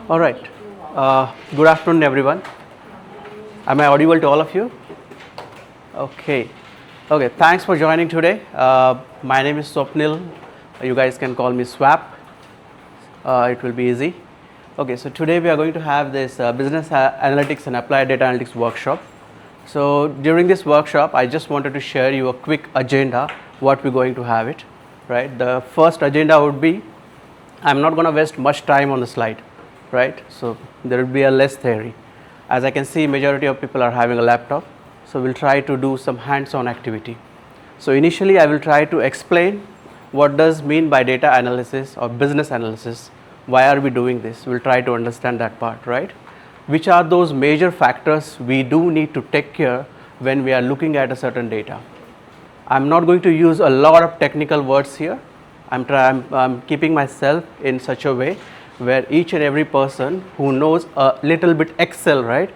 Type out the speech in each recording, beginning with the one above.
All right. Good afternoon, everyone. Am I audible to all of you? Okay. Okay. Thanks for joining today. My name is Swapnil. You guys can call me Swap. It will be easy. Okay. So today we are going to have this business analytics and applied data analytics workshop. So during this workshop, I just wanted to share you a quick agenda. What we're going to have it, right? The first agenda would be, I'm not going to waste much time on the slide, right? So there will be a less theory. As I can see, majority of people are having a laptop, so we'll try to do some hands-on activity. So initially I will try to explain what does mean by data analysis or business analysis. Why are we doing this? We'll try to understand that part, right? Which are those major factors we do need to take care when we are looking at a certain data. I'm not going to use a lot of technical words here. I'm keeping myself in such a way where each and every person who knows a little bit Excel, right,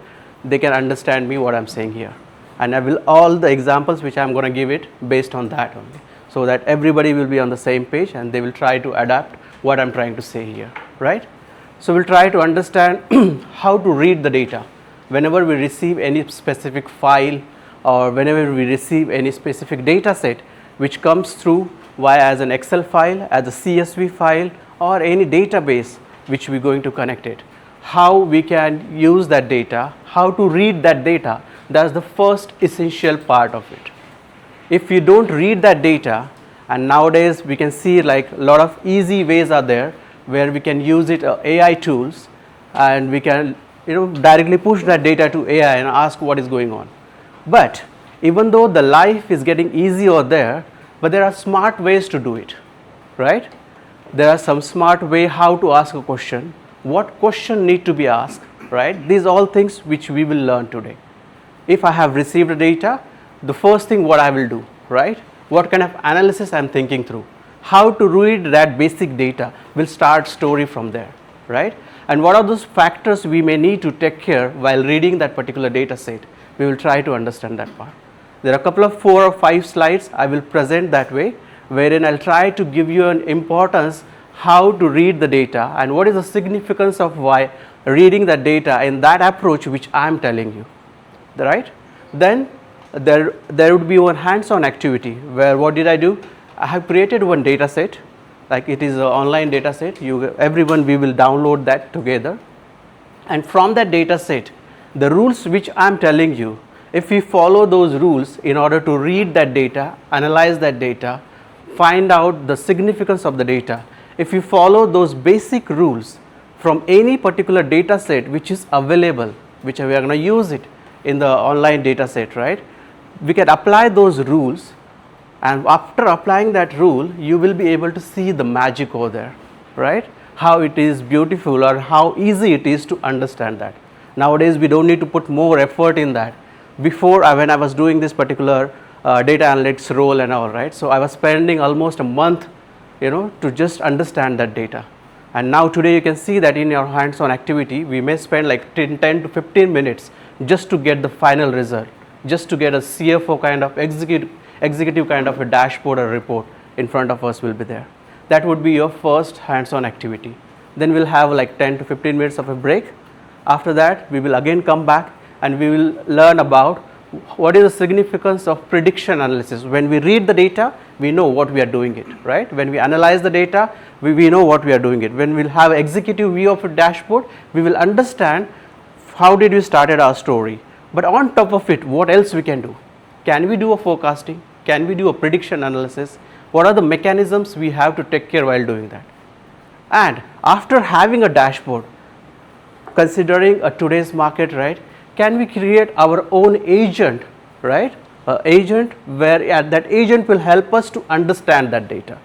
they can understand me what I'm saying here. And I will all the examples which I'm going to give it based on that only, so that everybody will be on the same page and they will try to adapt what I'm trying to say here, right? So we'll try to understand how to read the data whenever we receive any specific file or whenever we receive any specific data set which comes through via as an Excel file, as a CSV file, or any database which we're going to connect it. How we can use that data, how to read that data, that's the first essential part of it. If you don't read that data, and nowadays we can see like a lot of easy ways are there where we can use it AI tools, and we can directly push that data to AI and ask what is going on. But even though the life is getting easier there, but there are smart ways to do it, right? There are some smart way how to ask a question, what question need to be asked, right? These all things which we will learn today. If I have received the data, the first thing what I will do, right? What kind of analysis I'm thinking through, how to read that basic data, will start story from there, right? And what are those factors we may need to take care while reading that particular data set, we will try to understand that part. There are a couple of 4 or 5 slides I will present that way, wherein I'll try to give you an importance how to read the data and what is the significance of why reading that data in that approach which I am telling you, right? Then there would be one hands-on activity where what did I do? I have created one data set, like it is an online data set. Everyone, we will download that together, and from that data set, the rules which I am telling you, if we follow those rules in order to read that data, analyze that data, find out the significance of the data, if you follow those basic rules from any particular data set which is available, which we are going to use it in the online data set, right? We can apply those rules, and after applying that rule, you will be able to see the magic over there, right? How it is beautiful or how easy it is to understand that. Nowadays, we don't need to put more effort in that. Before, when I was doing this particular data analytics role and all, right, so I was spending almost a month, to just understand that data. And now today you can see that in your hands-on activity, we may spend like 10 to 15 minutes just to get the final result, just to get a CFO kind of executive kind of a dashboard or report in front of us will be there. That would be your first hands-on activity. Then we'll have like 10 to 15 minutes of a break. After that, we will again come back and we will learn about what is the significance of prediction analysis. When we read the data, we know what we are doing it, right? When we analyze the data, we know what we are doing it. When we'll have executive view of a dashboard, we will understand how did we started our story. But on top of it, what else we can do? Can we do a forecasting? Can we do a prediction analysis? What are the mechanisms we have to take care while doing that? And after having a dashboard, considering today's market, right, can we create our own agent, right? Agent where that agent will help us to understand that data.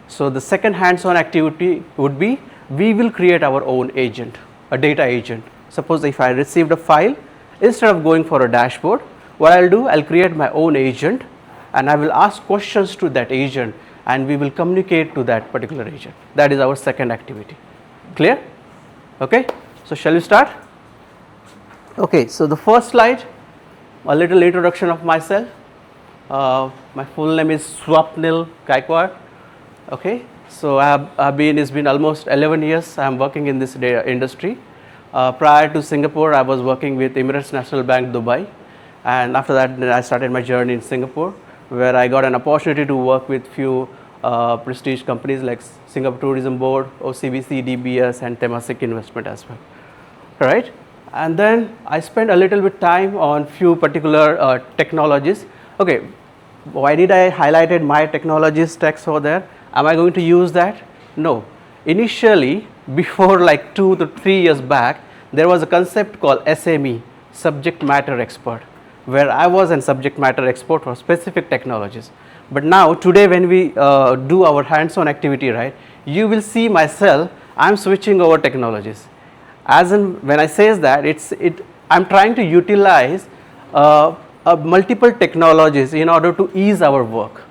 So the second hands-on activity would be, we will create our own agent, a data agent. Suppose if I received a file, instead of going for a dashboard, what I'll do, I'll create my own agent and I will ask questions to that agent and we will communicate to that particular agent. That is our second activity. Clear? Okay. So shall we start? Okay. So the first slide, a little introduction of myself. My full name is Swapnil Gaikwad. Okay. So it's been almost 11 years I'm working in this industry. Prior to Singapore, I was working with Emirates National Bank, Dubai. And after that, I started my journey in Singapore, where I got an opportunity to work with few prestige companies like Singapore Tourism Board, OCBC, DBS, and Temasek Investment as well. Right? And then I spent a little bit time on few particular technologies. Okay, why did I highlighted my technology stacks over there? Am I going to use that? No. Initially, before like 2 to 3 years back, there was a concept called SME, subject matter expert, where I was a subject matter expert for specific technologies. But now today when we do our hands-on activity, right, you will see myself, I'm switching over technologies. As in when I says that, I'm trying to utilize multiple technologies in order to ease our work.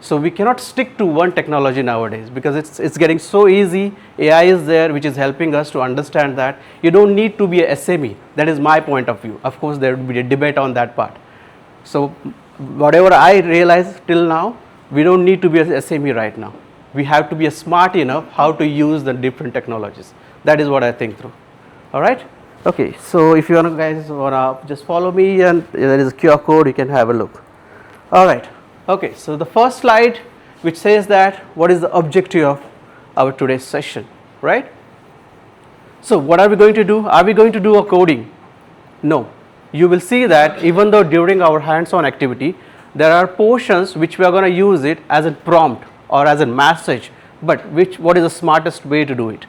So we cannot stick to one technology nowadays because it's getting so easy. AI is there, which is helping us to understand that you don't need to be a SME. That is my point of view. Of course, there will be a debate on that part. So whatever I realize till now, we don't need to be a SME right now. We have to be smart enough how to use the different technologies. That is what I think through. All right. Okay. So if you guys wanna just follow me, and there is a QR code, you can have a look. All right. Okay, so the first slide which says that what is the objective of our today's session, right? So what are we going to do? Are we going to do a coding? No. You will see that even though during our hands-on activity, there are portions which we are going to use it as a prompt or as a message, but what is the smartest way to do it?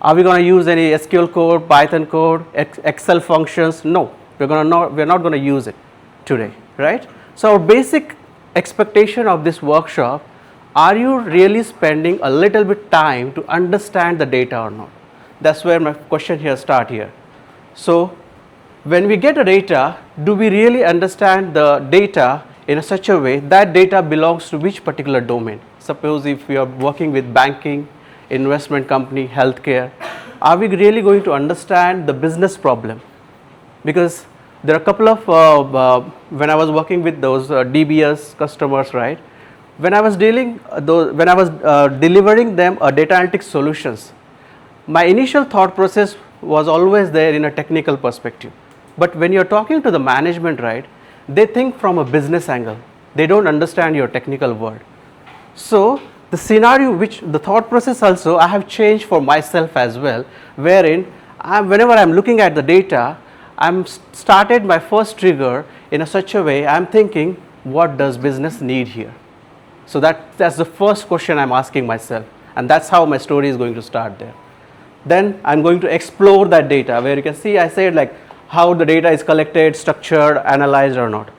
Are we going to use any SQL code, Python code, Excel functions? No, we're not going to use it today, right? So our basic expectation of this workshop, are you really spending a little bit time to understand the data or not? That's where my question here start here. So when we get a data, do we really understand the data in such a way that data belongs to which particular domain? Suppose if we are working with banking, investment company, healthcare, are we really going to understand the business problem? Because there are a couple of, when I was working with those DBS customers, right, when I was delivering them data analytics solutions, my initial thought process was always there in a technical perspective. But when you're talking to the management, right, they think from a business angle. They don't understand your technical word. So the scenario, the thought process also I have changed for myself as well, wherein whenever I'm looking at the data, I'm started my first trigger in such a way I'm thinking, what does business need here? So that's the first question I'm asking myself, and that's how my story is going to start there. Then I'm going to explore that data, where you can see I said like how the data is collected, structured, analyzed or not.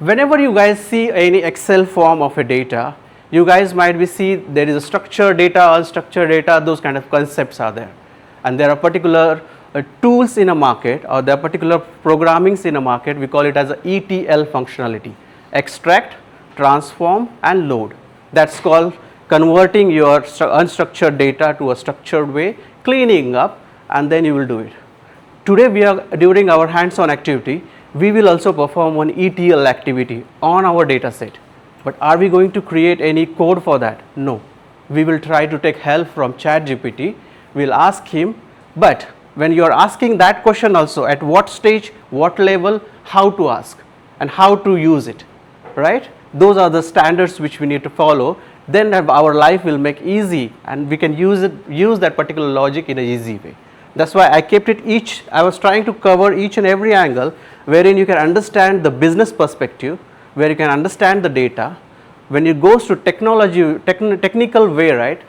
Whenever you guys see any Excel form of a data, you guys might see there is a structured data, unstructured data, those kind of concepts are there, and there are particular tools in a market, or there are particular programmings in a market, we call it as a ETL functionality: extract, transform and load. That's called converting your unstructured data to a structured way, cleaning up, and then you will do it. Today during our hands-on activity, we will also perform one ETL activity on our data set. But are we going to create any code for that? No. We will try to take help from ChatGPT. We'll ask him, but when you are asking that question also, at what stage, what level, how to ask and how to use it, right? Those are the standards which we need to follow. Then our life will make easy, and we can use that particular logic in an easy way. That's why I kept it I was trying to cover each and every angle wherein you can understand the business perspective, where you can understand the data. When it goes to technology, technical way, right,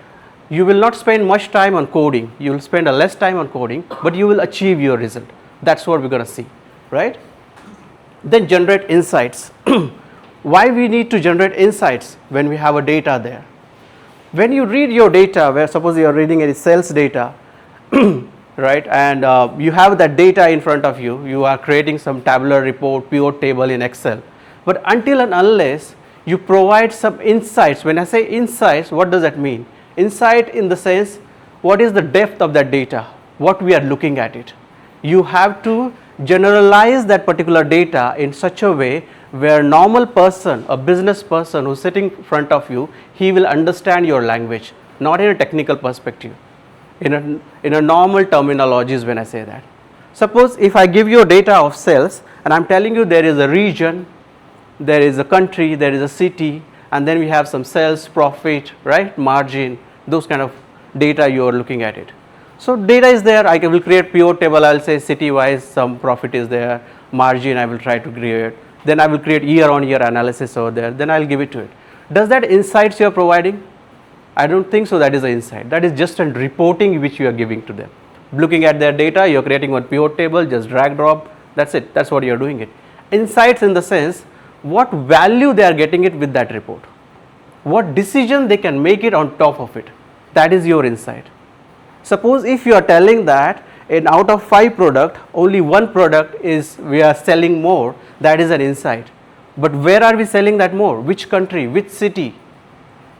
you will not spend much time on coding. You will spend a less time on coding, but you will achieve your result. That's what we're going to see, right? Then generate insights. Why we need to generate insights when we have a data there? When you read your data, where suppose you are reading any sales data, right, and you have that data in front of you, you are creating some tabular report, pivot table in Excel. But until and unless you provide some insights, when I say insights, what does that mean? Insight in the sense, what is the depth of that data, what we are looking at. You have to generalize that particular data in such a way where normal person, a business person who's sitting in front of you, he will understand your language, not in a technical perspective, in a normal terminologies when I say that. Suppose if I give you data of sales and I'm telling you there is a region, there is a country, there is a city, and then we have some sales, profit, right, margin, those kind of data you are looking at it. So data is there, I will create pivot table, I will say city wise some profit is there, margin I will try to create, then I will create year on year analysis over there, then I will give it to it. Does that insights you are providing? I don't think so that is the insight, that is just a reporting which you are giving to them. Looking at their data, you are creating one pivot table, just drag drop, that's it, that's what you are doing it. Insights in the sense, what value they are getting it with that report, what decision they can make it on top of it, that is your insight. Suppose if you are telling that in out of 5 product, only 1 product is we are selling more, that is an insight. But where are we selling that more? Which country, which city?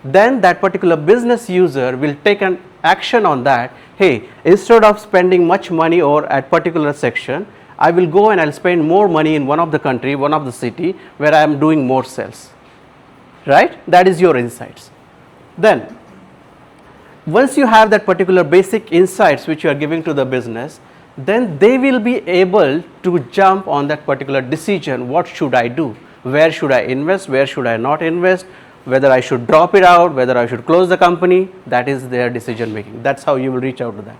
Then that particular business user will take an action on that. Hey, instead of spending much money or at particular section, I will go and I'll spend more money in one of the country, one of the city where I am doing more sales, right? That is your insights. Then once you have that particular basic insights which you are giving to the business, then they will be able to jump on that particular decision. What should I do? Where should I invest? Where should I not invest? Whether I should drop it out, whether I should close the company, that is their decision making. That's how you will reach out to them.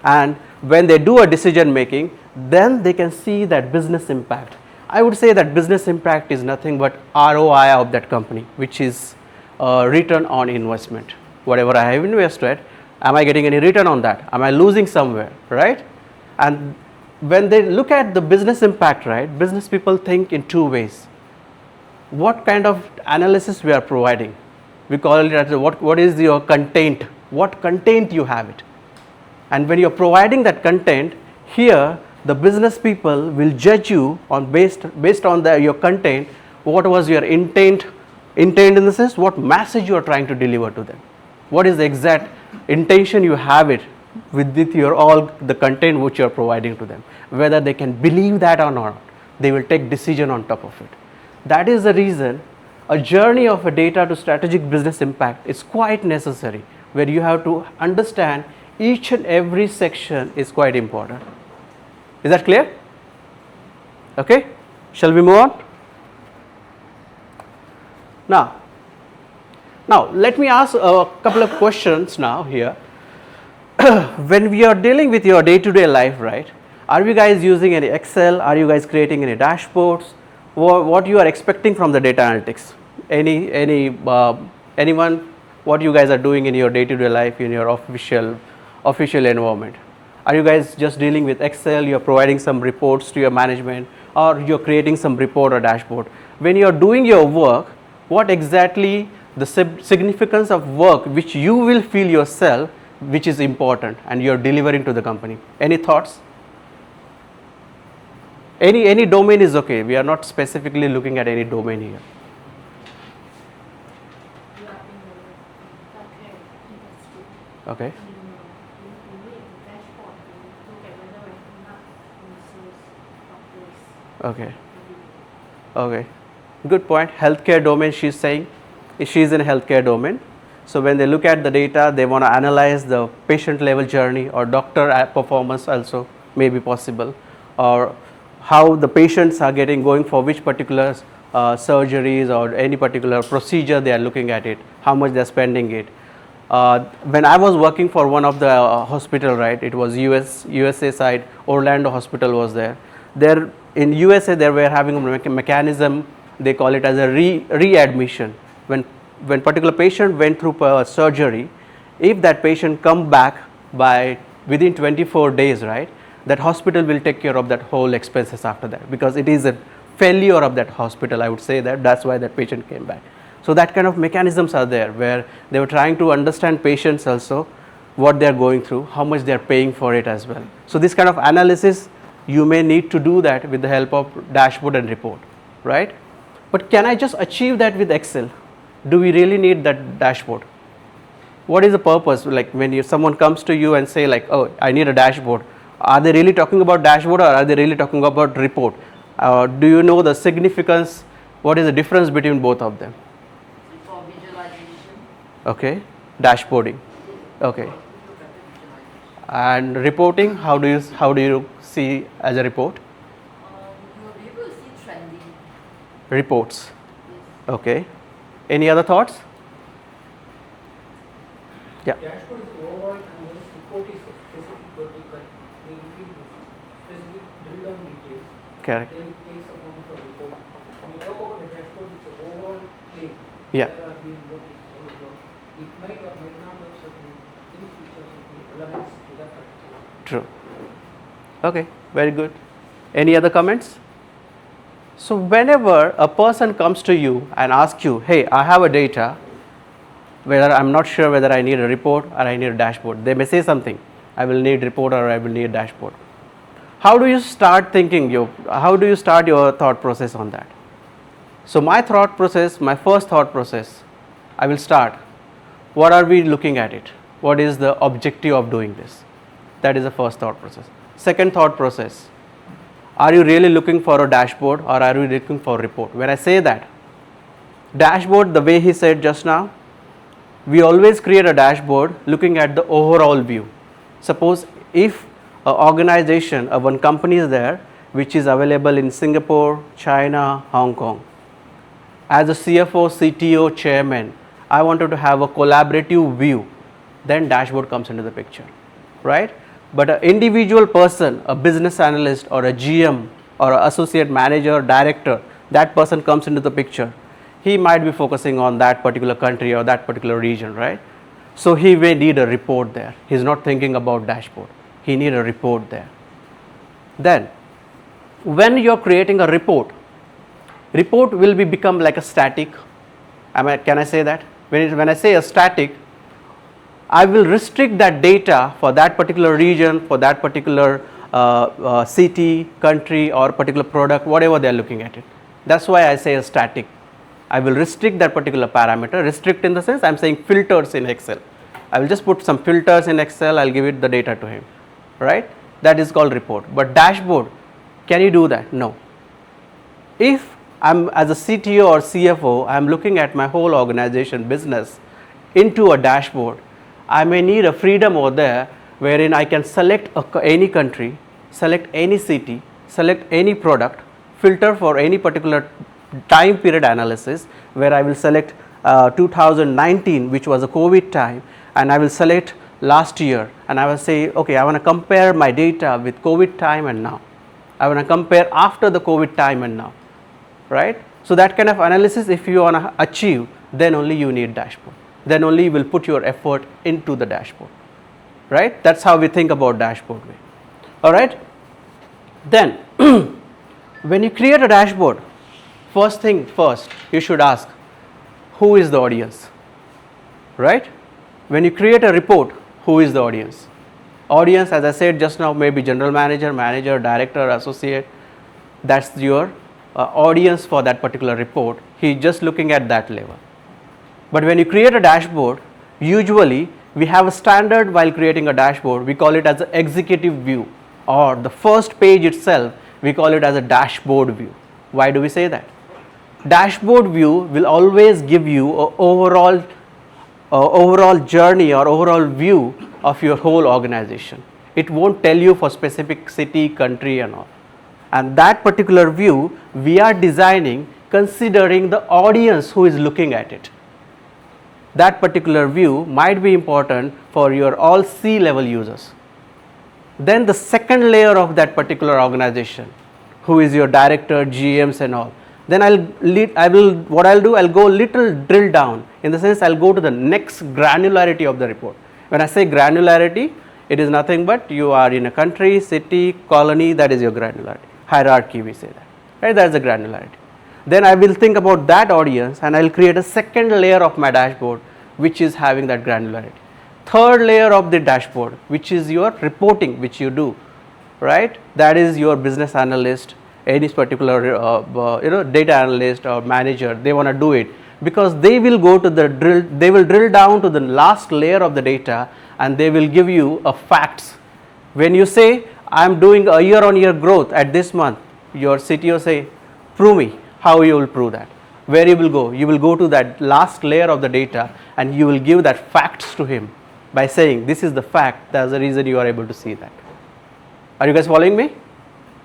And when they do a decision making, then they can see that business impact. I would say that business impact is nothing but ROI of that company, which is return on investment. Whatever I have invested, am I getting any return on that? Am I losing somewhere, right? And when they look at the business impact, right, business people think in 2 ways. What kind of analysis we are providing? We call it as what is your content, what content you have it. And when you are providing that content, here the business people will judge you on based on your content, what was your intent in the sense, what message you are trying to deliver to them. What is the exact intention you have it with your all the content which you are providing to them. Whether they can believe that or not, they will take decision on top of it. That is the reason a journey of a data to strategic business impact is quite necessary, where you have to understand each and every section is quite important. Is that clear? Okay, shall we move on? Now let me ask a couple of questions now here. When we are dealing with your day-to-day life, right, are you guys using any Excel? Are you guys creating any dashboards? What you are expecting from the data analytics? Anyone, what you guys are doing in your day-to-day life in your official environment? Are you guys just dealing with Excel, you are providing some reports to your management, or you are creating some report or dashboard? When you are doing your work, what exactly the significance of work which you will feel yourself, which is important and you are delivering to the company? Any thoughts? Any domain is okay. We are not specifically looking at any domain here. Okay. Okay. Good point. Healthcare domain, she's saying. She's in healthcare domain. So when they look at the data, they want to analyze the patient level journey or doctor performance also may be possible, or how the patients are going for which particular surgeries or any particular procedure they are looking at it, how much they are spending it. When I was working for one of the hospital, right, it was USA side, Orlando hospital was there. There in USA they were having a mechanism, they call it as a readmission. When particular patient went through surgery, if that patient come back by within 24 days, right, that hospital will take care of that whole expenses after that, because it is a failure of that hospital, I would say that's why that patient came back. So that kind of mechanisms are there, where they were trying to understand patients also, what they are going through, how much they are paying for it as well. So this kind of analysis, you may need to do that with the help of dashboard and report, right? But can I just achieve that with Excel? Do we really need that dashboard? What is the purpose? Like when someone comes to you and say like, oh, I need a dashboard. Are they really talking about dashboard, or are they really talking about report? Do you know the significance What is the difference between both of them? For visualization. Okay, dashboarding. Okay, and reporting. How do you see as a report? You will be able to see trending. Reports. Yes. Okay. Any other thoughts? Yeah. Dashboard is overall analysis, report is specific vertical, they give specific drill down details. Correct. Then it takes a form of a report. When you talk about the dashboard, it's an overall plane. Yeah. There are being what is overall. It might or might not have certain things which are certain relevance to that particular. True. Okay, very good. Any other comments? So whenever a person comes to you and asks you, hey, I have a data, whether I'm not sure whether I need a report or I need a dashboard. They may say something, I will need report or I will need a dashboard. How do you start thinking, how do you start your thought process on that? So my thought process, my first thought process, I will start, what are we looking at it? What is the objective of doing this? That is the first thought process. Second thought process, are you really looking for a dashboard or are you looking for a report? When I say that, dashboard, the way he said just now, we always create a dashboard looking at the overall view. Suppose if an organization, one company is there which is available in Singapore, China, Hong Kong. As a CFO, CTO, chairman, I wanted to have a collaborative view, then dashboard comes into the picture, right? But an individual person, a business analyst or a GM or an associate manager, director, that person comes into the picture. He might be focusing on that particular country or that particular region, right? So he may need a report there. He's not thinking about dashboard. He need a report there. Then, when you're creating a report will become like a static. Can I say that? When I say a static, I will restrict that data for that particular region, for that particular city, country, or particular product, whatever they are looking at it. That's why I say a static. I will restrict that particular parameter. Restrict in the sense I am saying filters in Excel. I will just put some filters in Excel, I will give it the data to him, right? That is called report. But dashboard, can you do that? No. If I am as a CTO or CFO, I am looking at my whole organization business into a dashboard, I may need a freedom over there wherein I can select any country, select any city, select any product, filter for any particular time period analysis where I will select 2019, which was a COVID time, and I will select last year and I will say, okay, I want to compare my data with COVID time and now. I want to compare after the COVID time and now, right? So that kind of analysis, if you want to achieve, then only you need dashboard. Then only you will put your effort into the dashboard, right? That's how we think about dashboard way. All right. Then when you create a dashboard, first thing first, you should ask, who is the audience, right? When you create a report, who is the audience? Audience, as I said just now, may be general manager, director, associate. That's your audience for that particular report. He's just looking at that level. But when you create a dashboard, usually we have a standard while creating a dashboard. We call it as an executive view, or the first page itself, we call it as a dashboard view. Why do we say that? Dashboard view will always give you an overall journey or overall view of your whole organization. It won't tell you for specific city, country and all. And that particular view we are designing considering the audience who is looking at it. That particular view might be important for your all C-level users. Then the second layer of that particular organization, who is your director, GMs and all. Then I'll go little drill down, in the sense I'll go to the next granularity of the report. When I say granularity, it is nothing but you are in a country, city, colony, that is your granularity. Hierarchy, we say that, right? That is the granularity. Then I will think about that audience and I will create a second layer of my dashboard which is having that granularity. Third layer of the dashboard, which is your reporting, which you do, right? That is your business analyst, any particular data analyst or manager, they want to do it because they will go to the drill down to the last layer of the data and they will give you a facts. When you say I am doing a year-on-year growth at this month, your CTO say, prove me. How you will prove that? where you will go? You will go to that last layer of the data and you will give that facts to him by saying this is the fact, that's the reason you are able to see that. Are you guys following me?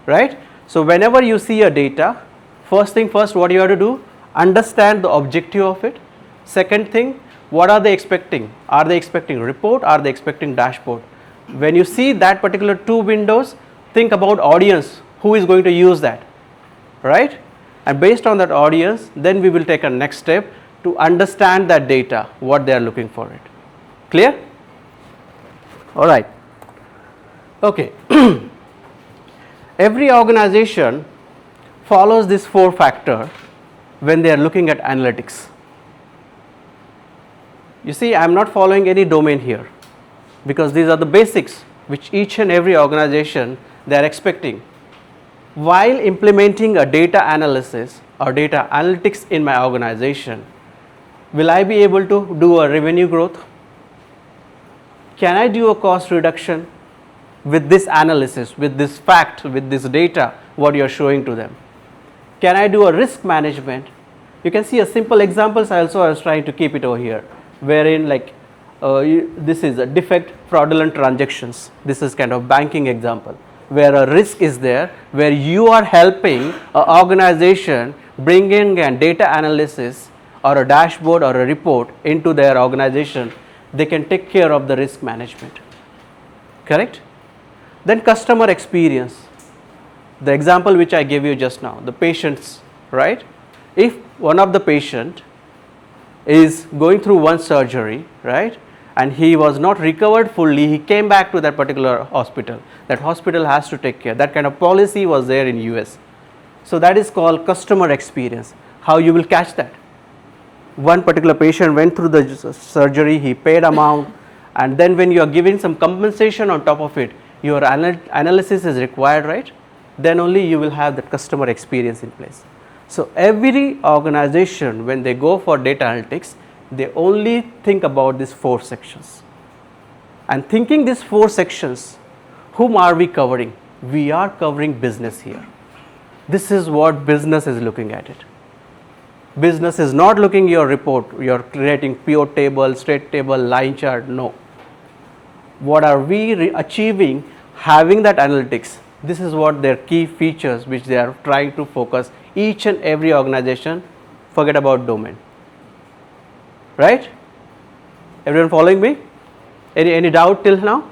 Right? So whenever you see a data, first thing first, what you have to do? Understand the objective of it. Second thing, what are they expecting? Are they expecting report? Are they expecting dashboard? When you see that particular two windows, think about audience, who is going to use that, right? And based on that audience, then we will take a next step to understand that data, what they are looking for it. Clear? All right. Okay. Every organization follows this 4-factor when they are looking at analytics. You see, I am not following any domain here because these are the basics which each and every organization they are expecting. While implementing a data analysis or data analytics in my organization, will I be able to do a revenue growth? Can I do a cost reduction with this analysis, with this fact, with this data, what you are showing to them? Can I do a risk management? You can see a simple examples. I was trying to keep it over here, wherein like this is a defect fraudulent transactions. This is kind of banking example where a risk is there, where you are helping an organization bring in a data analysis or a dashboard or a report into their organization. They can take care of the risk management. Correct? Then customer experience. The example which I gave you just now, the patients, right? If one of the patient is going through one surgery, right, and he was not recovered fully, he came back to that particular hospital. That hospital has to take care. That kind of policy was there in US. So that is called customer experience. How you will catch that? One particular patient went through the surgery, he paid amount, and then when you are giving some compensation on top of it, your analysis is required, right? Then only you will have that customer experience in place. So every organization, when they go for data analytics, they only think about these 4 sections. And thinking these 4 sections, whom are we covering? We are covering business here. This is what business is looking at it. Business is not looking your report, you are creating pivot table, straight table, line chart, no. What are we achieving having that analytics? This is what their key features which they are trying to focus. Each and every organization, forget about domain. Right? Everyone following me? Any doubt till now?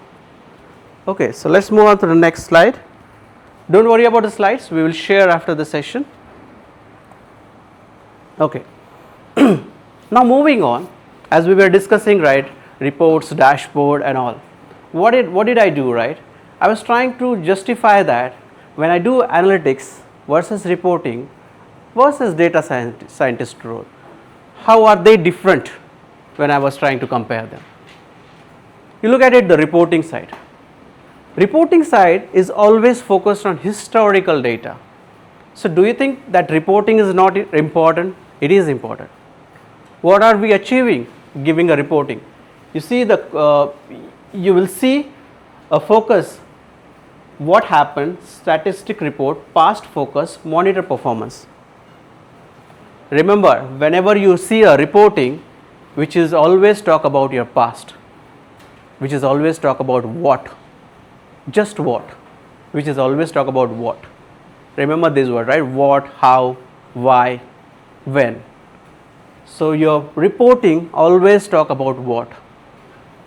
Okay, so let's move on to the next slide. Don't worry about the slides, we will share after the session. Okay. Now moving on, as we were discussing, right, reports, dashboard and all. What did I do, right? I was trying to justify that when I do analytics versus reporting versus data scientist role, how are they different when I was trying to compare them? You look at it, the reporting side. Reporting side is always focused on historical data. So do you think that reporting is not important? It is important. What are we achieving giving a reporting? You see you will see a focus, what happened, statistic report, past focus, monitor performance. Remember, whenever you see a reporting, which is always talk about your past, which is always talk about what, just what, which is always talk about what. Remember this word, right? What, how, why, when. So your reporting always talk about what,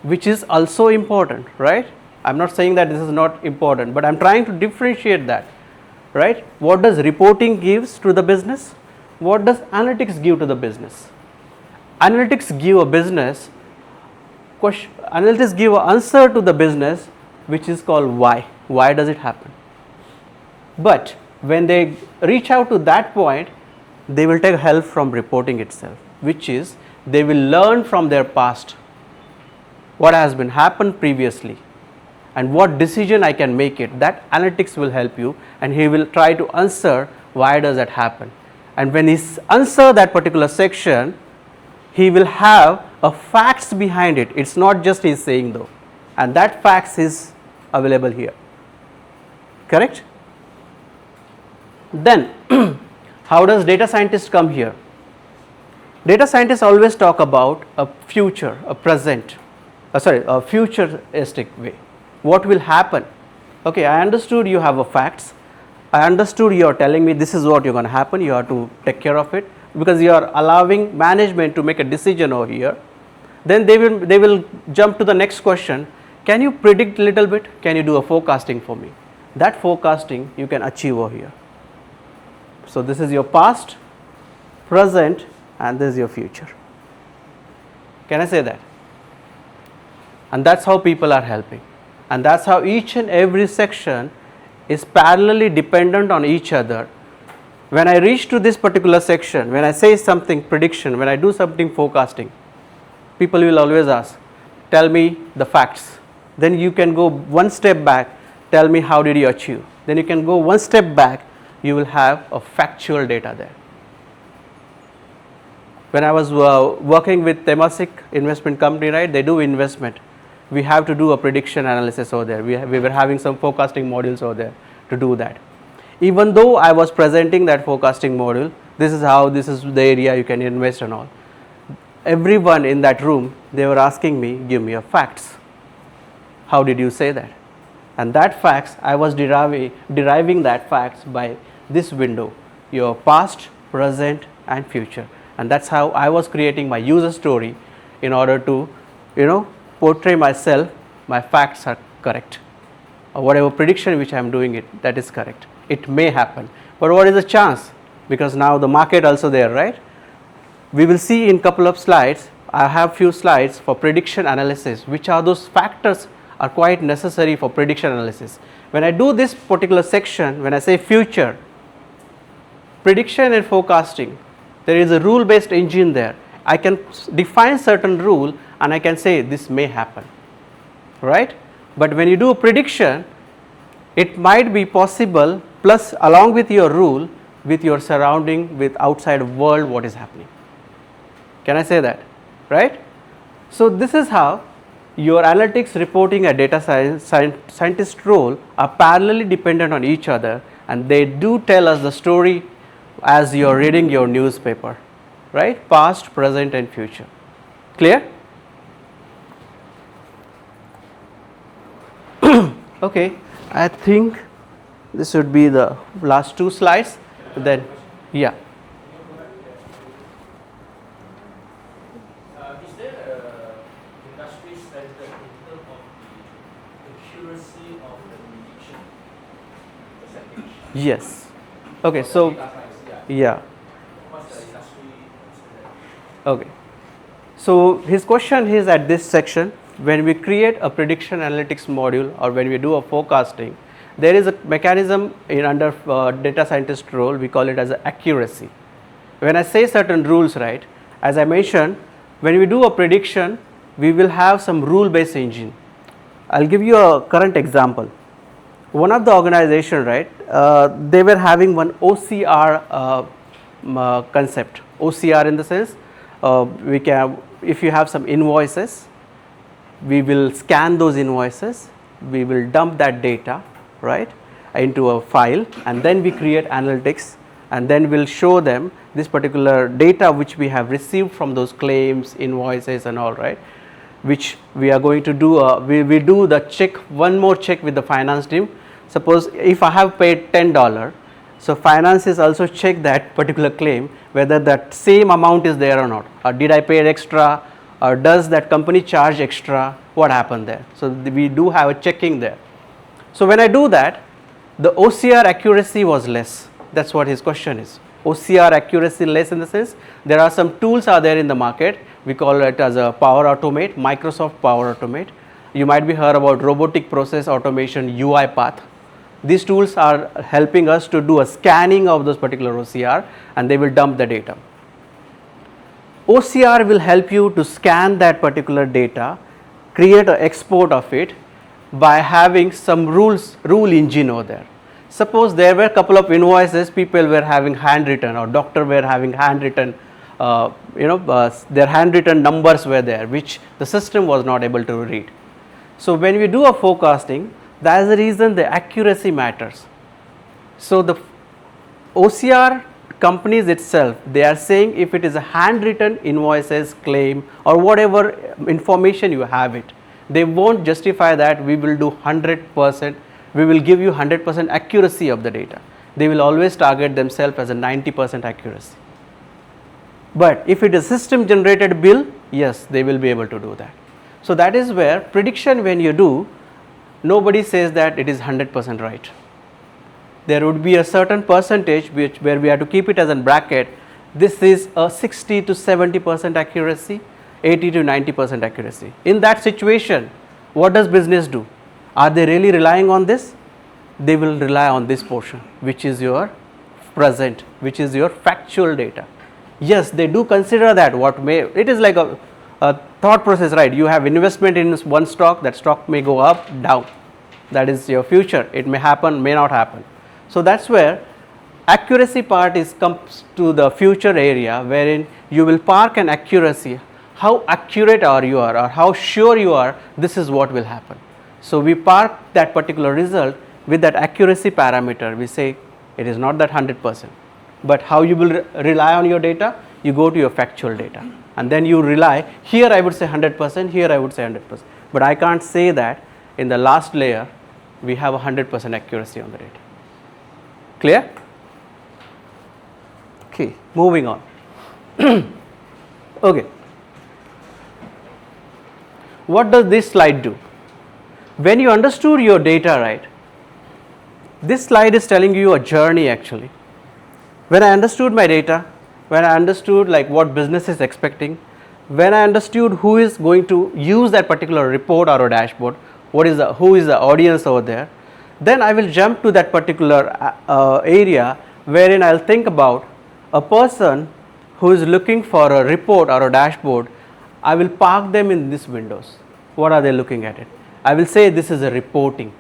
which is also important, right? I'm not saying that this is not important, but I'm trying to differentiate that, right? What does reporting gives to the business? What does analytics give to the business? Analytics give a business question, analytics give an answer to the business, which is called why. Why does it happen? But when they reach out to that point, they will take help from reporting itself, which is they will learn from their past, what has been happened previously and what decision I can make it. That analytics will help you, and he will try to answer why does that happen. And when he answer that particular section, he will have a facts behind it. It's not just he's saying though, and that facts is available here. Correct? Then how does data scientist come here? Data scientists always talk about a future, a present, a futuristic way. What will happen? Okay, I understood you have a facts. I understood you are telling me this is what you're going to happen. You have to take care of it because you are allowing management to make a decision over here. Then they will jump to the next question. Can you predict a little bit? Can you do a forecasting for me? That forecasting you can achieve over here. So this is your past, present, and this is your future. Can I say that? And that's how people are helping. And that's how each and every section is parallelly dependent on each other. When I reach to this particular section, when I say something prediction, when I do something forecasting, people will always ask, tell me the facts. Then you can go one step back, tell me how did you achieve. Then you can go one step back, you will have a factual data there. When I was working with Temasek investment company, right, they do investment. We have to do a prediction analysis over there. We were having some forecasting modules over there to do that. Even though I was presenting that forecasting module, this is how, this is the area you can invest and all. Everyone in that room, they were asking me, give me a facts. How did you say that? And that facts, I was deriving that facts by this window, your past, present, and future. And that's how I was creating my user story in order to, portray myself, my facts are correct. Or whatever prediction which I am doing it, that is correct. It may happen. But what is the chance? Because now the market also there, right? We will see in couple of slides. I have few slides for prediction analysis, which are those factors are quite necessary for prediction analysis. When I do this particular section, when I say future, prediction and forecasting, there is a rule based engine there. I can define certain rule and I can say this may happen, right? But when you do a prediction, it might be possible plus along with your rule, with your surrounding, with outside world what is happening. Can I say that, right? So this is how your analytics, reporting, and data scientist role are parallelly dependent on each other, and they do tell us the story as you are reading your newspaper, right? Past, present, and future. Clear? Okay, I think this would be the last two slides. Then, yeah. Is there a industry standard in terms of the accuracy of the prediction percentage? Yes. Okay, so yeah. What's the industry standard? Okay. So his question is at this section, when we create a prediction analytics module or when we do a forecasting, there is a mechanism in under data scientist role, we call it as accuracy. When I say certain rules, right, as I mentioned, when we do a prediction, we will have some rule based engine. I'll give you a current example. One of the organization, right, they were having one OCR concept. OCR in the sense, we can, if you have some invoices, we will scan those invoices, we will dump that data, right, into a file, and then we create analytics, and then we'll show them this particular data which we have received from those claims, invoices and all, right, which we are going to do, we do the check, one more check with the finance team. Suppose if I have paid $10, so finance is also check that particular claim whether that same amount is there or not, or did I pay extra, or does that company charge extra, what happened there. So we do have a checking there. So when I do that, the OCR accuracy was less. That's what his question is. OCR accuracy less in the sense, there are some tools are there in the market. We call it as a Power Automate, Microsoft Power Automate. You might be heard about robotic process automation, UiPath. These tools are helping us to do a scanning of those particular OCR, and they will dump the data. OCR will help you to scan that particular data, create an export of it by having some rule engine over there. Suppose there were a couple of invoices, people were having handwritten, or doctor were having handwritten, their handwritten numbers were there, which the system was not able to read. So when we do a forecasting, that is the reason the accuracy matters. So the OCR companies itself, they are saying if it is a handwritten invoices, claim or whatever information you have it, they won't justify that we will do 100%, we will give you 100% accuracy of the data. They will always target themselves as a 90% accuracy. But if it is system generated bill, yes, they will be able to do that. So that is where prediction, when you do, nobody says that it is 100% right. There would be a certain percentage where we have to keep it as a bracket. This is a 60 to 70% accuracy, 80 to 90% accuracy. In that situation, what does business do? Are they really relying on this? They will rely on this portion, which is your present, which is your factual data. Yes, they do consider that it is like a thought process, right? You have investment in one stock, that stock may go up, down. That is your future. It may happen, may not happen. So that's where accuracy part comes to the future area, wherein you will park an accuracy. How accurate are you or how sure you are, this is what will happen. So we park that particular result with that accuracy parameter. We say it is not that 100%. But how you will rely on your data? You go to your factual data and then you rely. Here I would say 100%, here I would say 100%. But I can't say that in the last layer we have 100% accuracy on the data. Clear? Okay, moving on. Okay. What does this slide do? When you understood your data, right, this slide is telling you a journey actually. When I understood my data, when I understood like what business is expecting, when I understood who is going to use that particular report or a dashboard, who is the audience over there, then I will jump to that particular area wherein I will think about a person who is looking for a report or a dashboard. I will park them in these windows. What are they looking at it? I will say this is a reporting.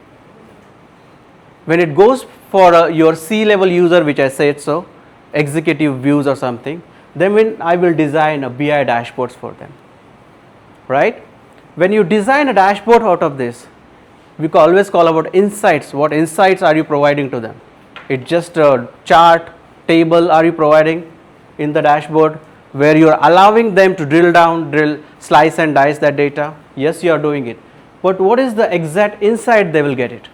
When it goes for your C-level user, which I said so, executive views or something, then when I will design a BI dashboards for them, right? When you design a dashboard out of this, we always call about insights. What insights are you providing to them? It's just a chart, table are you providing in the dashboard where you are allowing them to drill down, slice and dice that data? Yes, you are doing it. But what is the exact insight they will get it?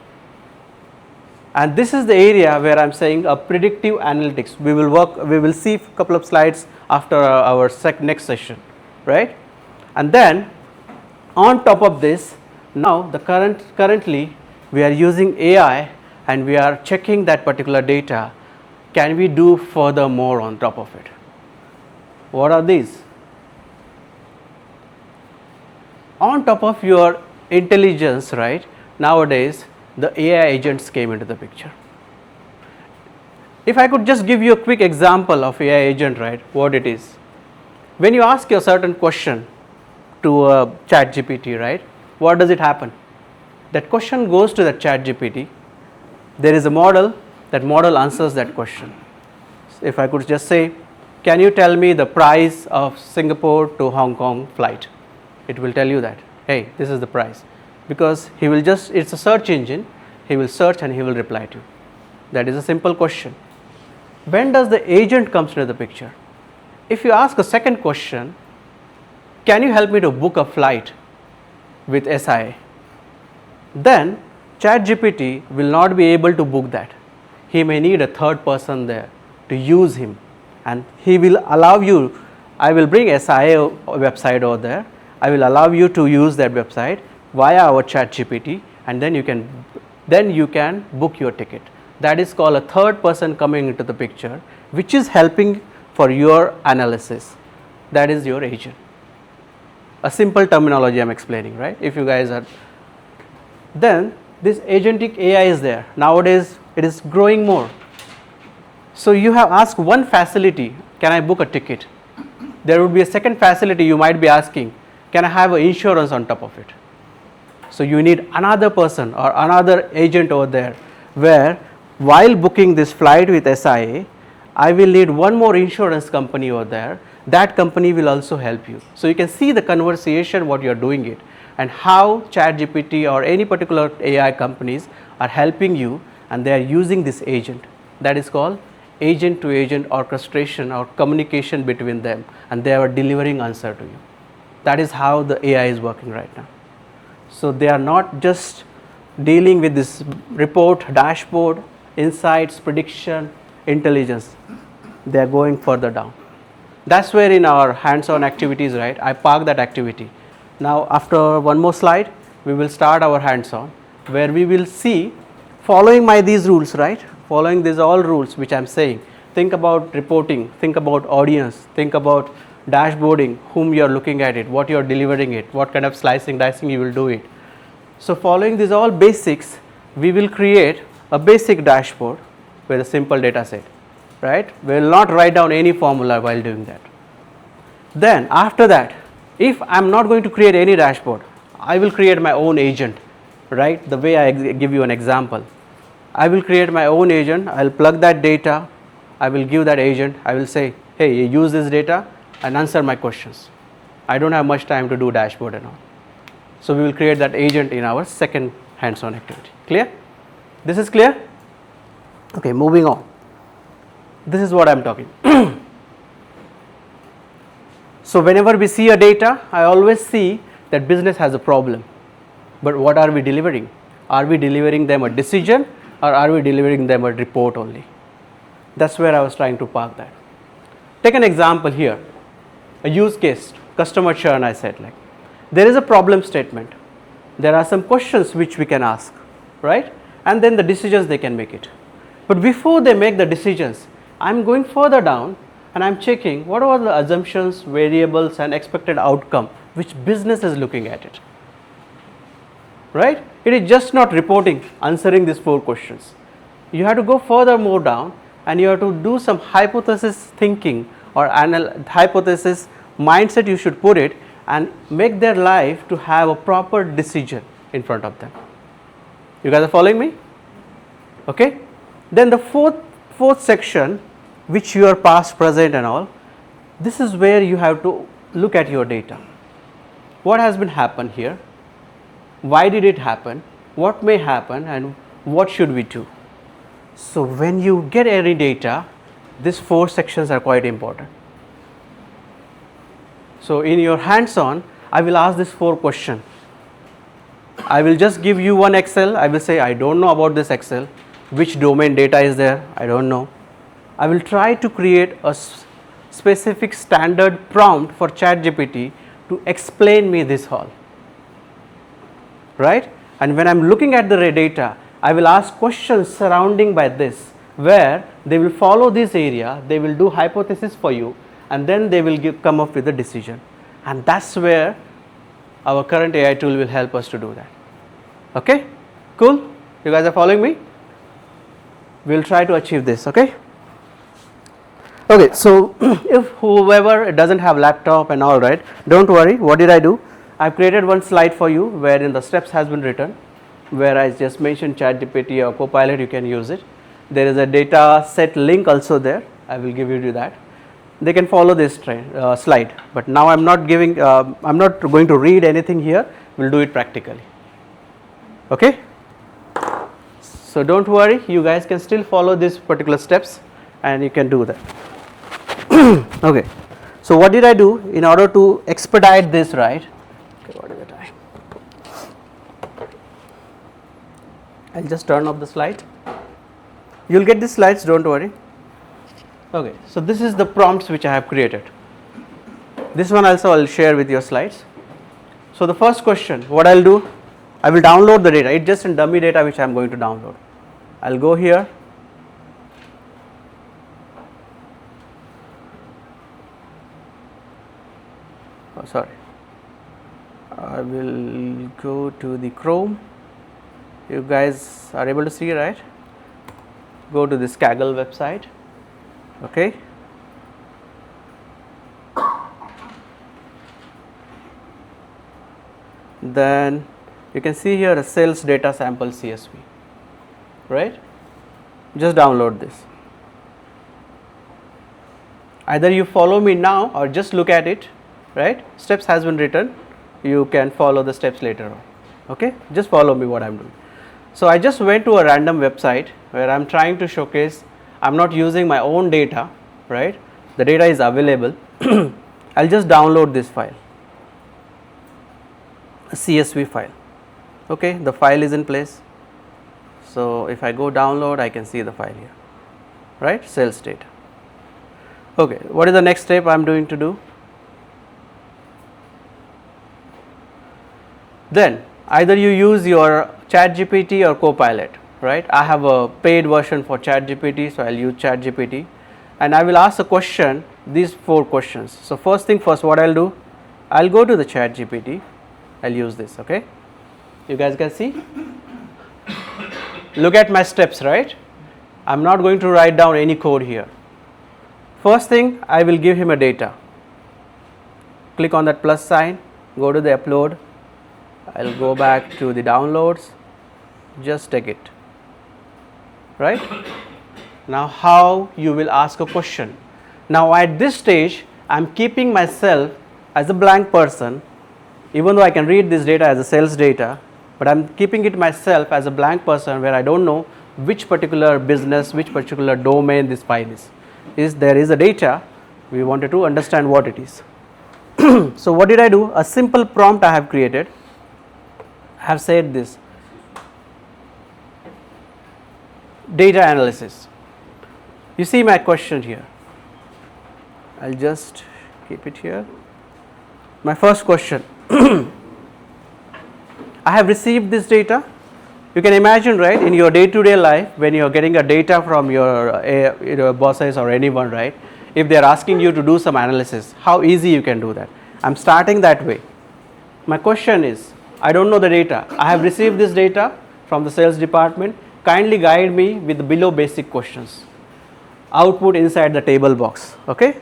And this is the area where I am saying a predictive analytics. We will see a couple of slides after our next session, right? And then on top of this, now currently we are using AI and we are checking that particular data. Can we do further more on top of it? What are these? On top of your intelligence, right, nowadays the AI agents came into the picture. If I could just give you a quick example of AI agent, right, what it is. When you ask a certain question to a ChatGPT, right, what does it happen? That question goes to the ChatGPT. There is a model, that model answers that question. If I could just say, can you tell me the price of Singapore to Hong Kong flight? It will tell you that, hey, this is the price. Because he will just, it's a search engine, he will search and he will reply to you. That is a simple question. When does the agent comes into the picture? If you ask a second question, can you help me to book a flight with SIA? Then ChatGPT will not be able to book that. He may need a third person there to use him, and he will allow you, I will bring SIA website over there, I will allow you to use that website via our ChatGPT, and then you can book your ticket. That is called a third person coming into the picture, which is helping for your analysis. That is your agent. A simple terminology I am explaining, right? If you guys are, then this agentic AI is there. Nowadays it is growing more. So you have asked one facility, can I book a ticket? There would be a second facility you might be asking, can I have an insurance on top of it? So you need another person or another agent over there, where while booking this flight with SIA, I will need one more insurance company over there. That company will also help you. So you can see the conversation, what you are doing it, and how ChatGPT or any particular AI companies are helping you, and they are using this agent. That is called agent to agent orchestration or communication between them, and they are delivering answer to you. That is how the AI is working right now. So they are not just dealing with this report, dashboard, insights, prediction, intelligence. They are going further down. That's where in our hands-on activities, right, I park that activity. Now after one more slide, we will start our hands-on, where we will see, following these rules, right, following these all rules which I am saying. Think about reporting, think about audience, think about dashboarding, whom you are looking at it, what you are delivering it, what kind of slicing, dicing you will do it. So following these all basics, we will create a basic dashboard with a simple data set, right. We will not write down any formula while doing that. Then after that, if I am not going to create any dashboard, I will create my own agent, right. The way I give you an example, I will create my own agent, I will plug that data, I will give that agent, I will say, hey, you use this data and answer my questions. I don't have much time to do dashboard and all. So we will create that agent in our second hands-on activity. Clear? This is clear? Okay, moving on. This is what I am talking. So whenever we see a data, I always see that business has a problem. But what are we delivering? Are we delivering them a decision, or are we delivering them a report only? That's where I was trying to park that. Take an example here, a use case, customer churn. I said, like, there is a problem statement. There are some questions which we can ask, right? And then the decisions they can make it. But before they make the decisions, I'm going further down and I'm checking what are the assumptions, variables and expected outcome which business is looking at it, right? It is just not reporting, answering these 4 questions. You have to go further more down and you have to do some hypothesis thinking or hypothesis mindset, you should put it, and make their life to have a proper decision in front of them. You guys are following me? Okay. Then the fourth section, which you are past, present and all, this is where you have to look at your data. What has been happened here? Why did it happen? What may happen and what should we do? So when you get any data, these 4 sections are quite important. So in your hands-on, I will ask this 4 questions. I will just give you one Excel. I will say, I don't know about this Excel. Which domain data is there? I don't know. I will try to create a specific standard prompt for ChatGPT to explain me this all, right? And when I'm looking at the data, I will ask questions surrounding by this, where they will follow this area, they will do hypothesis for you, and then they will come up with a decision. And that's where our current AI tool will help us to do that. Okay, cool? You guys are following me? We'll try to achieve this, okay? Okay, so if whoever doesn't have laptop and all, right, don't worry. What did I do? I've created one slide for you wherein the steps has been written, where I just mentioned ChatGPT or Copilot, you can use it. There is a data set link also there. I will give you that. They can follow this slide, but now I'm not going to read anything here. We'll do it practically. Okay. So don't worry, you guys can still follow these particular steps and you can do that. Okay. So what did I do in order to expedite this, right? Okay, what is the time? I'll just turn off the slide. You'll get the slides, don't worry. Okay, so this is the prompts which I have created. This one also I'll share with your slides. So the first question, what I'll do, I will download the data. It's just in dummy data which I'm going to download. I'll go here. Oh, sorry. I will go to the Chrome. You guys are able to see, right? Go to this Kaggle website. Okay. Then you can see here a sales data sample CSV, right? Just download this. Either you follow me now or just look at it, right? Steps has been written. You can follow the steps later on. Okay, just follow me what I'm doing. So I just went to a random website where I'm trying to showcase I'm not using my own data, right? The data is available. I'll just download this file, a CSV file. Okay, the file is in place. So if I go download, I can see the file here, right? Sales data. Okay, what is the next step I'm going to do? Then either you use your ChatGPT or Copilot, right? I have a paid version for ChatGPT, so I'll use ChatGPT, and I will ask a question, these 4 questions. So first thing first, what I'll do, I'll go to the ChatGPT, I'll use this, okay? You guys can see? Look at my steps, right? I'm not going to write down any code here. First thing, I will give him a data. Click on that plus sign, go to the upload. I'll go back to the downloads, just take it, right? Now how you will ask a question. Now at this stage, I'm keeping myself as a blank person, even though I can read this data as a sales data, but I'm keeping it myself as a blank person where I don't know which particular business, which particular domain this file is. There is a data, we wanted to understand what it is. So what did I do? A simple prompt I have created. I have said this, data analysis. You see my question here. I'll just keep it here. My first question. I have received this data. You can imagine, right, in your day-to-day life, when you are getting a data from your bosses or anyone, right, if they are asking you to do some analysis, how easy you can do that. I'm starting that way. My question is, I don't know the data. I have received this data from the sales department. Kindly guide me with the below basic questions. Output inside the table box. Okay.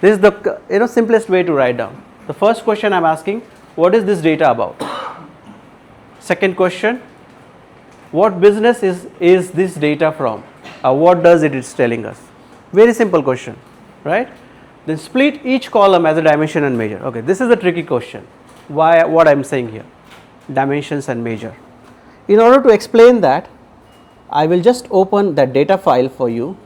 This is the simplest way to write down. The first question I'm asking, what is this data about? Second question, what business is this data from? What does it is telling us? Very simple question, right? Then split each column as a dimension and measure. Okay, this is a tricky question. Why? What I'm saying here, dimensions and measure. In order to explain that, I will just open that data file for you.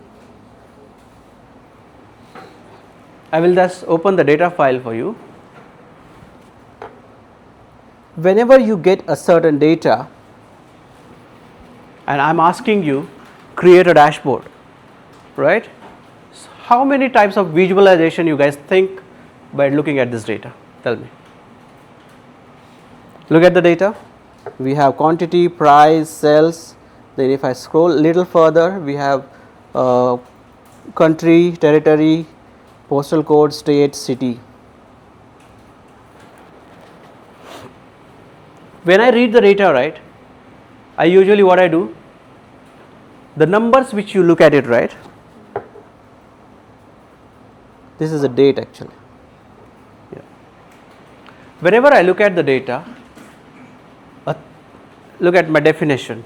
I will just open the data file for you. Whenever you get a certain data, and I'm asking you, create a dashboard, right? So how many types of visualization you guys think by looking at this data? Tell me. Look at the data. We have quantity, price, sales. Then if I scroll a little further, we have country, territory, postal code, state, city. When I read the data, right, I usually what I do, the numbers which you look at it, right, this is a date actually. Yeah. Whenever I look at the data, look at my definition,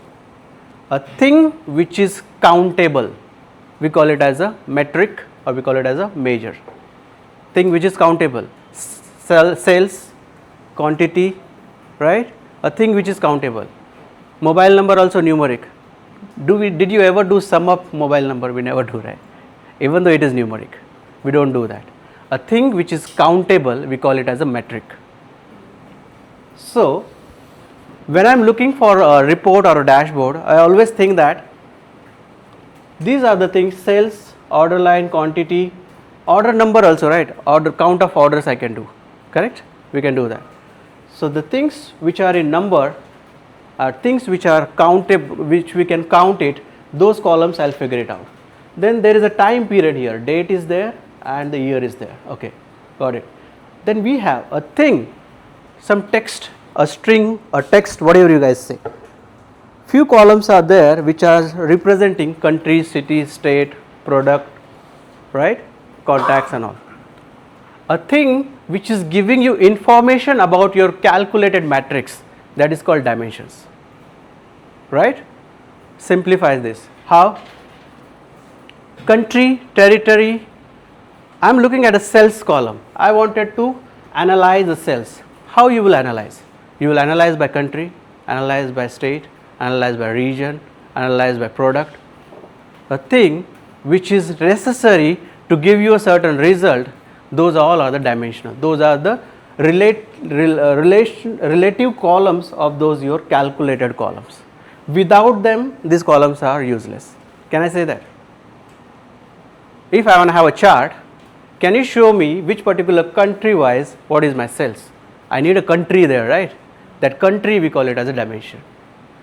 a thing which is countable, we call it as a metric or we call it as a measure. Thing which is countable, sales, quantity, right, a thing which is countable. Mobile number also numeric. Did you ever do sum up mobile number? We never do, right? Even though it is numeric, we don't do that. A thing which is countable, we call it as a metric. So when I'm looking for a report or a dashboard, I always think that these are the things: sales, order line, quantity, order number also, right? Order count of orders I can do, correct? We can do that. So the things which are in number are things which are countable, which we can count it. Those columns I'll figure it out. Then there is a time period here. Date is there and the year is there. Okay, got it. Then we have a thing, some text, a string, a text, whatever you guys say. Few columns are there which are representing country, city, state, product, right? Contacts and all. A thing which is giving you information about your calculated matrix, that is called dimensions, right? Simplify this. How? Country, territory. I'm looking at a sales column. I wanted to analyze the sales. How you will analyze? You will analyze by country, analyze by state, analyze by region, analyze by product. a thing which is necessary to give you a certain result, those all are the dimensional. Those are the relative columns of those your calculated columns. Without them, these columns are useless. Can I say that? If I want to have a chart, can you show me which particular country wise what is my sales? I need a country there, right? That country we call it as a dimension.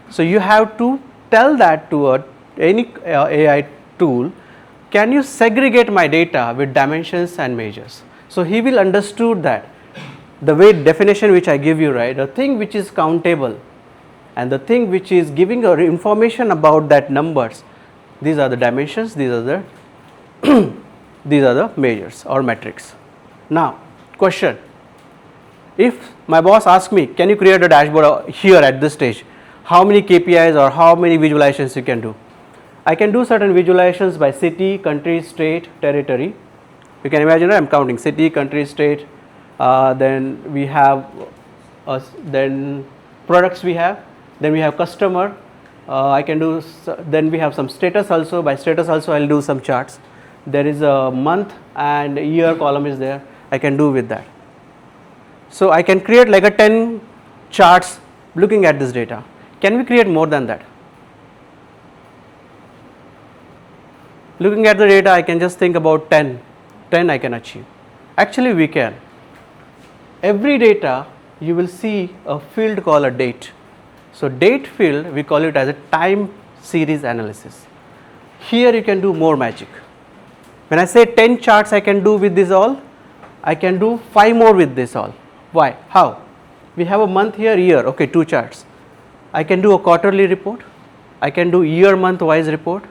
So you have to tell that to any AI tool, can you segregate my data with dimensions and measures? So he will understood that the way definition which I give you, right, the thing which is countable and the thing which is giving information about that numbers, these are the dimensions, these are the these are the measures or metrics. Now question, if my boss asks me, can you create a dashboard here at this stage, how many KPIs or how many visualizations you can do? I can do certain visualizations by city, country, state, territory. You can imagine I am counting city, country, state, then we have then products we have, then we have customer, I can do, then we have some status also, by status also I will do some charts. There is a month and year column is there, I can do with that. So I can create like a 10 charts looking at this data. Can we create more than that? Looking at the data, I can just think about 10 I can achieve. Actually we can. Every data you will see a field called a date. So date field we call it as a time series analysis. Here you can do more magic. When I say 10 charts I can do with this all, I can do 5 more with this all. Why? How? We have a month here, year, okay, 2 charts. I can do a quarterly report, I can do year month wise report,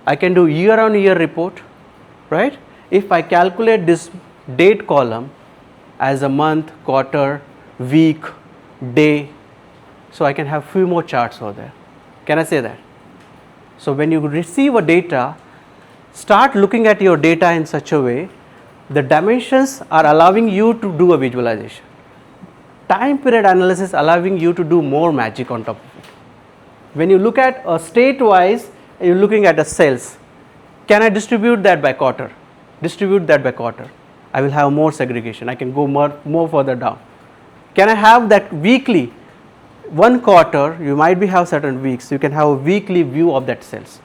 I can do year on year report, right? If I calculate this date column as a month, quarter, week, day, so I can have few more charts over there. Can I say that? So when you receive a data, start looking at your data in such a way, the dimensions are allowing you to do a visualization. Time period analysis allowing you to do more magic on top of it. When you look at a state wise, you are looking at a sales. Can I distribute that by quarter? Distribute that by quarter. I will have more segregation. I can go more further down. Can I have that weekly? One quarter, you might be have certain weeks. You can have a weekly view of that sales.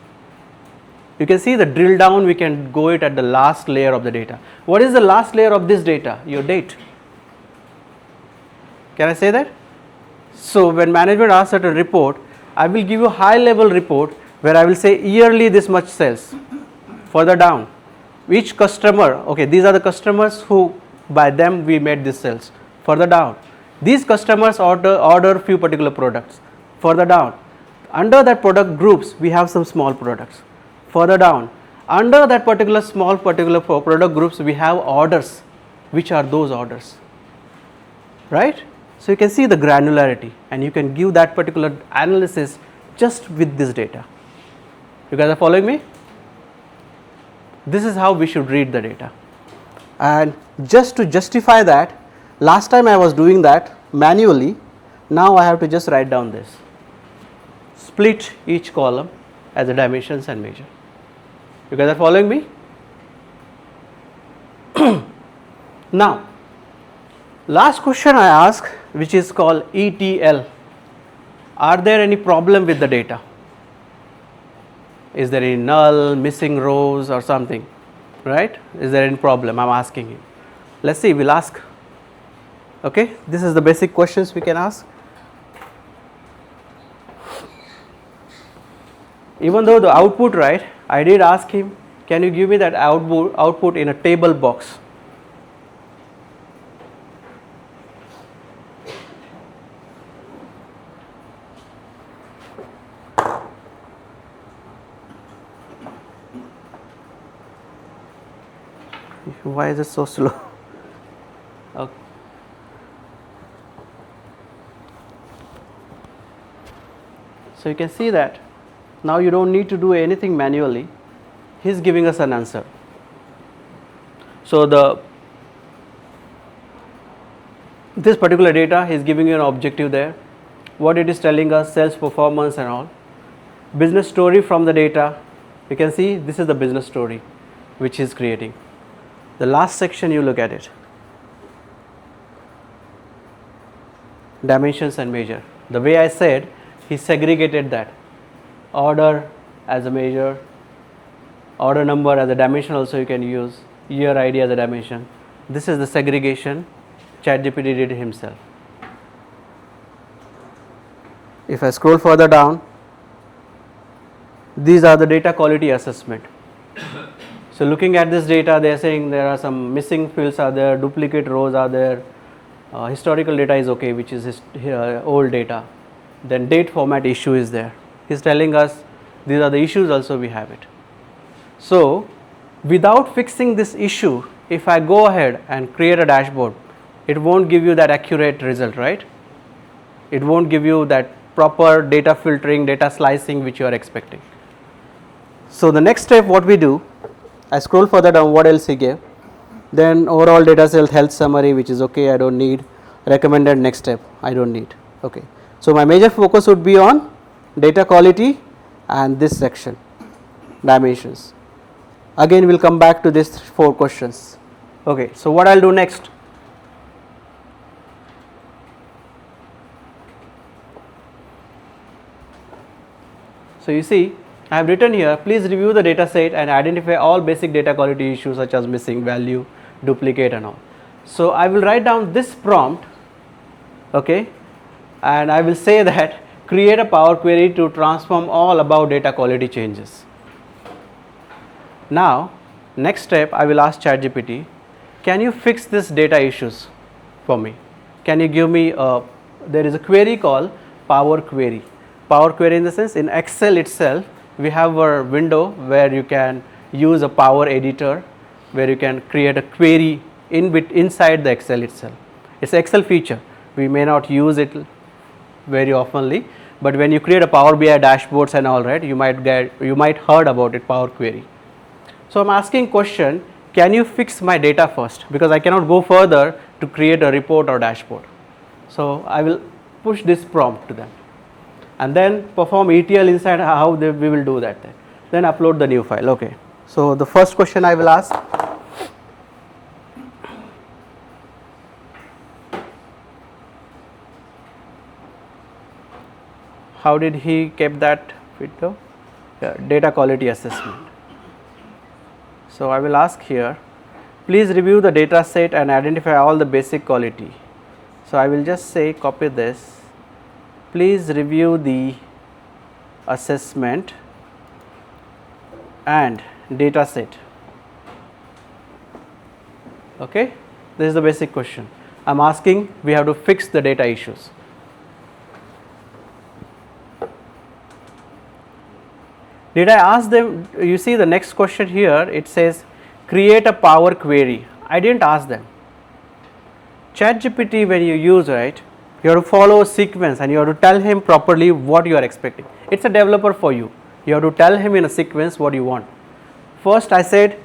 You can see the drill down. We can go it at the last layer of the data. What is the last layer of this data? Your date. Can I say that? So when management asks certain report, I will give you a high level report where I will say yearly this much sales. Further down, each customer, okay, these are the customers who by them we made this sales. Further down, these customers order few particular products. Further down, under that product groups we have some small products. Further down, under that particular product groups we have orders. Which are those orders? Right? So you can see the granularity and you can give that particular analysis just with this data. You guys are following me? This is how we should read the data. And just to justify that, last time I was doing that manually, now I have to just write down this. Split each column as a dimensions and measure. You guys are following me? Now, last question I ask, which is called ETL. Are there any problem with the data? Is there any null, missing rows or something, right? Is there any problem? I'm asking you. Let's see, we'll ask. Okay, this is the basic questions we can ask. Even though the output, right, I did ask him, can you give me that output in a table box? Why is it so slow? Okay. So you can see that now you don't need to do anything manually. He's giving us an answer. So this particular data, he's giving you an objective there. What it is telling us, sales performance and all. Business story from the data, You can see this is the business story which he is creating. The last section, you look at it. Dimensions and measure. The way I said, he segregated that. Order as a measure, order number as a dimension also you can use, year ID as a dimension. This is the segregation ChatGPT did himself. If I scroll further down, these are the data quality assessment. So looking at this data, they are saying there are some missing fields are there, duplicate rows are there, historical data is okay, which is old data. Then date format issue is there. He's telling us these are the issues also we have it. So without fixing this issue, if I go ahead and create a dashboard, it won't give you that accurate result, right? It won't give you that proper data filtering, data slicing which you are expecting. So the next step what we do, I scroll further down, what else he gave. Then overall data set health summary, which is okay, I don't need. Recommended next step, I don't need. Okay. So my major focus would be on data quality and this section, dimensions. Again we will come back to these 4 questions. Okay. So what I will do next? So you see, I have written here, please review the data set and identify all basic data quality issues such as missing value, duplicate and all. So I will write down this prompt, okay, and I will say that create a Power Query to transform all above data quality changes. Now, next step I will ask ChatGPT, can you fix this data issues for me? Can you give me there is a query called Power Query. Power Query in the sense in Excel itself, we have a window where you can use a Power Editor, where you can create a query inside the Excel itself. It's an Excel feature. We may not use it very oftenly, but when you create a Power BI dashboards and all, right, you might heard about it, Power Query. So I'm asking question, can you fix my data first, because I cannot go further to create a report or dashboard. So I will push this prompt to them and then perform ETL inside how we will do that then upload the new file. Okay. So the first question I will ask, how did he keep that video? Yeah, data quality assessment. So I will ask here, please review the data set and identify all the basic quality. So I will just say copy this. Please review the assessment and data set. Okay, this is the basic question. I am asking, we have to fix the data issues. Did I ask them? You see the next question here, it says create a Power Query. I didn't ask them. ChatGPT, when you use, right, you have to follow a sequence and you have to tell him properly what you are expecting. It's a developer for you. You have to tell him in a sequence what you want. First I said,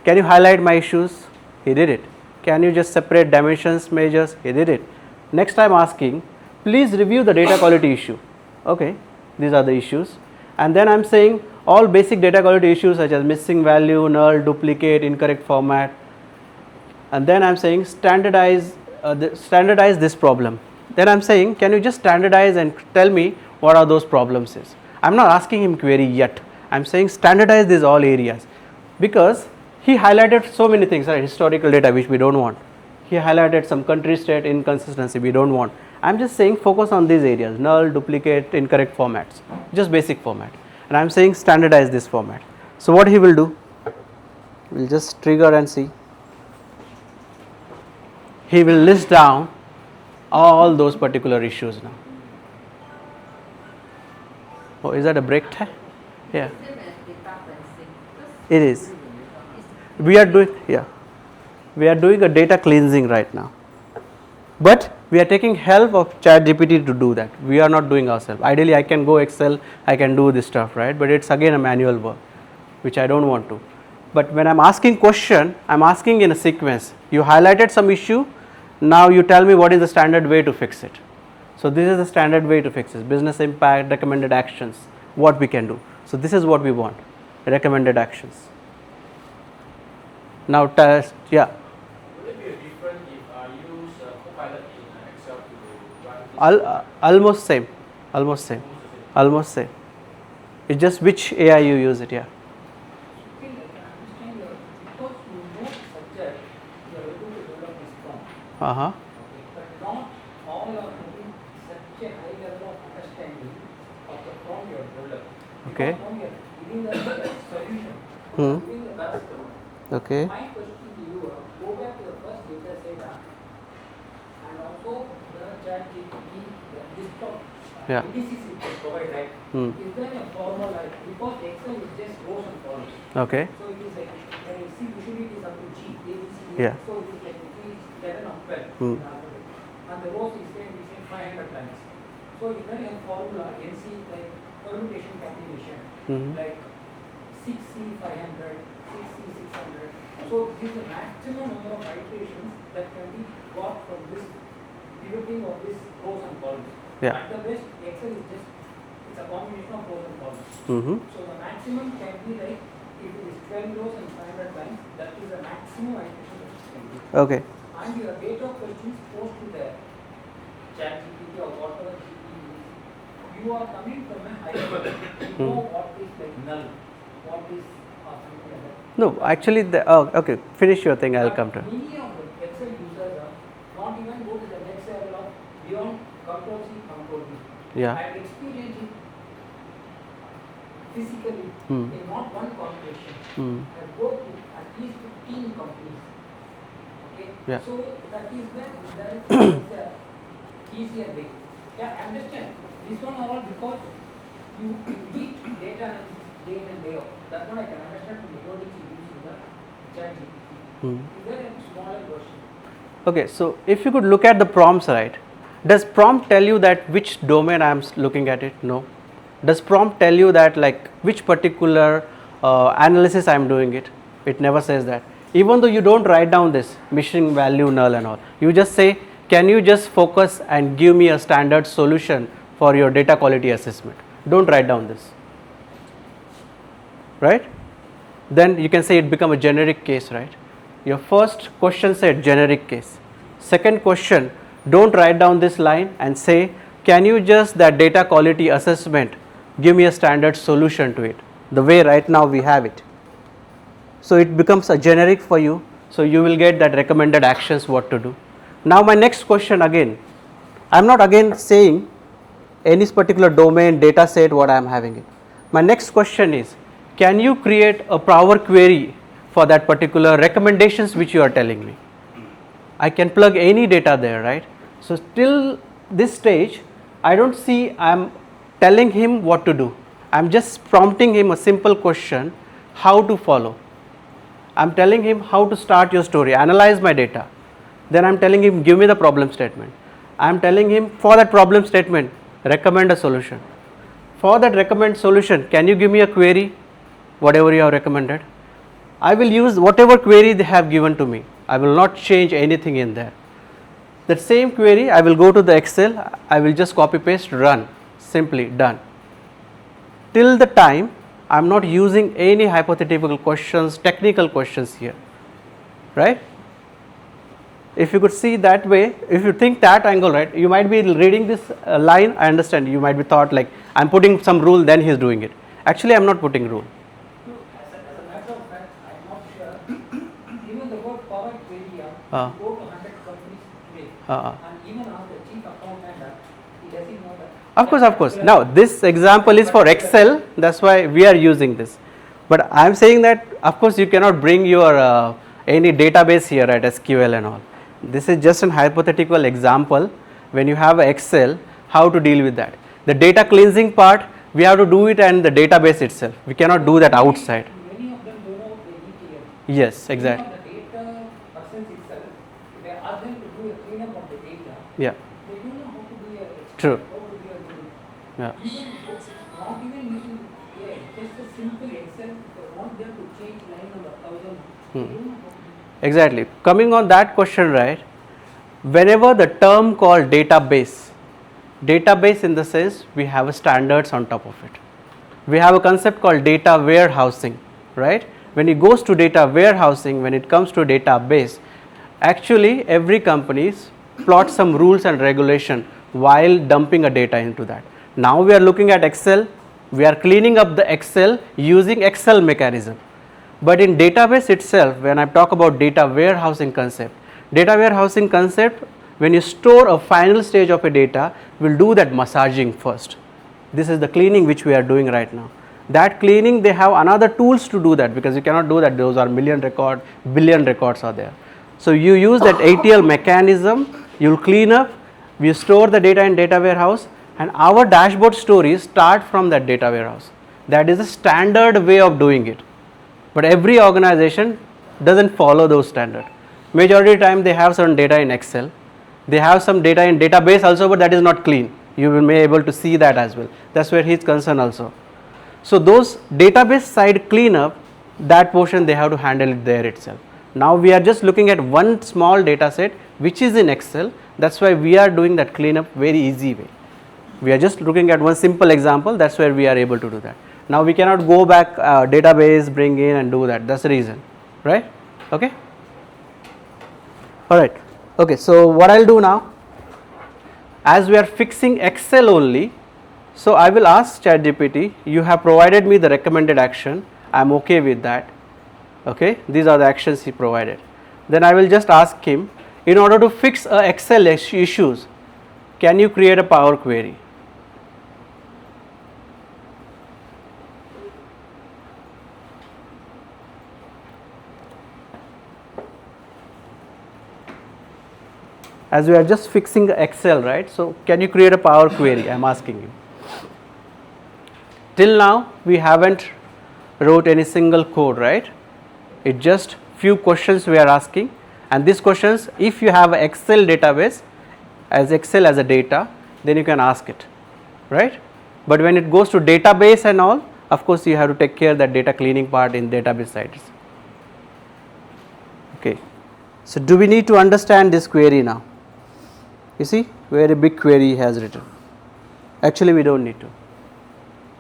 can you highlight my issues? He did it. Can you just separate dimensions, measures? He did it. Next I am asking, please review the data quality issue. Okay, these are the issues. And then I am saying all basic data quality issues such as missing value, null, duplicate, incorrect format. And then I am saying standardize this problem. Then I am saying, can you just standardize and tell me what are those problems is. I am not asking him query yet. I am saying standardize these all areas, because he highlighted so many things, right? Historical data which we don't want. He highlighted some country state inconsistency we don't want. I am just saying focus on these areas, null, duplicate, incorrect formats, just basic format. And I am saying standardize this format. So what he will do, we will just trigger and see. He will list down all those particular issues now. Oh, is that a break time? Yeah. It is. We are doing a data cleansing right now. But we are taking help of ChatGPT to do that. We are not doing ourselves. Ideally, I can go Excel, I can do this stuff, right? But it's again a manual work, which I don't want to. But when I'm asking question, I'm asking in a sequence. You highlighted some issue. Now you tell me what is the standard way to fix it. So this is the standard way to fix it. Business impact, recommended actions, what we can do. So this is what we want. recommended actions. Now test, yeah, Will it be different if I use Copilot in Excel to run this? almost same, almost same, Almost the same. almost same. It's just which AI you use it, yeah. Still, I can understand your, because you know the subject, you are able to develop this prompt. Uh-huh. Okay. But not all are having such a high level of understanding of the prompt you have developed. Okay. Because now you are giving the solution, Hmm. giving the best. Okay. My question to you, go back to the first data set and also the chat GPT, the desktop, Yeah. DCC can provide, right? Hmm. Is there a formula, because Excel is just rows and columns. Okay. So it is like, see, usually it is up to G, A, B, C, D. Yeah. So it is like it is 11 or 12 Hmm. in alphabet. And the rows is saying we say 500 times. So is there a formula, NC, like permutation combination, Mhm. like 6C 500, 6C 600. So this is the maximum number of iterations that can be got from this pivoting of this rows and columns. Yeah. At the best, Excel is just, it's a combination of rows and columns. Mm-hmm. So the maximum can be like, if it is 12 rows and 500 lines, that is the maximum iteration that it can be. Okay. And your data questions posed to the chat GPT or whatever GPT you are coming from a high level. You know what is like null, what is something like that. No, actually, okay, finish your thing, I'll But come to it. many of the Excel users are not even go to the next level of beyond control C, control V. Yeah. I have experienced it physically Hmm. in not one corporation. Hmm. I have worked with at least 15 companies. Okay? Yeah. So that is where there is a easier way. Yeah, I understand. This one all because you eat data day in and day out. That one I can understand from the wording you use in the chat GPT. Hmm. Is there a smaller version? Okay, so if you could look at the prompts, right? Does prompt tell you that which domain I am looking at it? No. Does prompt tell you that like which particular analysis I am doing it? It never says that. Even though you don't write down this missing value null and all, you just say, can you just focus and give me a standard solution for your data quality assessment? Don't write down this, right? Then you can say it become a generic case, right? Your first question said generic case. Second question, don't write down this line and say, can you just that data quality assessment give me a standard solution to it, the way right now we have it. So it becomes a generic for you, so you will get that recommended actions what to do. Now my next question again, I am not again saying any particular domain data set what I am having it. My next question is, can you create a Power Query for that particular recommendations which you are telling me? I can plug any data there, right? So till this stage, I don't see I am telling him what to do. I am just prompting him a simple question, how to follow. I am telling him how to start your story, analyze my data. Then I am telling him, give me the problem statement. I am telling him for that problem statement, recommend a solution. For that recommend solution, can you give me a query, whatever you have recommended? I will use whatever query they have given to me. I will not change anything in there. That same query, I will go to the Excel, I will just copy paste, run, simply done. Till the time I am not using any hypothetical questions, technical questions here, right? If you could see that way, if you think that angle, right, you might be reading this line, I understand, you might be thought like, I am putting some rule, then he is doing it. Actually, I am not putting rule. No, as a matter of fact, I am not sure. Even the word Power Query, you Uh. go to 100 companies today, Uh. and even ask the chief accountant, he doesn't know that. Of course. Now, this example is for Excel, that's why we are using this. But I am saying that, of course, you cannot bring your any database here at SQL and all. This is just an hypothetical example. When you have Excel, how to deal with that. The data cleansing part, we have to do it in the database itself. We cannot do that outside. Many of them don't know the ETL. Yes, exactly. Many of the data persons itself, if I ask them to do a cleanup of the data, Yeah, they don't know how to do a True. how to do a yeah. even not even using AI, just a simple Excel, if I want them to change line number 1000, they don't know how to do it. Exactly. Coming on that question, right, whenever the term called database in the sense we have a standards on top of it. we have a concept called data warehousing, right? When it goes to data warehousing, when it comes to database, actually every company plots some rules and regulation while dumping a data into that. Now we are looking at Excel, we are cleaning up the Excel using Excel mechanism. But in database itself, when I talk about data warehousing concept, when you store a final stage of a data, we'll do that massaging first. This is the cleaning which we are doing right now. That cleaning, they have another tools to do that, because you cannot do that, those are billion records are there. So you use that ATL mechanism, you'll clean up, we store the data in data warehouse, and our dashboard stories start from that data warehouse. That is a standard way of doing it. But every organization doesn't follow those standard. Majority of the time they have certain data in Excel, they have some data in database also, but that is not clean. You will be able to see that as well. That's where he's concerned also. So those database side cleanup, that portion they have to handle it there itself. Now we are just looking at one small data set which is in Excel. That's why we are doing that cleanup very easy way. We are just looking at one simple example, that's where we are able to do that. Now we cannot go back database, bring in and do that, that's the reason, right? Okay. Alright, okay, so what I will do now, as we are fixing Excel only, so I will ask ChatGPT, you have provided me the recommended action, I am okay with that, okay, these are the actions he provided. Then I will just ask him, in order to fix Excel issues, can you create a Power Query? As we are just fixing Excel, right? So can you create a Power Query? I am asking you. Till now we haven't wrote any single code, right? It just few questions we are asking, and these questions, if you have an Excel database as Excel as a data, then you can ask it, right? But when it goes to database and all, of course you have to take care of that data cleaning part in database sites. Okay, so do we need to understand this query now? You see, very big query he has written. Actually we don't need to,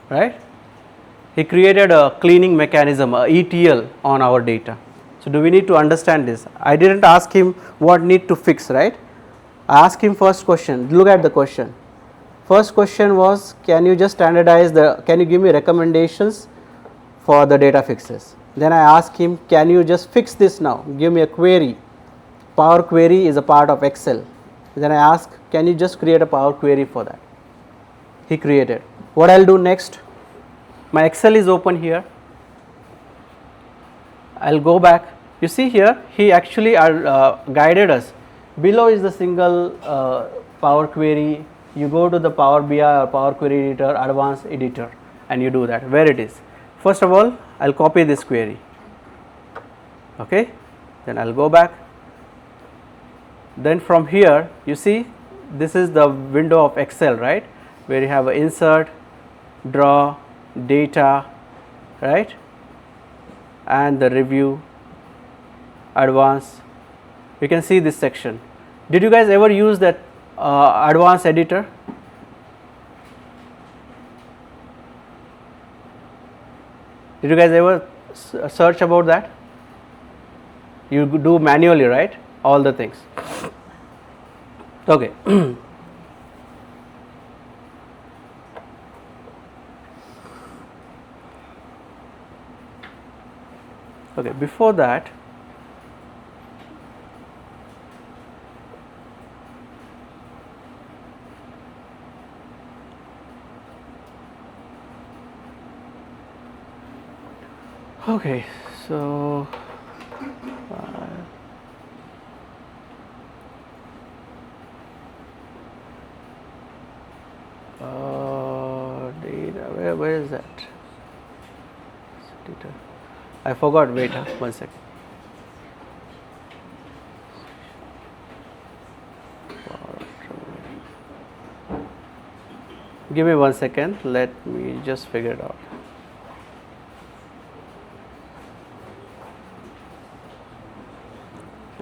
right? He created a cleaning mechanism, a ETL on our data. So do we need to understand this? I didn't ask him what need to fix, right? I asked him first question, look at the question. First question was, can you just standardize can you give me recommendations for the data fixes? Then I asked him, can you just fix this now? Give me a query. Power Query is a part of Excel. Then I ask, can you just create a Power Query for that? He created. What I'll do next, my Excel is open here. I'll go back. You see here, he actually guided us. Below is the single Power Query. You go to the Power BI or Power Query Editor, Advanced Editor, and you do that. Where it is? First of all, I'll copy this query. Okay. Then I'll go back. Then from here, you see, this is the window of Excel, right? Where you have a insert, draw, data, right? And the review, advanced. You can see this section. Did you guys ever use that advanced editor? Did you guys ever search about that? You do manually, right? All the things. Okay. Okay, before that, okay, so data, where is that? Data. I forgot, wait, 1 second. Give me 1 second, let me just figure it out.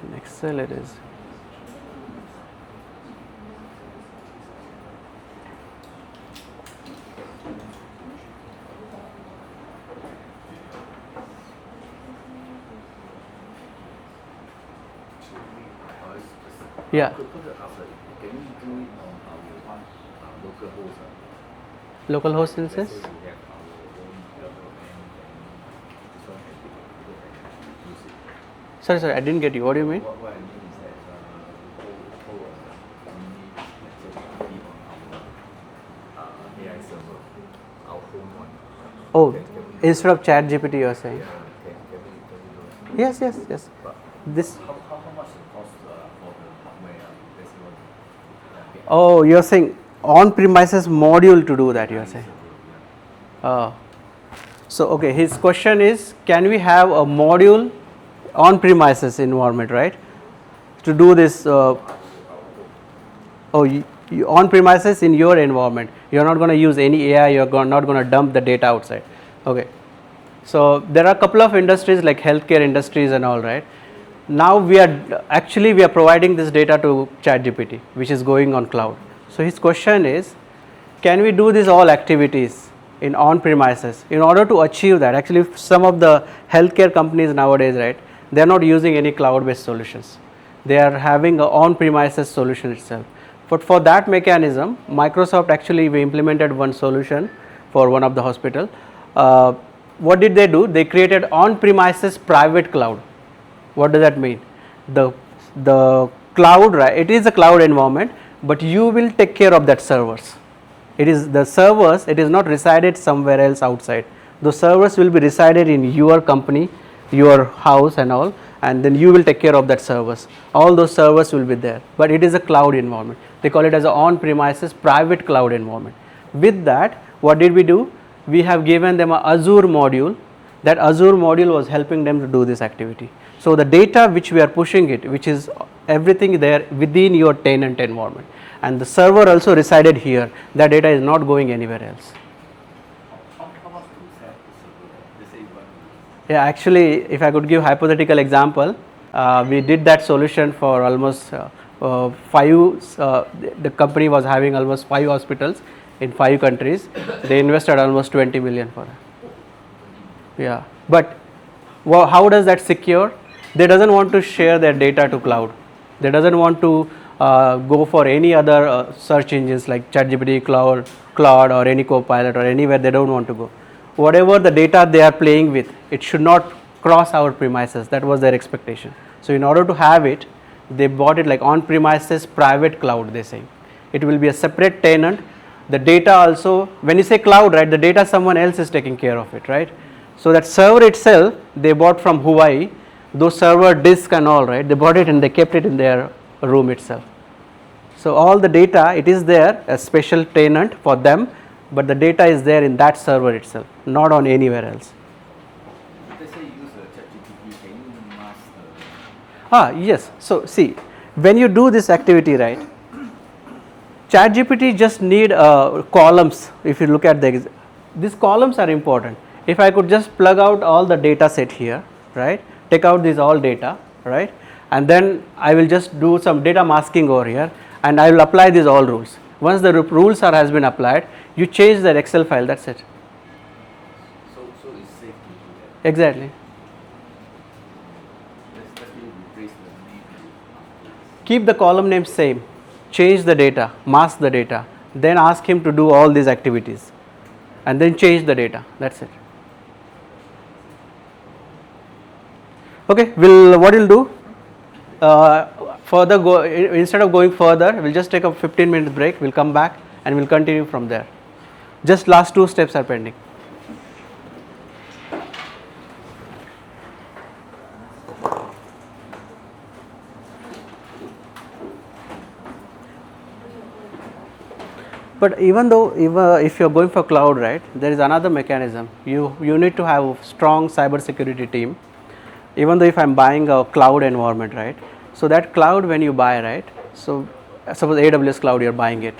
In Excel it is. Yeah. Could after, can we do it on our one local host? Local host Let's say instance. we have our own development and this one can take a look and use it. Sorry, I didn't get you. What do you mean? What I mean is that we hold a mini, let's say, PPT on our AI server, our home one. Oh, Can we, instead of chat GPT, you are saying? yeah, can we do it? Yes. But This. how much it cost for the hardware? That's what. Okay. Oh, you're saying on-premises module to do that, you're saying? So, okay, his question is, can we have a module on-premises environment, right? To do this, on-premises in your environment. You're not going to use any AI, not going to dump the data outside. Okay. So, there are a couple of industries like healthcare industries and all, right? Now we are providing this data to ChatGPT, which is going on cloud. So his question is, can we do these all activities in on-premises? In order to achieve that, actually some of the healthcare companies nowadays, right, they are not using any cloud-based solutions. They are having an on-premises solution itself. But for that mechanism, Microsoft actually we implemented one solution for one of the hospital. What did they do? They created on-premises private cloud. What does that mean? The cloud, right? It is a cloud environment, but you will take care of that servers. It is the servers. It is not resided somewhere else outside. Those servers will be resided in your company, your house, and all, and then you will take care of that servers. All those servers will be there, but it is a cloud environment. They call it as an on-premises private cloud environment. With that, what did we do? We have given them a Azure module. That Azure module was helping them to do this activity. So the data which we are pushing it, which is everything there within your tenant environment, and the server also resided here. That data is not going anywhere else. How much do you have the server? Let's say one. Yeah, actually, if I could give hypothetical example, we did that solution for almost the company was having almost 5 hospitals in 5 countries. They invested almost 20 million for that. Yeah, but how does that secure? They doesn't want to share their data to cloud. They doesn't want to go for any other search engines like ChatGPT, Claude, or any Copilot or anywhere. They don't want to go. Whatever the data they are playing with, it should not cross our premises. That was their expectation. So in order to have it, they bought it like on-premises private cloud. They say it will be a separate tenant. The data also, when you say cloud, right, the data someone else is taking care of it, right? So that server itself they bought from Hawaii, those server disk and all, right, they bought it and they kept it in their room itself. So all the data, it is there, a special tenant for them, but the data is there in that server itself, not on anywhere else. Let's say you use ChatGPT, can you mask the... Yes. So see, when you do this activity, right, ChatGPT just need columns. If you look at these columns are important. If I could just plug out all the data set here, right, take out these all data, right, and then I will just do some data masking over here, and I will apply these all rules. Once the rules has been applied, you change that Excel file. That's it. So it's safe to do that. Exactly. Let's replace the name with Keep the column name same. Change the data, mask the data, then ask him to do all these activities, and then change the data. That's it. Okay, what we'll do, instead of going further, we'll just take a 15-minute break. We'll come back and we'll continue from there. Just last 2 steps are pending. But even though if you're going for cloud, right, there is another mechanism. You need to have a strong cybersecurity team. Even though if I'm buying a cloud environment, right, so that cloud when you buy, right, so suppose AWS cloud you're buying it,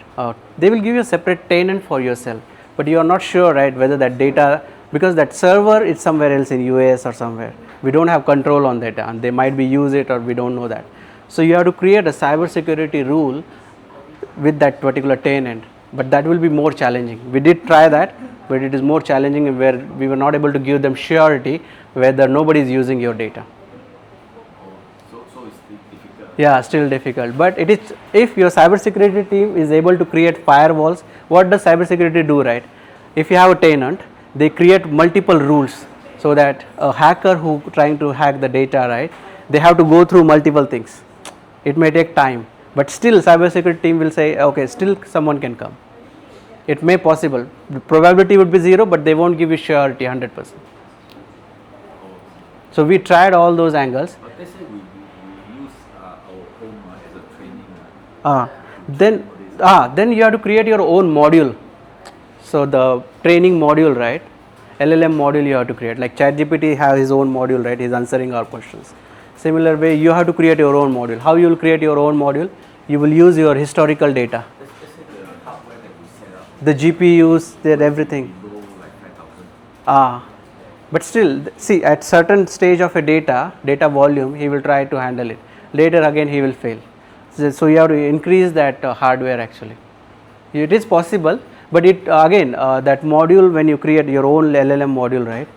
they will give you a separate tenant for yourself, but you are not sure, right, whether that data, because that server is somewhere else in US or somewhere, we don't have control on that, and they might be use it or we don't know that. So you have to create a cybersecurity rule with that particular tenant, but that will be more challenging. We did try that, but it is more challenging where we were not able to give them surety whether nobody is using your data. So it's difficult. Yeah, still difficult. But it is, if your cybersecurity team is able to create firewalls, what does cybersecurity do, right? If you have a tenant, they create multiple rules so that a hacker who trying to hack the data, right, they have to go through multiple things. It may take time, but still cybersecurity team will say, okay, still someone can come. It may possible. The probability would be 0, but they won't give you surety 100%. So we tried all those angles. But let's say we use our own as a training. Then you have to create your own module. So the training module, right? LLM module you have to create. Like ChatGPT has his own module, right? He's answering our questions. Similar way, you have to create your own module. How you will create your own module? You will use your historical data, Let's say the hardware that we set up. the GPUs, their everything. Below like 5,000. But still, see, at certain stage of a data volume, he will try to handle it. Later again, he will fail. So you have to increase that hardware actually. It is possible, but it again that module, when you create your own LLM module, right?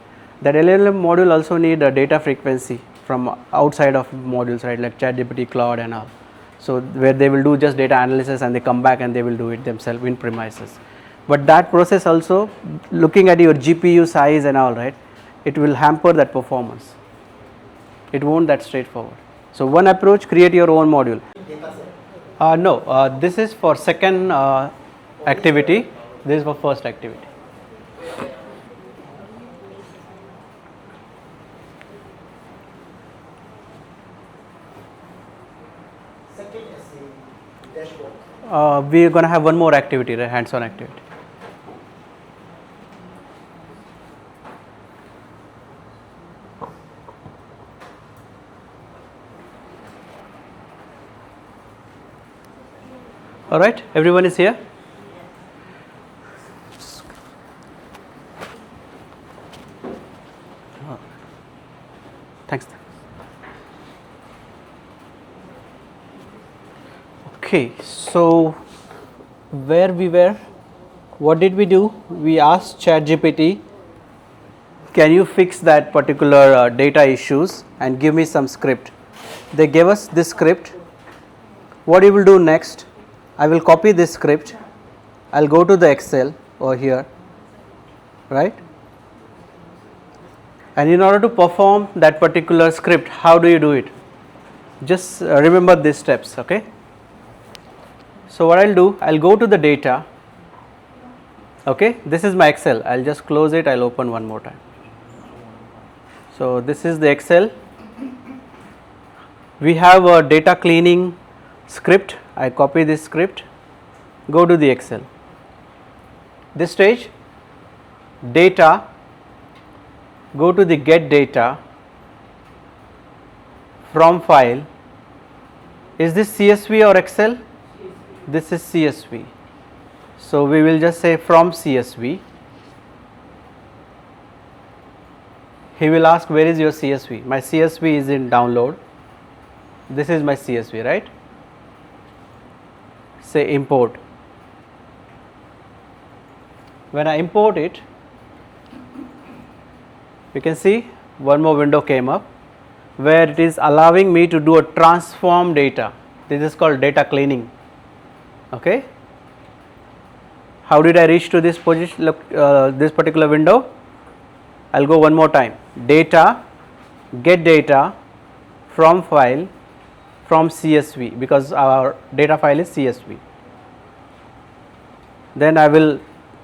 That LLM module also need a data frequency from outside of modules, right? Like ChatGPT, Cloud, and all. So where they will do just data analysis and they come back and they will do it themselves in premises. But that process also, looking at your GPU size and all, right? It will hamper that performance. It won't that straightforward. So one approach, create your own module. No, this is for second activity. This is for first activity. Second essay, dashboard. We are going to have one more activity, right? Hands-on activity. All right, everyone is here. Thanks. Okay, so where we were, what did we do? We asked ChatGPT, can you fix that particular data issues and give me some script? They gave us this script. What you will do next? I will copy this script. I'll go to the Excel over here, right? And in order to perform that particular script, how do you do it? Just remember these steps, okay? So what I'll do, I'll go to the data, okay? This is my Excel. I'll just close it. I'll open one more time. So this is the Excel. We have a data cleaning script. I copy this script, go to the Excel. This stage, data, go to the get data from file. Is this CSV or Excel? This is CSV. So we will just say from CSV. He will ask, where is your CSV? My CSV is in download. This is my CSV, right? Say import. When I import it, you can see one more window came up where it is allowing me to do a transform data. This is called data cleaning. Okay. How did I reach to this position? Look, this particular window. I'll go one more time. Data, get data from file, from CSV, because our data file is CSV. Then I will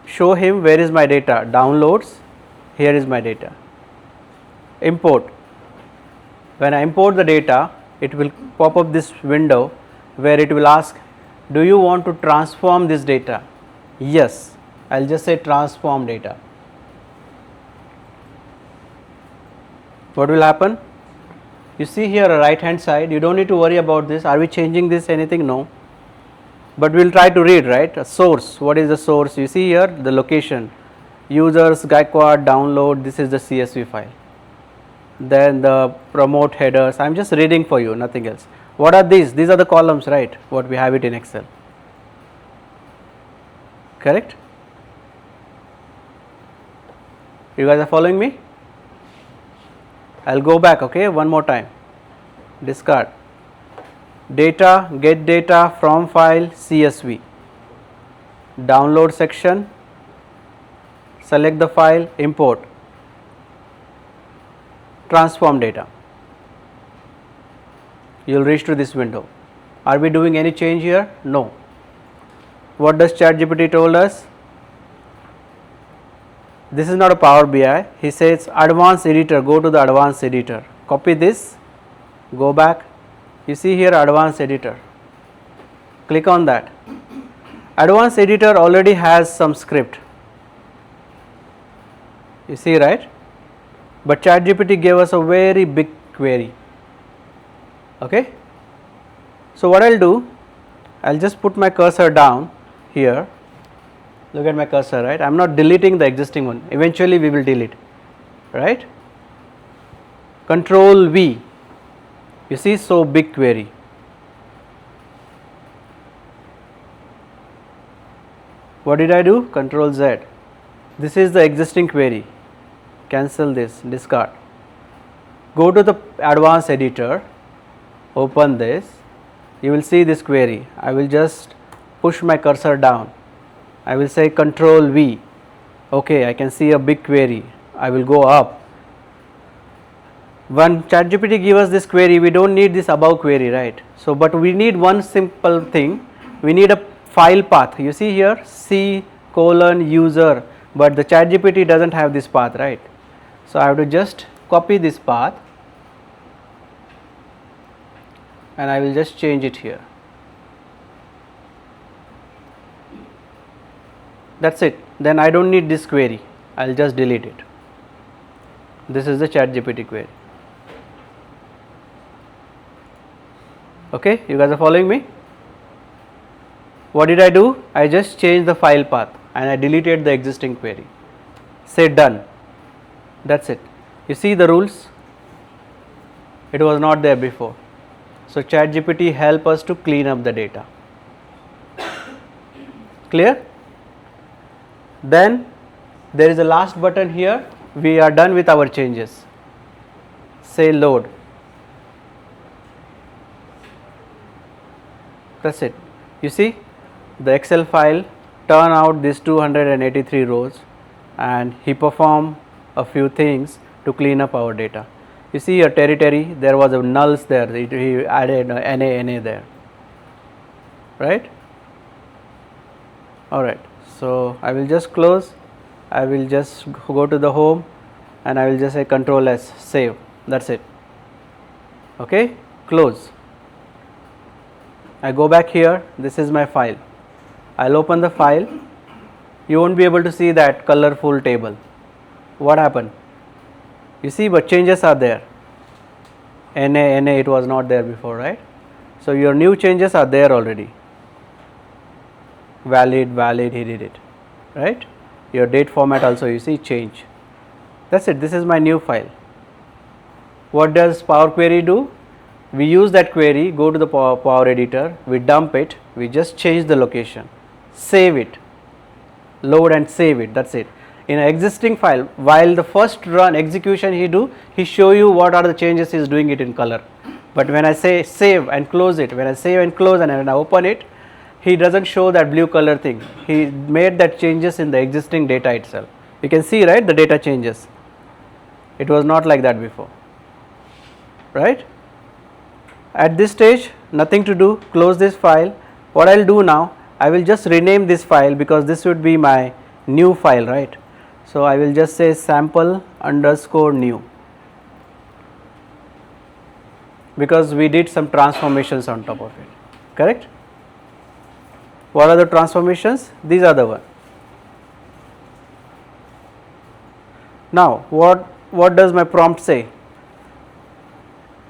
show him where is my data. Downloads, here is my data. Import. When I import the data, it will pop up this window where it will ask, do you want to transform this data? Yes, I'll just say transform data. What will happen? You see here right hand side, you don't need to worry about this. Are we changing this anything? No. But we will try to read, right? A source. What is the source? You see here the location. Users, Gaikwad, download. This is the CSV file. Then the promote headers. I am just reading for you, nothing else. What are these? These are the columns, right? What we have it in Excel. Correct? You guys are following me? I'll go back, okay, one more time. Discard. data, get data from file CSV, download section, select the file, import, transform data. You will reach to this window. Are we doing any change here? No. What does ChatGPT told us? This is not a Power BI. He says advanced editor, go to the advanced editor. Copy this, go back. You see here advanced editor. Click on that. Advanced editor already has some script. You see, right? But ChatGPT gave us a very big query. Okay. So what I'll do, I'll just put my cursor down here. Look at my cursor, right? I'm not deleting the existing one. Eventually we will delete, right? Control V. You see, so big query. What did I do? Control Z. This is the existing query. Cancel this, discard. Go to the advanced editor, open this. You will see this query. I will just push my cursor down. I will say Control V. Okay, I can see a big query. I will go up. When ChatGPT gives us this query, we don't need this above query, right? So, but we need one simple thing. We need a file path. You see here C:user, but the ChatGPT doesn't have this path, right? So, I have to just copy this path and I will just change it here. That's it. Then I don't need this query. I'll just delete it. This is the ChatGPT query. Okay, you guys are following me? What did I do? I just changed the file path and I deleted the existing query. Say done. That's it. You see the rules? It was not there before. So ChatGPT help us to clean up the data. Clear? Then there is a last button here. We are done with our changes. Say load. That's it. You see the Excel file turn out these 283 rows and he performed a few things to clean up our data. You see your territory, there was a nulls there, he added NA there, right? Alright, so I will just close, I will just go to the home and I will just say Control S, save, that's it. Okay, close. I go back here, this is my file. I'll open the file, you won't be able to see that colorful table. What happened? You see, but changes are there. NA, it was not there before, right? So your new changes are there already. Valid, he did it, right? Your date format also, you see, change. That's it, this is my new file. What does Power Query do? We use that query, go to the Power Editor, we dump it, we just change the location, save it, load and save it, that's it. In an existing file, while the first run execution he show you what are the changes he is doing it in color. But when I say save and close it, when I save and close and when I open it, he doesn't show that blue color thing. He made that changes in the existing data itself. You can see, right, the data changes. It was not like that before, right? At this stage, nothing to do, close this file. What I will do now, I will just rename this file because this would be my new file, right? So I will just say sample_new because we did some transformations on top of it, correct? What are the transformations? These are the one. Now what does my prompt say?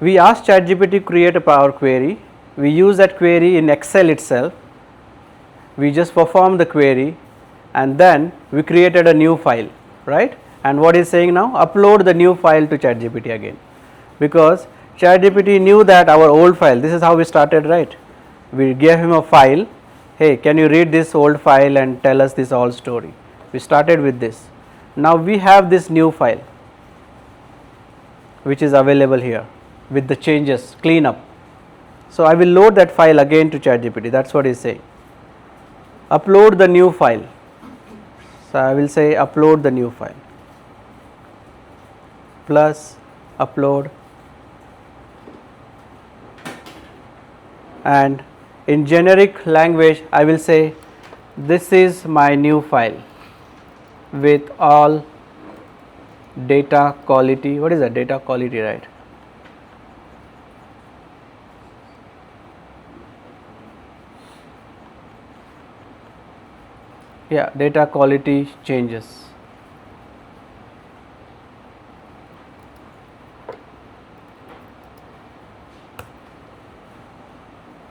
We asked ChatGPT to create a Power Query. We use that query in Excel itself. We just perform the query and then we created a new file, right? And what is saying now? Upload the new file to ChatGPT again, because ChatGPT knew that our old file, this is how we started, right? We gave him a file. Hey, can you read this old file and tell us this whole story? We started with this. Now we have this new file which is available here with the changes, clean up. So I will load that file again to ChatGPT. That's what he's saying. Upload the new file. So I will say upload the new file plus upload, and in generic language I will say this is my new file with all data quality. What is that? Data quality, right? Yeah, data quality changes.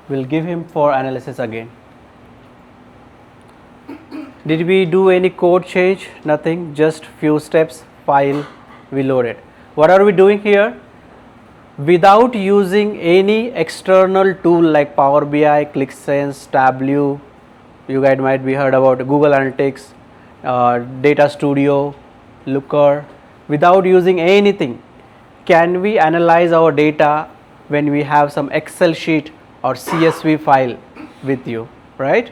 We'll give him for analysis again. Did we do any code change? Nothing, just few steps, file, we load it. What are we doing here? Without using any external tool like Power BI, ClickSense, Tableau, you guys might be heard about Google Analytics, Data Studio, Looker. Without using anything, can we analyze our data when we have some Excel sheet or CSV file with you, right?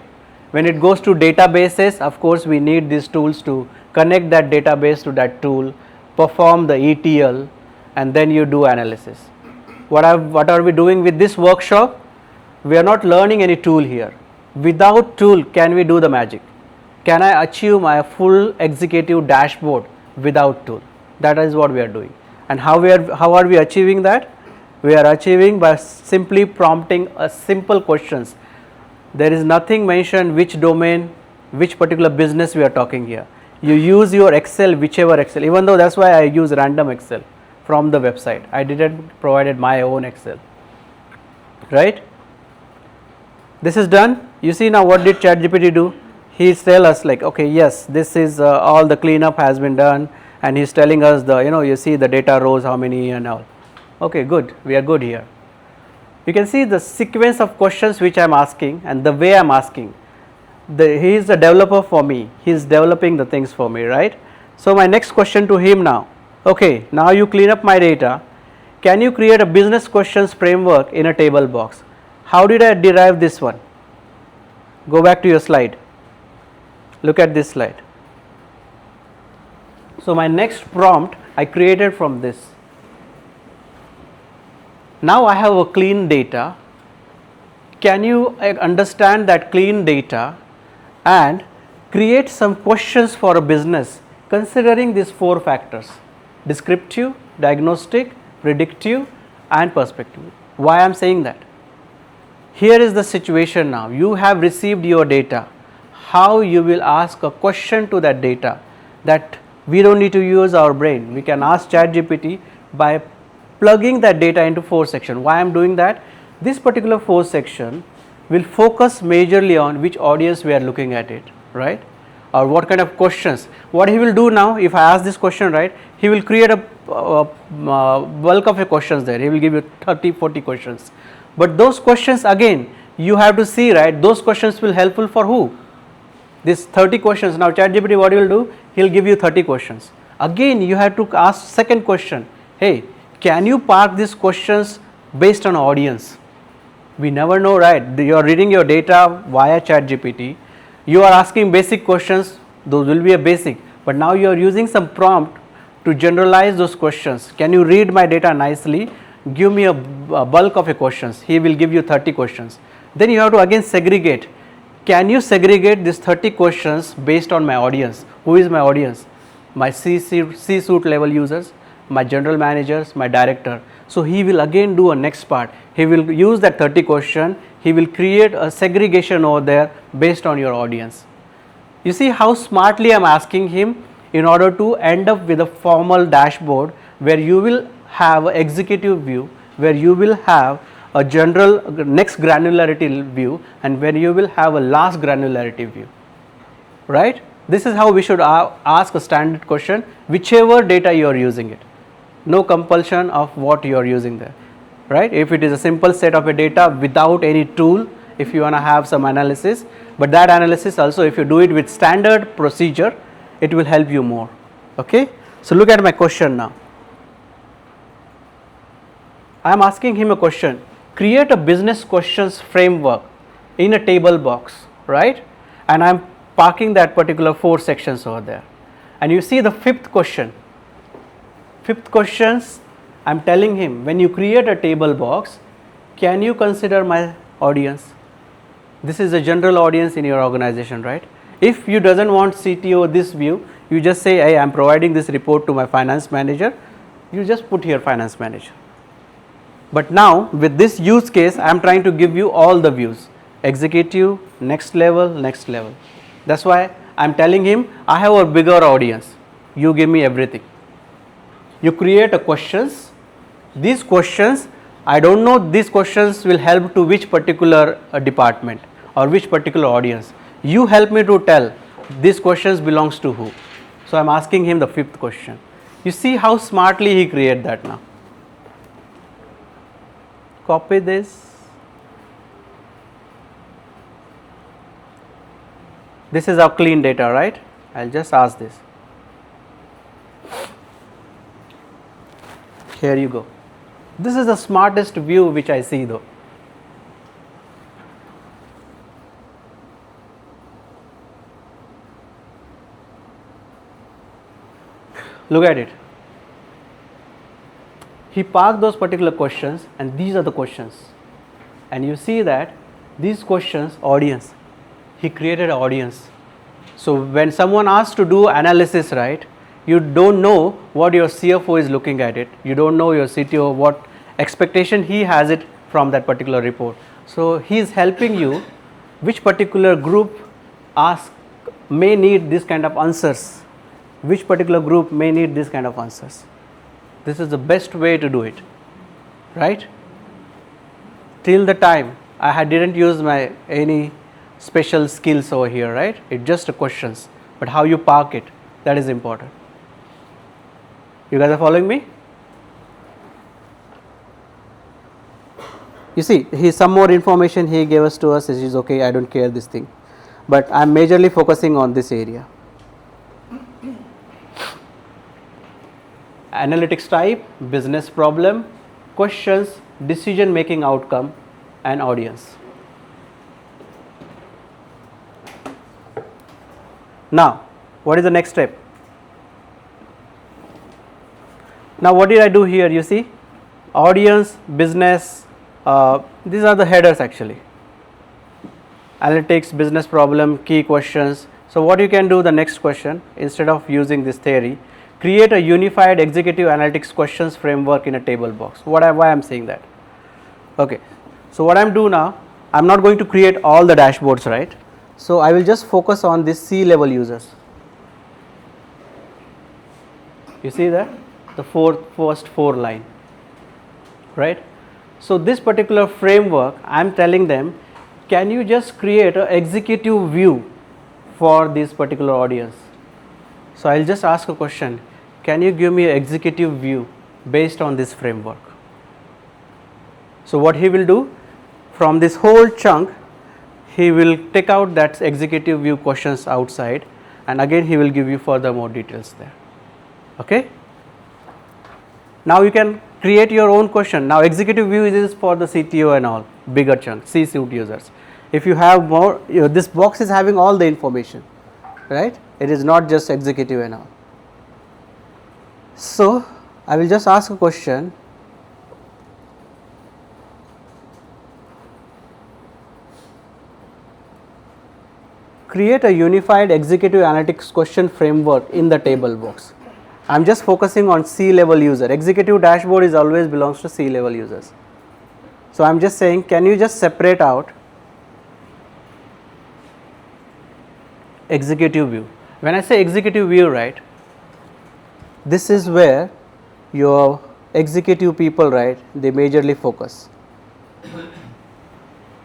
When it goes to databases, of course we need these tools to connect that database to that tool, perform the ETL, and then you do analysis. What are we doing with this workshop? We are not learning any tool here. Without tool, can we do the magic? Can I achieve my full executive dashboard without tool? That is what we are doing. And how are we achieving that? We are achieving by simply prompting a simple questions. There is nothing mentioned which domain, which particular business we are talking here. You use your Excel, whichever Excel, even though that's why I use random Excel from the website. I didn't provided my own Excel, right? This is done. You see now what did ChatGPT do? He's tell us like, okay, yes, this is all the cleanup has been done, and he's telling us the, you see the data rows, how many and all. Okay, good, we are good here. You can see the sequence of questions which I am asking and the way I am asking. He is the developer for me, he is developing the things for me, right? So my next question to him now, okay, now you clean up my data, can you create a business questions framework in a table box? How did I derive this one? Go back to your slide, look at this slide. So my next prompt I created from this. Now I have a clean data. Can you understand that clean data and create some questions for a business considering these 4 factors: descriptive, diagnostic, predictive and perspective. Why I am saying that? Here is the situation now. You have received your data. How you will ask a question to that data that we don't need to use our brain. We can ask ChatGPT by plugging that data into 4 sections. Why I am doing that? This particular 4 section will focus majorly on which audience we are looking at it, right? Or what kind of questions. What he will do now, if I ask this question, right, he will create a bulk of questions there. He will give you 30-40 questions. But those questions again, you have to see, right, those questions will helpful for who? This 30 questions. Now ChatGPT what he will do? He will give you 30 questions. Again you have to ask second question, hey, can you park these questions based on audience? We never know, right? You are reading your data via ChatGPT. You are asking basic questions, those will be a basic. But now you are using some prompt to generalize those questions. Can you read my data nicely? Give me a bulk of questions. He will give you 30 questions. Then you have to again segregate. Can you segregate these 30 questions based on my audience? Who is my audience? My C-suite level users, my general managers, my director. So he will again do a next part. He will use that 30 question. He will create a segregation over there based on your audience. You see how smartly I am asking him in order to end up with a formal dashboard where you will have an executive view, where you will have a general next granularity view, and where you will have a last granularity view, right? This is how we should ask a standard question, whichever data you are using it. No compulsion of what you are using there, right? If it is a simple set of a data without any tool, if you want to have some analysis, but that analysis also if you do it with standard procedure, it will help you more, okay? So look at my question now. I am asking him a question, create a business questions framework in a table box, right? And I'm parking that particular 4 sections over there. And you see the fifth questions, I'm telling him, when you create a table box, can you consider my audience? This is a general audience in your organization, right? If you doesn't want CTO this view, you just say, hey, I'm providing this report to my finance manager. You just put here finance manager. But now with this use case, I'm trying to give you all the views, executive, next level. That's why I'm telling him, I have a bigger audience. You give me everything. You create a questions. These questions, I don't know these questions will help to which particular department or which particular audience. You help me to tell these questions belongs to who. So I'm asking him the fifth question. You see how smartly he create that now. Copy this. This is our clean data, right? I'll just ask this. Here you go. This is the smartest view which I see though. Look at it. He parked those particular questions and these are the questions. And you see that these questions, audience, he created an audience. So when someone asks to do analysis, right, you don't know what your CFO is looking at it. You don't know your CTO, what expectation he has it from that particular report. So he is helping you which particular group may need this kind of answers. Which particular group may need this kind of answers. This is the best way to do it, right? Till the time I didn't use my any special skills over here, right? It's just a questions, but how you park it, that is important. You guys are following me? You see, some more information he gave us to us is okay, I don't care this thing, but I'm majorly focusing on this area. Analytics type, business problem, questions, decision making outcome, and audience. Now, what is the next step? Now, what did I do here? You see, audience, business, these are the headers actually. Analytics, business problem, key questions. So, what you can do the next question, instead of using this theory, create a unified executive analytics questions framework in a table box. Why I'm saying that? Okay, so what I'm doing now, I'm not going to create all the dashboards, right? So I will just focus on this C-level users. You see that? The first 4 line, right? So this particular framework, I'm telling them, can you just create an executive view for this particular audience? So I'll just ask a question. Can you give me an executive view based on this framework? So what he will do, from this whole chunk, he will take out that executive view questions outside, and again he will give you further more details there. Okay? Now you can create your own question. Now executive view is for the CTO and all, bigger chunk, C-suite users. If you have more, this box is having all the information, right? It is not just executive and all. So I will just ask a question. Create a unified executive analytics question framework in the table box. I'm just focusing on C-level user. Executive dashboard is always belongs to C-level users. So I'm just saying, can you just separate out executive view? When I say executive view, right, this is where your executive people, right, they majorly focus.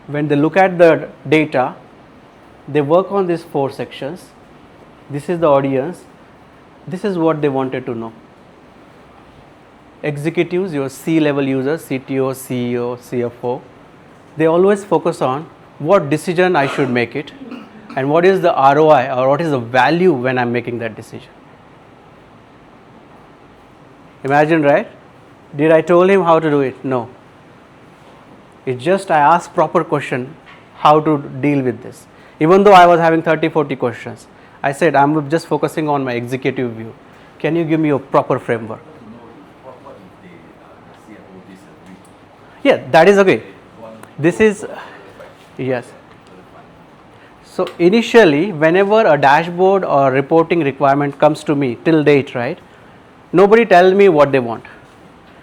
When they look at the data, they work on these 4 sections. This is the audience. This is what they wanted to know. Executives, your C-level users, CTO, CEO, CFO, they always focus on what decision I should make it and what is the ROI or what is the value when I'm making that decision. Imagine, right? Did I tell him how to do it? No. It's just I ask proper question how to deal with this. Even though I was having 30-40 questions, I said I'm just focusing on my executive view. Can you give me a proper framework? To know what if they, the CFO disagree? Yeah, that is okay. One, This is, yes. very fine. So initially, whenever a dashboard or reporting requirement comes to me till date, right, nobody tells me what they want.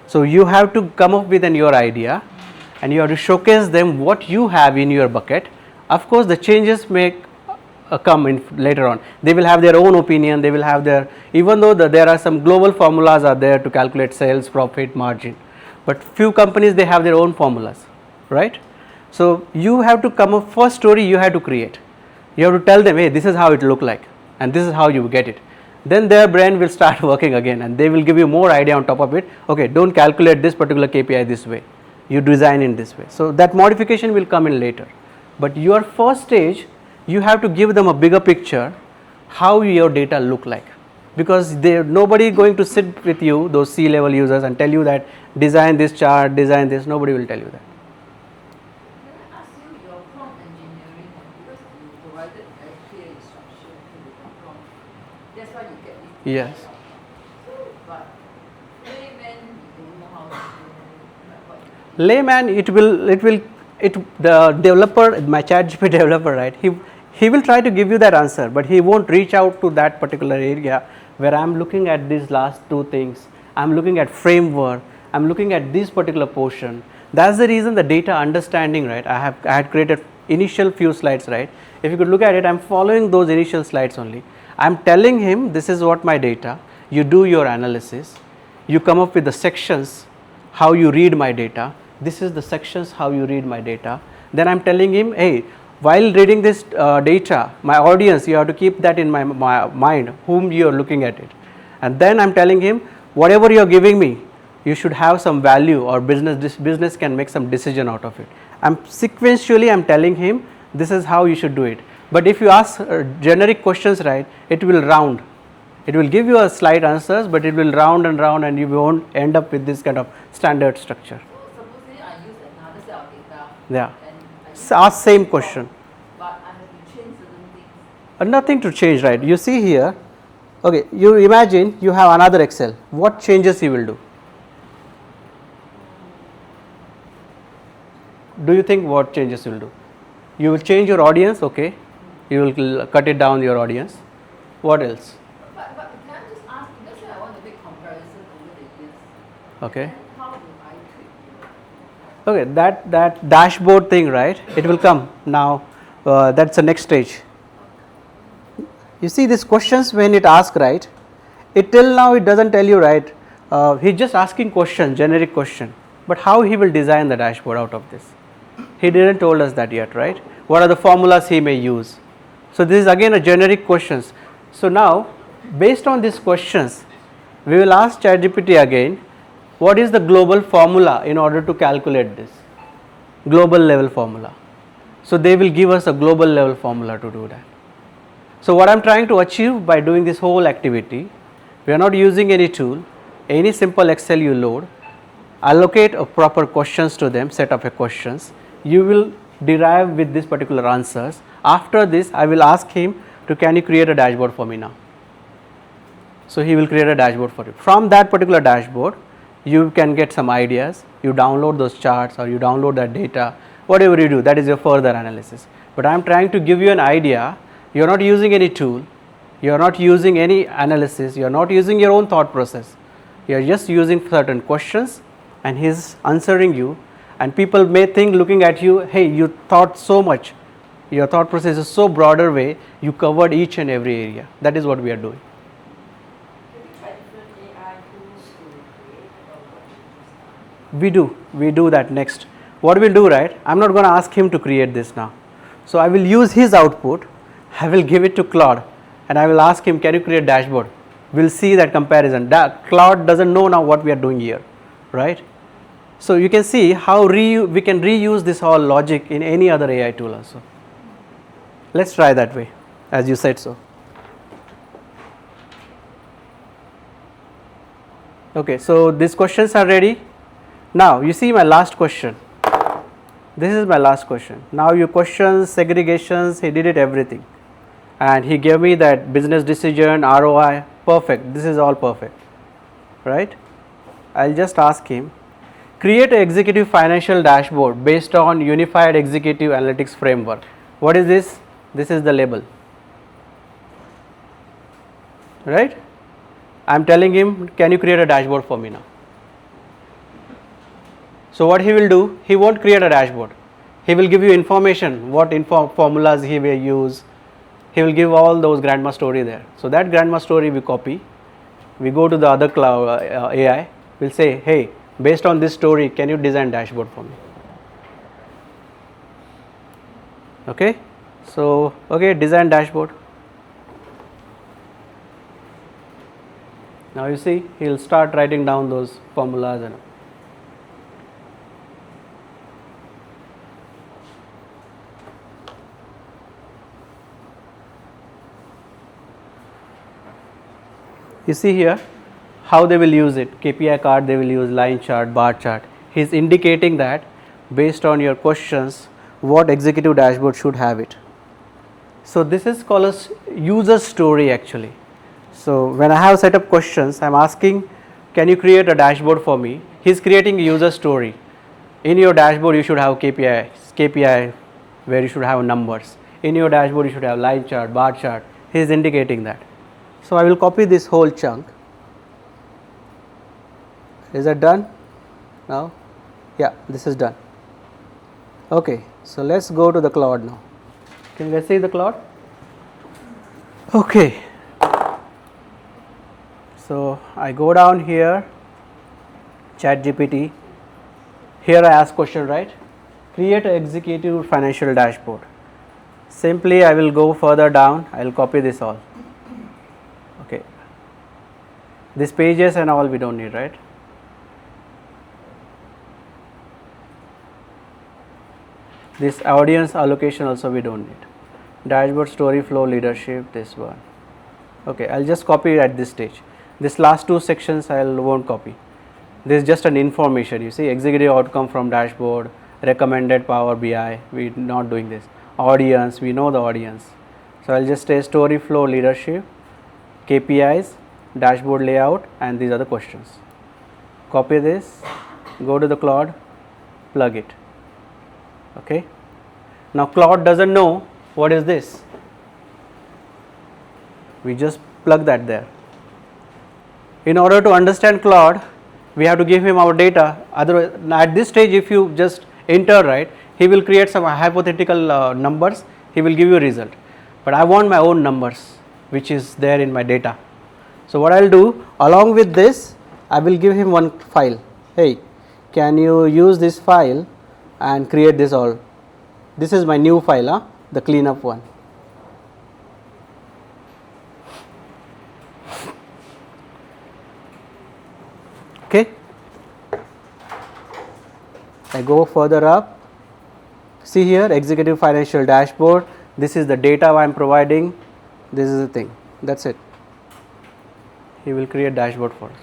So you have to come up with your idea, and you have to showcase them what you have in your bucket. Of course, the changes may come in later on. They will have their own opinion. They will have their, even though there are some global formulas are there to calculate sales, profit, margin, but few companies they have their own formulas, right? So you have to come up, first story you have to create. You have to tell them, hey, this is how it look like, and this is how you get it. Then their brain will start working again, and they will give you more idea on top of it. Okay, don't calculate this particular KPI this way, you design in this way. So that modification will come in later, but your first stage you have to give them a bigger picture how your data look like, because nobody going to sit with you, those C-level users, and tell you that design this chart, design this. Nobody will tell you that. Can I ask you your prompt engineering, because you provided very clear instruction to the prompt. That's why you get this. Yes. But layman, you don't know how to do like what. Layman, the developer, my ChatGPT developer, right, he will try to give you that answer, but he won't reach out to that particular area where I'm looking at these last two things, I'm looking at framework, I'm looking at this particular portion. That's the reason the data understanding, right, I had created initial few slides, right. If you could look at it, I'm following those initial slides only. I'm telling him this is what my data, you do your analysis, you come up with the sections, how you read my data, this is the sections how you read my data. Then I'm telling him, hey, while reading this data, my audience, you have to keep that in my mind, whom you are looking at it. And then I'm telling him, whatever you are giving me, you should have some value, or this business can make some decision out of it. Sequentially I'm telling him, this is how you should do it. But if you ask generic questions, right, it will round. It will give you a slight answers, but it will round and round, and you won't end up with this kind of standard structure. So supposedly I use another set of data. Yeah. And Ask same question. But I have to change certain things. Nothing to change, right? You see here, okay, you imagine you have another Excel. What changes you will do? Do you think what changes you will do? You will change your audience, okay. You will cut it down your audience. What else? But can I just ask, let's say I want to make comparison over the years. Okay. Then how do I tweak? Okay, that dashboard thing, right? It will come now. That's the next stage. You see these questions when it asks, right? It till now it doesn't tell you, right? He's just asking question, generic question. But how he will design the dashboard out of this? He didn't told us that yet, right? What are the formulas he may use? So this is again a generic questions. So now, based on these questions, we will ask ChatGPT again, what is the global formula in order to calculate this? Global level formula. So they will give us a global level formula to do that. So what I'm trying to achieve by doing this whole activity, we are not using any tool, any simple Excel you load, allocate a proper questions to them, set of questions, you will derive with this particular answers. After this, I will ask him to, can you create a dashboard for me now? So he will create a dashboard for you. From that particular dashboard, you can get some ideas, you download those charts or you download that data, whatever you do, that is your further analysis. But I am trying to give you an idea, you are not using any tool, you are not using any analysis, you are not using your own thought process, you are just using certain questions and he is answering you, and people may think looking at you, hey, you thought so much, your thought process is so broader way, you covered each and every area. That is what we are doing. Have you tried different AI tools to create or what? We do that next. What we'll do, right, I'm not going to ask him to create this now. So I will use his output, I will give it to Claude and I will ask him, can you create dashboard? We'll see that comparison. Claude doesn't know now what we are doing here, right? So you can see how we can reuse this whole logic in any other AI tool also. Let's try that way, as you said so. Okay, so these questions are ready. Now you see my last question. This is my last question. Now your questions, segregations, he did it everything. And he gave me that business decision, ROI, perfect. This is all perfect, right? I'll just ask him, create an executive financial dashboard based on unified executive analytics framework. What is this? This is the label, right? I'm telling him, can you create a dashboard for me now? So what he will do, he won't create a dashboard. He will give you information, what formulas he will use. He will give all those grandma story there. So that grandma story we copy. We go to the other cloud AI. We'll say, hey, based on this story, can you design dashboard for me? Okay. So okay, design dashboard. Now you see, he'll start writing down those formulas and. You see here how they will use it, KPI card they will use, line chart, bar chart. He is indicating that based on your questions what executive dashboard should have it. So this is called as user story actually. So when I have set up questions, I am asking, can you create a dashboard for me? He is creating a user story. In your dashboard you should have KPI where you should have numbers. In your dashboard you should have line chart, bar chart. He is indicating that. So I will copy this whole chunk. Is that done now? Yeah, this is done. Okay, so let's go to the cloud now. Can you see the cloud? Okay. So I go down here, ChatGPT. Here I ask question, right? Create an executive financial dashboard. Simply I will go further down. I will copy this all. Okay. These pages and all we don't need, right? This audience allocation also we don't need. Dashboard, story flow, leadership, this one. Okay, I'll just copy at this stage. This last two sections I won't copy. This is just an information. You see, executive outcome from dashboard, recommended Power BI. We're not doing this. Audience, we know the audience. So I'll just say story flow, leadership, KPIs, dashboard layout, and these are the questions. Copy this, go to the cloud, plug it. Okay. Now cloud doesn't know what is this. We just plug that there. In order to understand cloud, we have to give him our data. Otherwise, at this stage, if you just enter, right, he will create some hypothetical numbers. He will give you a result. But I want my own numbers, which is there in my data. So what I will do, along with this, I will give him one file. Hey, can you use this file and create this all? This is my new file, the cleanup one. Okay. I go further up. See here, executive financial dashboard. This is the data I am providing. This is the thing. That's it. He will create dashboard for us.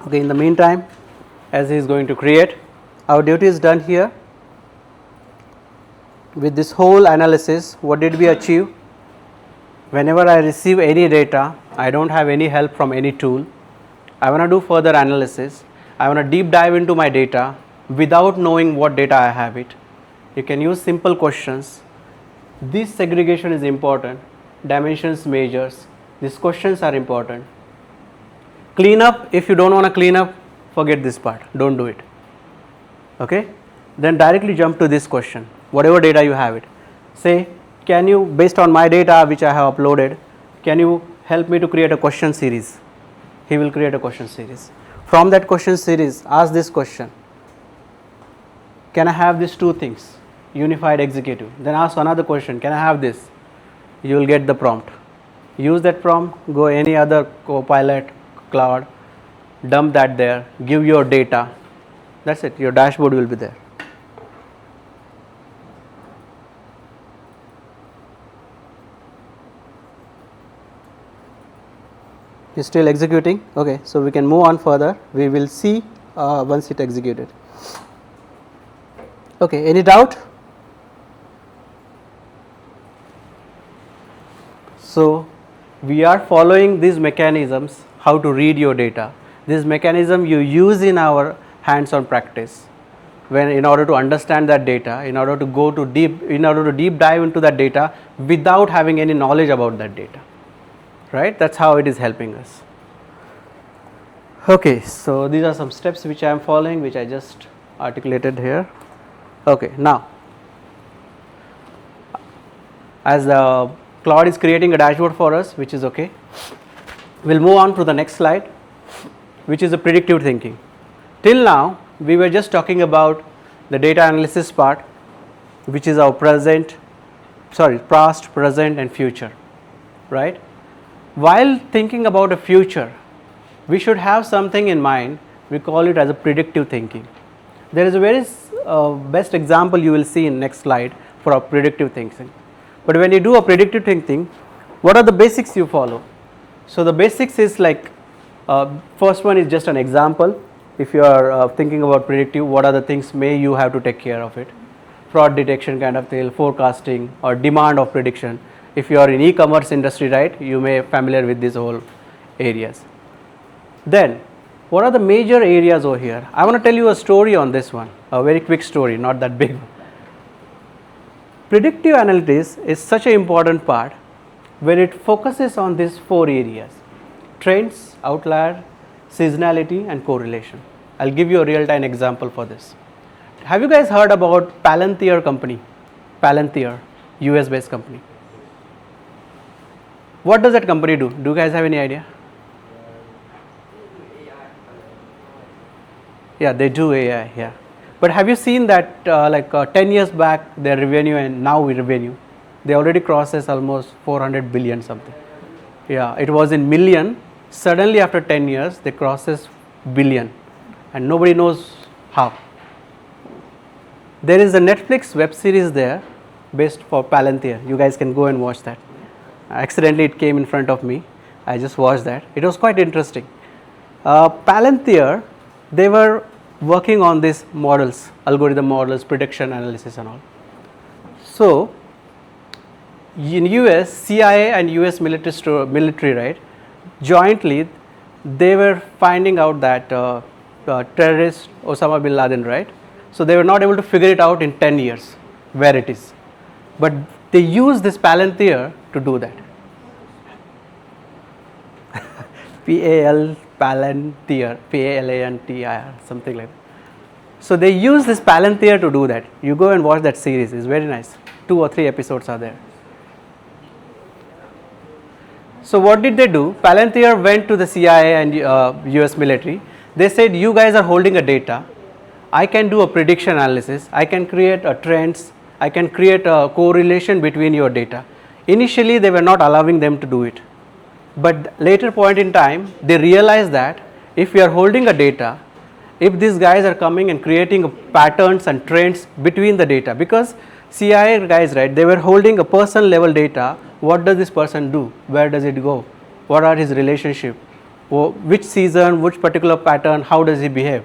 Okay, in the meantime, as he is going to create, our duty is done here. With this whole analysis, what did we achieve? Whenever I receive any data, I don't have any help from any tool. I want to do further analysis. I want to deep dive into my data without knowing what data I have it. You can use simple questions. This segregation is important. Dimensions, measures. These questions are important. Clean up, if you don't want to clean up, forget this part, don't do it. Okay? Then directly jump to this question, whatever data you have it. Say, can you, based on my data which I have uploaded, can you help me to create a question series? He will create a question series. From that question series, ask this question. Can I have these two things? Unified executive. Then ask another question, can I have this? you will get the prompt. Use that prompt, go any other Copilot, Cloud, dump that there, give your data, that's it, your dashboard will be there. It's still executing. Okay, so we can move on further. We will see once it executed. Okay, any doubt? So we are following these mechanisms how to read your data. This mechanism you use in our hands-on practice when in order to understand that data, in order to deep dive into that data without having any knowledge about that data. Right, that's how it is helping us. Okay, so these are some steps which I am following, which I just articulated here. Okay, now as the Claude is creating a dashboard for us, which is okay, we'll move on to the next slide, which is the predictive thinking. Till now we were just talking about the data analysis part, which is our past, present and future, right? While thinking about a future, we should have something in mind, we call it as a predictive thinking. There is a very best example you will see in next slide for a predictive thinking. But when you do a predictive thinking, what are the basics you follow? So the basics is like, first one is just an example. If you are thinking about predictive, what are the things may you have to take care of it? Fraud detection kind of thing, forecasting or demand of prediction. If you are in e-commerce industry, right, you may be familiar with these whole areas. Then, what are the major areas over here? I want to tell you a story on this one, a very quick story, not that big one. Predictive analytics is such an important part where it focuses on these 4 areas: trends, outlier, seasonality and correlation. I'll give you a real-time example for this. Have you guys heard about Palantir company? Palantir, US based company. What does that company do? Do you guys have any idea? Yeah, they do AI, yeah. But have you seen that 10 years back their revenue and now revenue, they already crosses almost 400 billion something. Yeah, it was in million, suddenly after 10 years they crosses billion and nobody knows how. There is a Netflix web series there based for Palantir, you guys can go and watch that. Accidentally it came in front of me, I just watched that, it was quite interesting. Palantir, they were working on these models, algorithm models, prediction analysis and all. So in US, CIA and US military, right, jointly they were finding out that terrorist Osama bin Laden, right, so they were not able to figure it out in 10 years where it is, but they use this Palantir to do that. Palantir, Palantir, something like that. So they use this Palantir to do that. You go and watch that series, it's very nice. 2 or 3 episodes are there. So what did they do? Palantir went to the CIA and US military. They said, you guys are holding a data. I can do a prediction analysis. I can create a trends. I can create a correlation between your data. Initially, they were not allowing them to do it. But later point in time, they realized that if we are holding a data, if these guys are coming and creating patterns and trends between the data, because CIA guys, right, they were holding a person level data. What does this person do? Where does it go? What are his relationship? Which season, which particular pattern, how does he behave?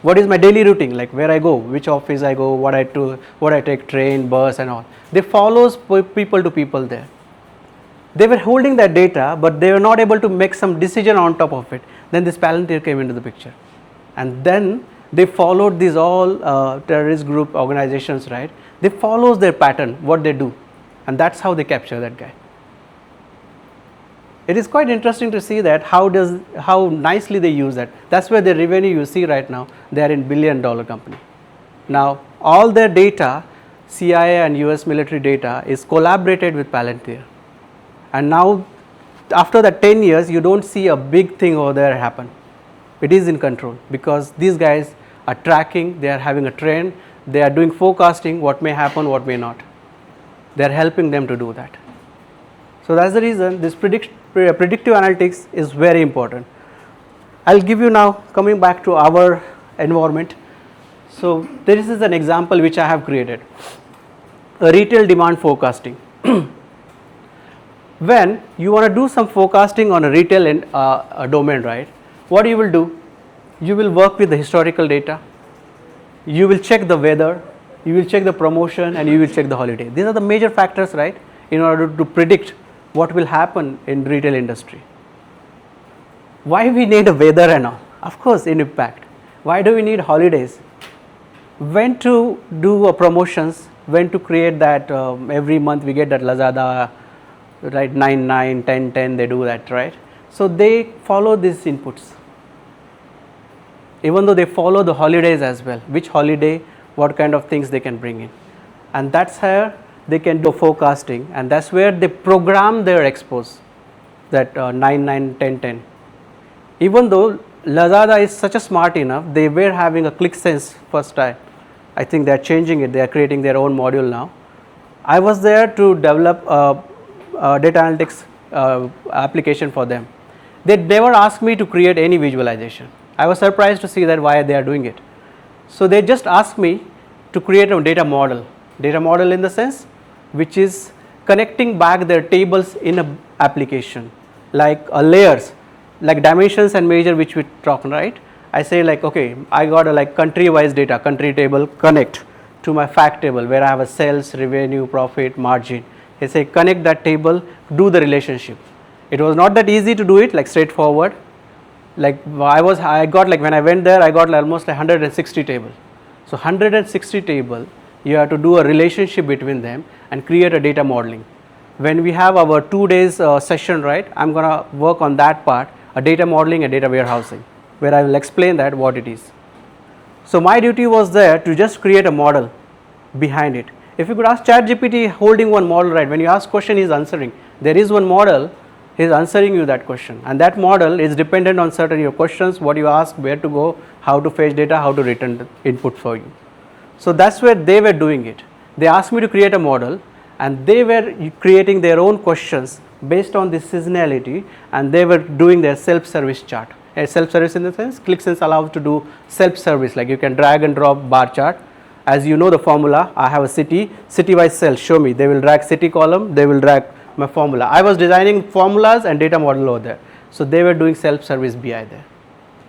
What is my daily routine, like where I go, which office I go, what I do, what I take, train, bus and all. They follows people to people there. They were holding that data, but they were not able to make some decision on top of it. Then this Palantir came into the picture. And then they followed these all terrorist group organizations, right? They follows their pattern, what they do. And that's how they capture that guy. It is quite interesting to see that how nicely they use that. That's where the revenue you see right now, they are in $1 billion company. Now all their data, CIA and US military data is collaborated with Palantir. And now after that 10 years, you don't see a big thing over there happen. It is in control because these guys are tracking, they are having a trend, they are doing forecasting what may happen, what may not. They are helping them to do that. So that's the reason this predictive analytics is very important. I'll give you now, coming back to our environment. So this is an example which I have created, a retail demand forecasting. When you want to do some forecasting on a retail domain, right, what you will do, you will work with the historical data, you will check the weather, you will check the promotion, and you will check the holiday. These are the major factors, right, in order to predict what will happen in retail industry. Why we need a weather and all? Of course, in impact. Why do we need holidays? When to do a promotions, when to create that every month we get that Lazada, right, 9, 10, 10, they do that, right? So they follow these inputs. Even though they follow the holidays as well, which holiday, what kind of things they can bring in. And that's how they can do forecasting, and that's where they program their expos, that 9, 10, 10. Even though Lazada is such a smart enough, they were having a click sense first time. I think they are changing it, they are creating their own module now. I was there to develop a data analytics application for them. They never asked me to create any visualization. I was surprised to see that why they are doing it. So they just asked me to create a data model in the sense which is connecting back their tables in a application, like layers, like dimensions and measure which we talk, right? I say like, okay, I got a like country wise data, country table, connect to my fact table where I have a sales, revenue, profit, margin. I say connect that table, do the relationship. It was not that easy to do it, like straightforward. Like I got like when I went there, I got like almost like 160 table. So 160 table, you have to do a relationship between them and create a data modeling. When we have our 2 days session, right, I'm gonna work on that part, a data modeling and data warehousing, where I will explain that what it is. So my duty was there to just create a model behind it. If you could ask ChatGPT holding one model, right, when you ask question, he is answering. There is one model, he is answering you that question, and that model is dependent on certain your questions, what you ask, where to go, how to fetch data, how to return the input for you. So that's where they were doing it. They asked me to create a model, and they were creating their own questions based on this seasonality, and they were doing their self-service chart. Self-service in the sense, ClickSense allows to do self-service, like you can drag and drop bar chart. As you know the formula, I have a city-wise cell, show me, they will drag city column, they will drag my formula. I was designing formulas and data model over there. So they were doing self-service BI there.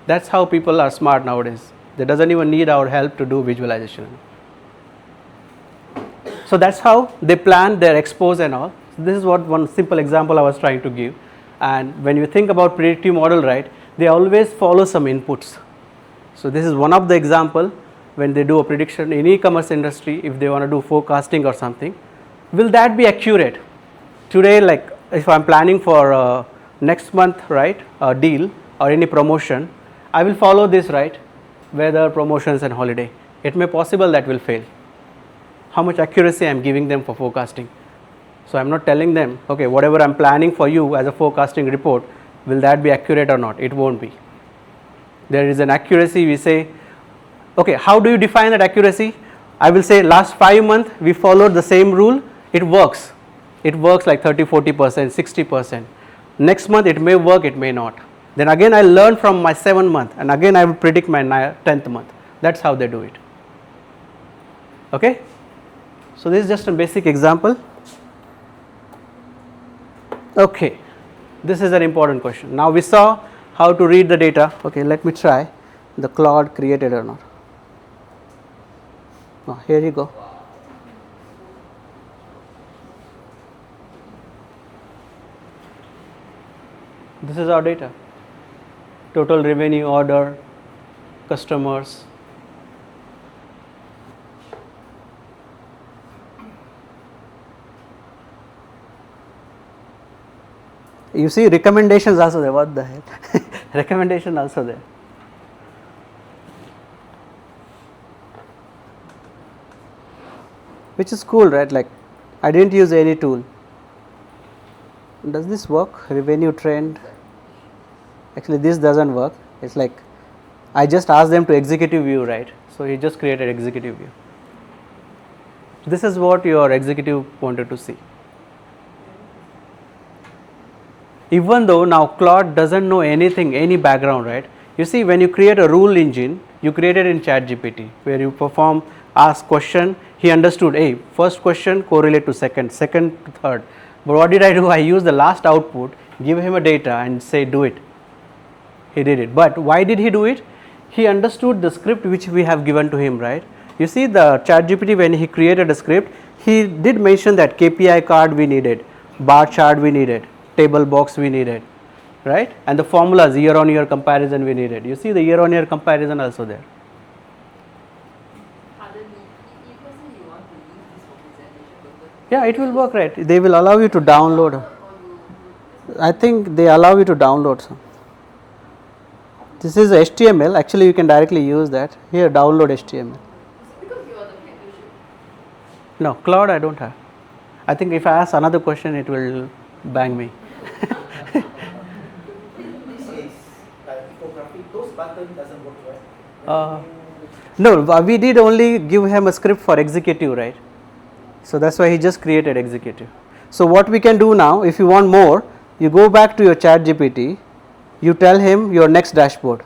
That's how people are smart nowadays. They doesn't even need our help to do visualization. So that's how they plan their expos and all. So this is what one simple example I was trying to give. And when you think about predictive model, right, they always follow some inputs. So this is one of the example when they do a prediction in e-commerce industry, if they want to do forecasting or something, will that be accurate? Today, like if I'm planning for next month, right, a deal or any promotion, I will follow this, right, weather, promotions and holiday. It may possible that will fail. How much accuracy I am giving them for forecasting? So I'm not telling them, okay, whatever I'm planning for you as a forecasting report, will that be accurate or not? It won't be. There is an accuracy, we say, okay, how do you define that accuracy? I will say last 5 months we followed the same rule, it works. It works like 30, 40%, 60%. Next month it may work, it may not. Then again I learn from my 7th month and again I will predict my 10th month. That's how they do it. Okay? So this is just a basic example. Okay, this is an important question. Now we saw how to read the data. Okay, let me try the Claude created or not. Oh, here you go. This is our data. Total revenue, order, customers. You see recommendations also there, what the hell? Recommendation also there. Which is cool, right? Like I didn't use any tool. Does this work? Revenue trend. Actually this doesn't work. It's like I just asked them to executive view, right? So he just created executive view. This is what your executive wanted to see. even though now Claude doesn't know anything, any background, right? You see, when you create a rule engine, you create it in ChatGPT, where you perform, ask question, he understood, hey, first question correlate to second, second to third. But what did I do? I used the last output, give him a data and say do it. He did it. But why did he do it? He understood the script which we have given to him, right? You see, the ChatGPT, when he created a script, he did mention that KPI card we needed, bar chart we needed, table box we needed, right? And the formulas, year on year comparison we needed. You see the year on year comparison also there. Pardon me, if let's say you want to use this for presentation purpose, Yeah, it will work, right? They will allow you to download. or you I think they allow you to download some. This is HTML. Actually, you can directly use that. Here, download HTML. because you are the head, you should. No, Cloud I don't have. I think if I ask another question, it will bang me. This is like infographic. Those buttons doesn't work, right? No, we did only give him a script for executive, right? So that's why he just created executive. So what we can do now, if you want more, you go back to your chat GPT, you tell him your next dashboard.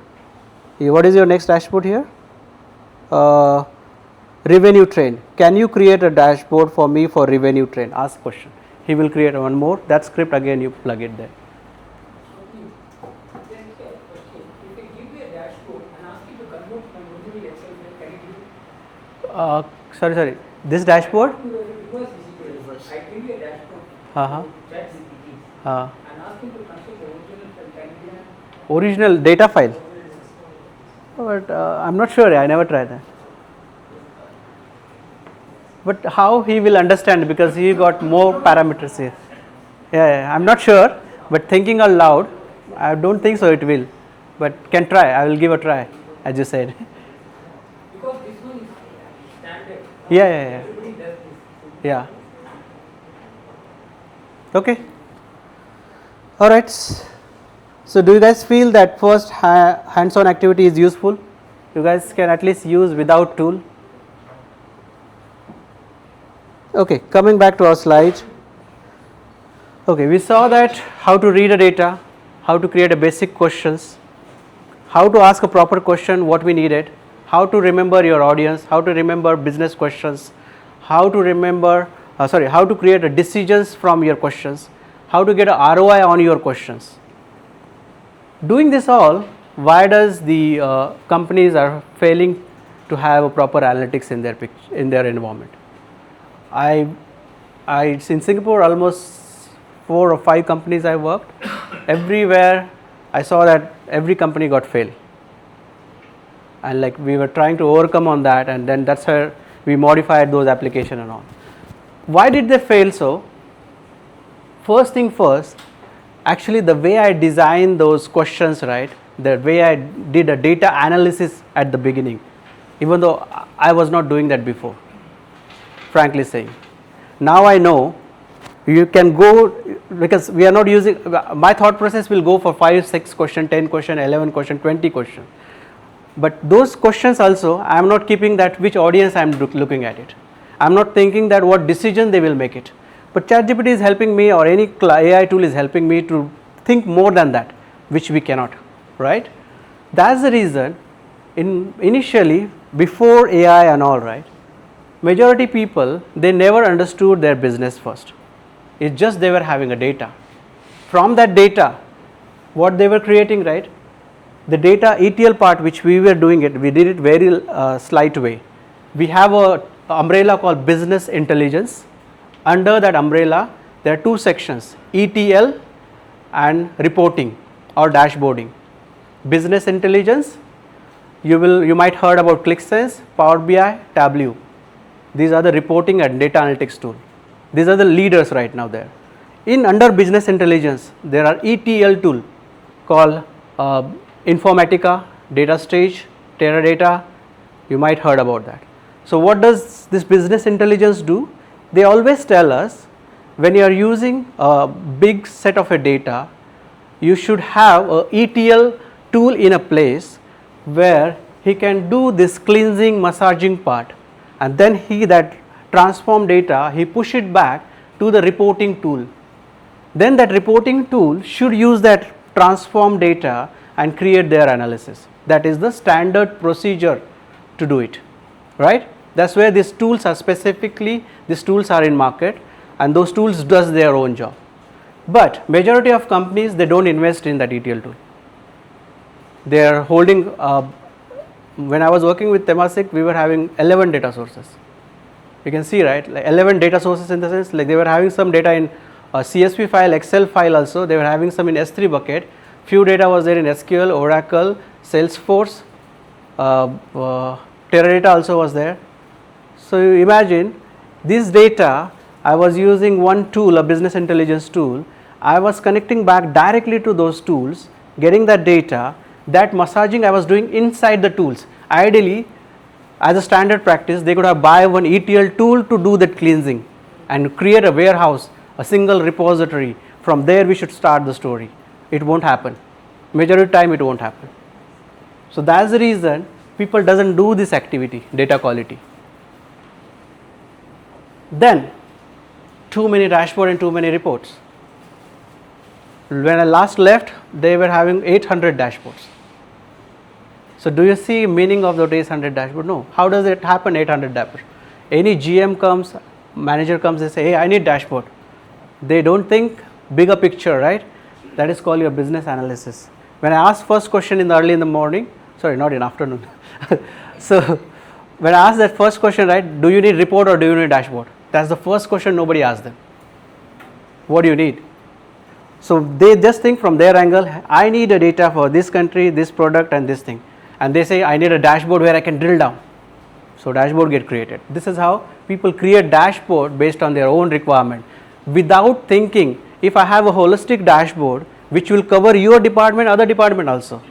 What is your next dashboard here? Revenue trend. Can you create a dashboard for me for revenue trend? Ask question. He will create one more. That script again you plug it there. Then here, question, if I give you a dashboard and ask you to convert from original Excel file, can you do it? Sorry. This dashboard? To the reverse is equal. I give you a dashboard Uh-huh. to ChatGPT Uh, and ask him to construct the original file, can you do that? original data file. But I'm not sure. I never tried that. But how he will understand, because he got more parameters here. Yeah, I'm not sure, but thinking aloud, I don't think so it will. But can try. I will give a try, as you said. Because this one is standard. Yeah. Everybody does this. Yeah. Okay. All right. So do you guys feel that first hands-on activity is useful? You guys can at least use without tool. Okay, coming back to our slide. Okay, we saw that how to read a data, how to create a basic questions, how to ask a proper question, what we needed, how to remember your audience, how to remember business questions, how to remember, how to create a decisions from your questions, how to get a ROI on your questions. Doing this all, why does the companies are failing to have a proper analytics in their environment? In Singapore, almost 4 or 5 companies I worked. Everywhere I saw that every company got failed, and like we were trying to overcome on that, and then that's where we modified those application and all. Why did they fail so? First thing first, actually the way I designed those questions, right, the way I did a data analysis at the beginning, even though I was not doing that before, frankly saying. Now I know you can go, because we are not using, my thought process will go for 5, 6 question, 10 question, 11 question, 20 question. But those questions also, I am not keeping that which audience I am looking at it. I am not thinking that what decision they will make it. But ChatGPT is helping me, or any AI tool is helping me to think more than that, which we cannot, right? That's the reason, initially, before AI and all, right, majority people, they never understood their business first. It's just they were having a data. From that data, what they were creating, right, the data ETL part which we were doing it, we did it very slight way. We have a umbrella called business intelligence. Under that umbrella, there are 2 sections, ETL and reporting or dashboarding. Business intelligence, you might heard about ClickSense, Power BI, Tableau. These are the reporting and data analytics tool. These are the leaders right now there. Under business intelligence, there are ETL tool called Informatica, Data Stage, Teradata. You might heard about that. So what does this business intelligence do? They always tell us, when you are using a big set of a data, you should have a ETL tool in a place where he can do this cleansing, massaging part, and then that transform data, he push it back to the reporting tool. then that reporting tool should use that transform data and create their analysis. That is the standard procedure to do it, right? That's where these tools are specifically, these tools are in market, and those tools does their own job. But majority of companies, they don't invest in that ETL tool. They are holding, when I was working with Temasek, we were having 11 data sources. You can see, right, like 11 data sources in the sense, like they were having some data in a CSV file, Excel file also, they were having some in S3 bucket, few data was there in SQL, Oracle, Salesforce, Teradata also was there. So you imagine this data, I was using one tool, a business intelligence tool, I was connecting back directly to those tools, getting that data, that massaging I was doing inside the tools. Ideally, as a standard practice, they could have buy one ETL tool to do that cleansing and create a warehouse, a single repository. From there we should start the story. It won't happen. Majority of time it won't happen. So that's the reason people doesn't do this activity, data quality. Then too many dashboard and too many reports. When I last left, they were having 800 dashboards. So do you see meaning of the 800 dashboard? No. How does it happen 800 dashboard? Any GM comes, manager comes, they say, hey, I need dashboard. They don't think bigger picture, right? That is called your business analysis. When I asked first question in the early in the morning, sorry, not in afternoon. So when I asked that first question, right, do you need report or do you need dashboard? That's the first question nobody asked them. What do you need? So they just think from their angle, I need a data for this country, this product and this thing. And they say, I need a dashboard where I can drill down. So dashboard get created. This is how people create dashboard based on their own requirement. Without thinking, if I have a holistic dashboard, which will cover your department, other department also.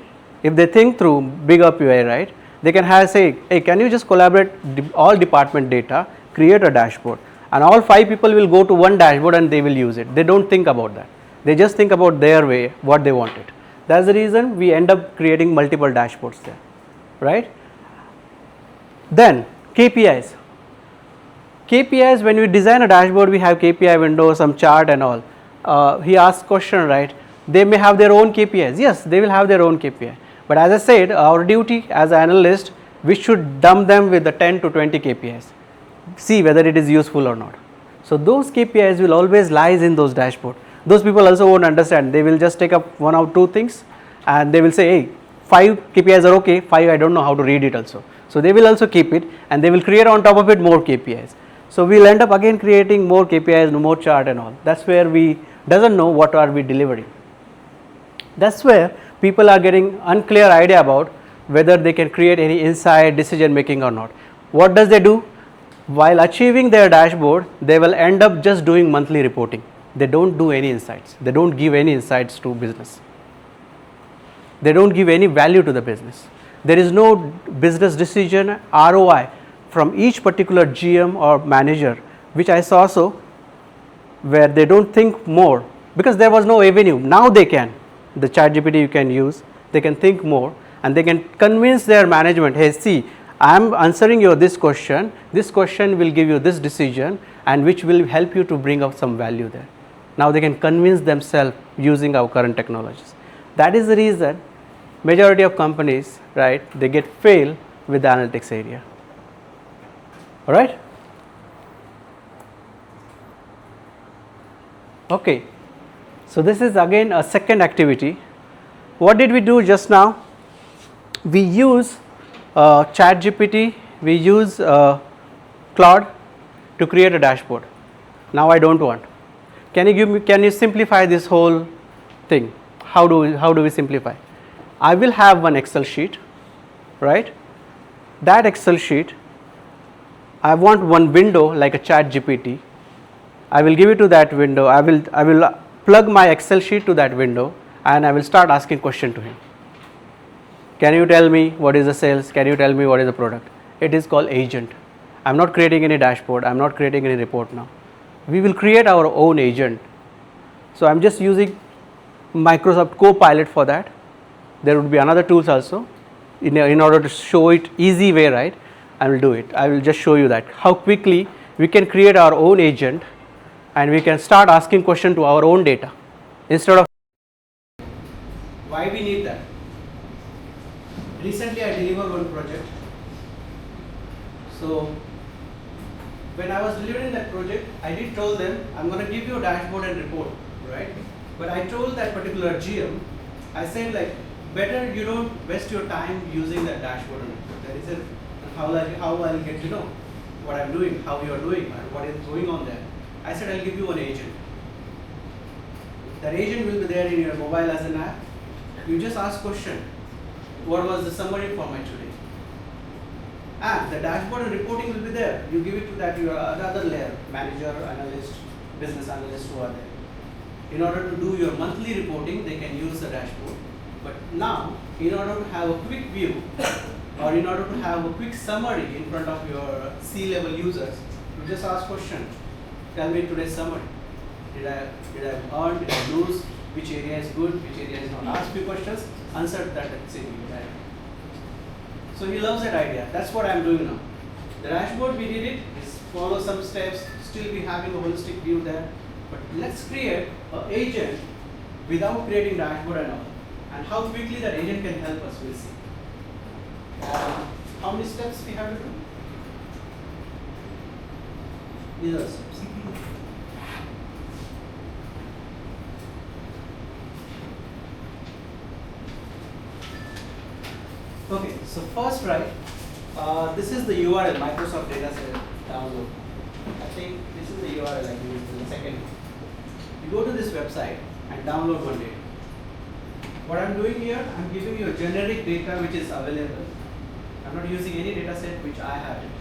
If they think through big up UI, right, they can have say, hey, can you just collaborate all department data, create a dashboard, and all 5 people will go to one dashboard and they will use it. They don't think about that. They just think about their way, what they want it. That's the reason we end up creating multiple dashboards there, right? Then KPIs. KPIs, when we design a dashboard, we have KPI window, some chart and all. He asked question, right? They may have their own KPIs. Yes, they will have their own KPI. But as I said, our duty as an analyst, we should dump them with the 10 to 20 KPIs. See whether it is useful or not. So those KPIs will always lies in those dashboard. Those people also won't understand. They will just take up 1 or 2 things and they will say, hey, 5 KPIs are okay, 5 I don't know how to read it also. So they will also keep it and they will create on top of it more KPIs. So we'll end up again creating more KPIs, more chart and all. That's where we doesn't know what are we delivering. That's where people are getting unclear idea about whether they can create any insight, decision making or not. What does they do? While achieving their dashboard, they will end up just doing monthly reporting. They don't do any insights. They don't give any insights to business. They don't give any value to the business. There is no business decision ROI from each particular GM or manager, which I saw so, where they don't think more because there was no avenue. Now they can. The ChatGPT you can use, they can think more and they can convince their management, hey, see, I am answering you this question will give you this decision and which will help you to bring up some value there. Now they can convince themselves using our current technologies. That is the reason majority of companies, right, they get fail with the analytics area. All right. Okay. So this is again a second activity. What did we do just now? We use ChatGPT, we use Claude to create a dashboard. Now I don't want. Can you simplify this whole thing? How do we simplify? I will have one Excel sheet, right? That Excel sheet, I want one window like a ChatGPT. I will give it to that window. I will plug my Excel sheet to that window and I will start asking question to him. Can you tell me what is the sales? Can you tell me what is the product? It is called agent. I'm not creating any dashboard. I'm not creating any report now. We will create our own agent. So I'm just using Microsoft Copilot for that. There would be another tools also in order to show it easy way, right? I will do it. I will just show you that how quickly we can create our own agent and we can start asking question to our own data instead of. Why we need that? Recently I delivered one project. So when I was delivering that project, I did told them I'm going to give you a dashboard and report, right? But I told that particular GM, I said like better you don't waste your time using that dashboard and report. That is it. How I'll get to know what I'm doing, how you are doing, and what is going on there. I said I'll give you an agent. That agent will be there in your mobile as an app. You just ask question. What was the summary format today? And the dashboard and reporting will be there. You give it to that your another layer, manager, analyst, business analyst who are there. In order to do your monthly reporting, they can use the dashboard. But now, in order to have a quick view, or in order to have a quick summary in front of your C-level users, you just ask question. Tell me today's summary. Did I earn? Did I lose? Which area is good? Which area is not? Ask few questions. Answer that simply. So he loves that idea. That's what I'm doing now. The dashboard we did it is follow some steps. Still be having a holistic view there. But let's create an agent without creating dashboard and all. And how quickly that agent can help us, we'll see. How many steps we have to do? These are the steps. Okay, so first this is the URL, Microsoft Dataset download. I think this is the URL I used in the second. You go to this website and download one data. What I'm doing here, I'm giving you a generic data which is available. I'm not using any data set which I have it.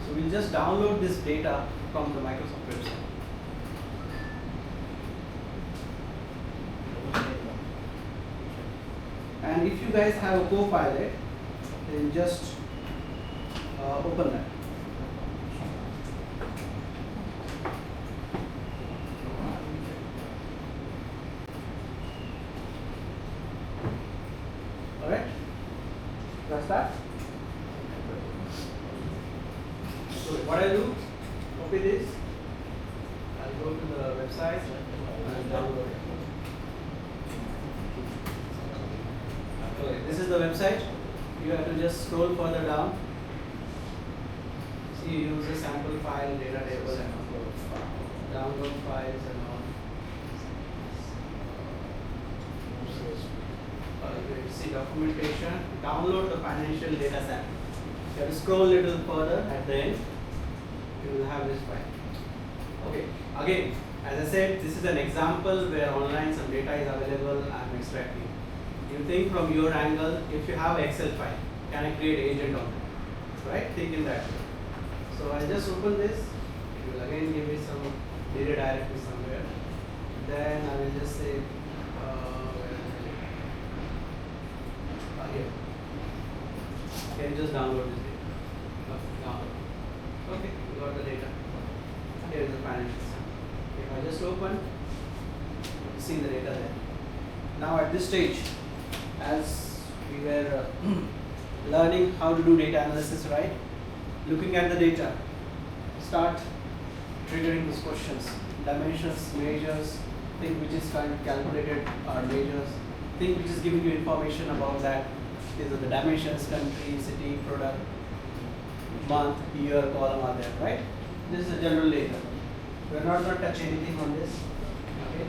So we'll just download this data from the Microsoft website. And if you guys have a Copilot, then just open that. Alright? That's that. So what I do, copy this, I'll go to the website and download it. Okay, this is the website. You have to just scroll further down. See, use a sample file, data table, and download files and all. See documentation. Download the financial data sample. You have to scroll a little further at the end. You will have this file. Okay. Again, as I said, this is an example where online some data is available. I'm extracting. You think from your angle, if you have an Excel file, can I create agent on it? Right? Think in that way. So I'll just open this. It will again give me some data directly somewhere. Then I will just say, here. Can you just download this data? Download. Okay, we got the data. Here is the financial sample. If I just open, see the data there. Now at this stage, as we were learning how to do data analysis, right? Looking at the data, start triggering these questions. Dimensions, measures, thing which is calculated are measures, thing which is giving you information about that. These are the dimensions, country, city, product, month, year, column are there, right? This is the general data. We are not going to touch anything on this. Okay.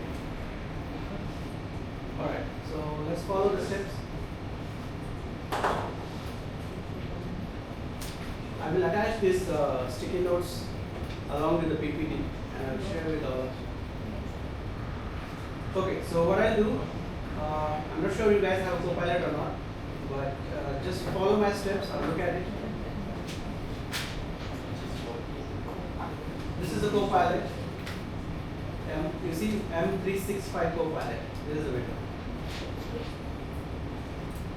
Alright, so let's follow the steps. I will attach this sticky notes along with the PPT and I will share with all of you. Okay, so what I'll do, I'm not sure you guys have a Copilot or not, but just follow my steps. I'll look at it. This is the Copilot. You see M365 Copilot. This is the window.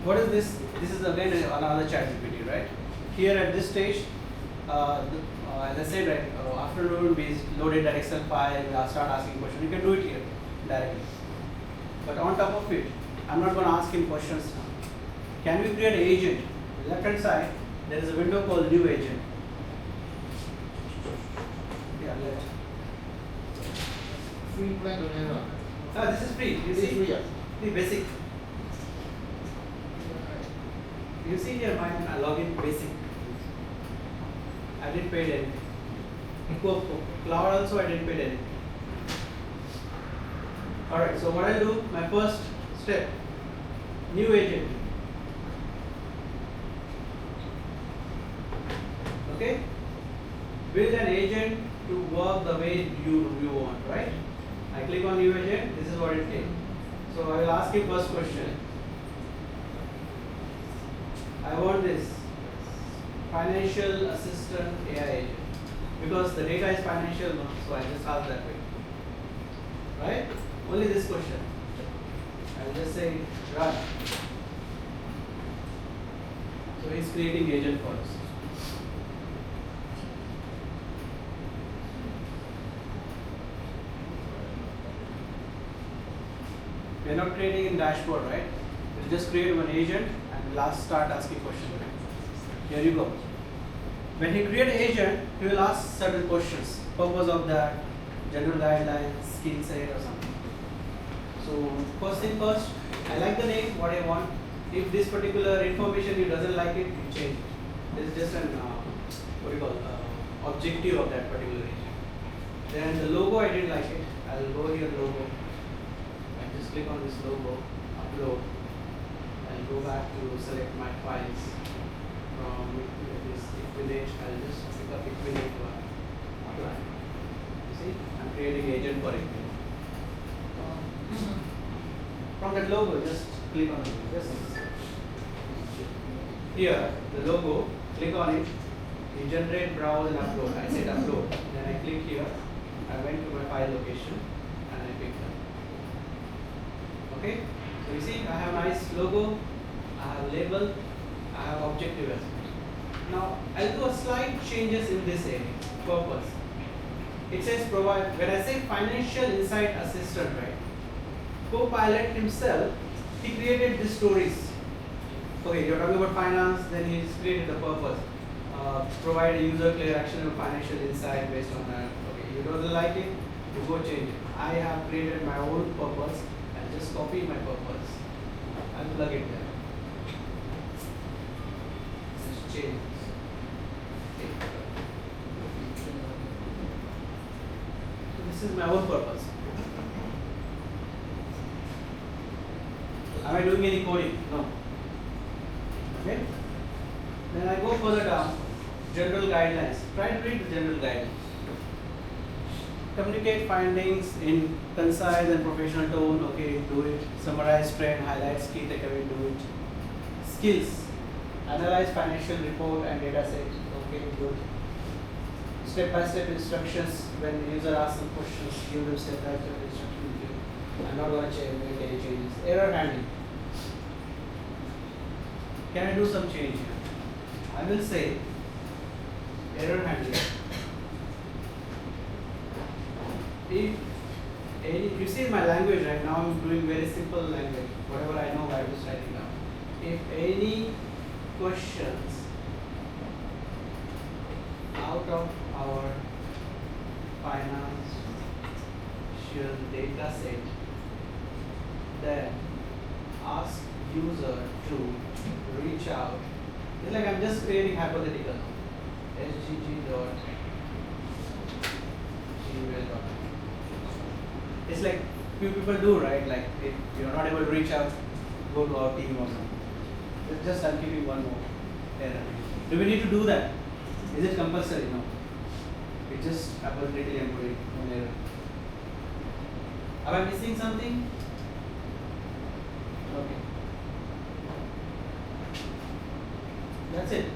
What is this? This is again another ChatGPT, right? Here at this stage, as I said, right, after we loaded that Excel file, we start asking questions. You can do it here directly. But on top of it, I'm not going to ask him questions now. Can we create an agent? Left hand side, there is a window called New Agent. Yeah, free plan don't have ah. This is free. You This is see, free ah. the basic. You see here my login basic. I didn't pay anything. Cloud also I didn't pay anything. Alright, so what I do, my first step, new agent. Okay? Build an agent to work the way you want, right? I click on new agent, this is what it takes. So I will ask you first question. I want this financial assistant AI agent because the data is financial, so I just ask that way. Right? Only this question. I will just say run. So he's creating agent for us. We are not creating in dashboard, right? We'll just create one agent and we'll start asking questions. Here you go. When he create an agent, he will ask certain questions. Purpose of that, general guidelines, skill set or something. So first thing first, I like the name, what I want. If this particular information he doesn't like it, you change it. This is just an objective of that particular agent. Then the logo, I didn't like it. I will go here logo. I just click on this logo, upload. I'll go back to select my files from this Equinet. I'll just pick up Equinet one. Apply. You see, I'm creating agent for Equinet. From that logo, just click on it. Just here, the logo, click on it. You generate, browse, and upload. I said upload. Then I click here. I went to my file location and I picked up. Okay? So you see, I have nice logo, I have label, I have objective as well. Now, I'll do a slight changes in this area. Purpose. It says provide, when I say financial insight assistant, right? Copilot himself, he created these stories. Okay, you're talking about finance, then he's created the purpose. Provide a user clear actionable financial insight based on that. Okay, you don't like it, you go change it. I have created my own purpose and just copy my purpose and plug it there. Just change this. Okay. So this is my own purpose. Am I doing any coding? No. Okay. Then I go further down. General guidelines. Try to read the general guidelines. Communicate findings in concise and professional tone. Okay, do it. Summarize trend, highlights key takeaway. Do it. Skills. Analyze financial report and data set. Okay, good. Step-by-step instructions. When the user asks some questions, give them step-by-step instructions. I'm not going to make any changes. Error handling. Can I do some change here? I will say error handling. If you see my language right now, I'm doing very simple language. Whatever I know, I just writing down. If any questions out of our financial data set, then ask user to reach out. It's like I'm just creating hypothetical. sgg.gmail.com. It's like few people do, right? Like if you're not able to reach out, go to our team or something. It's just I'm keeping one more error. Do we need to do that? Is it compulsory? No. It's just hypothetically I'm putting one error. Am I missing something? Okay. That's it.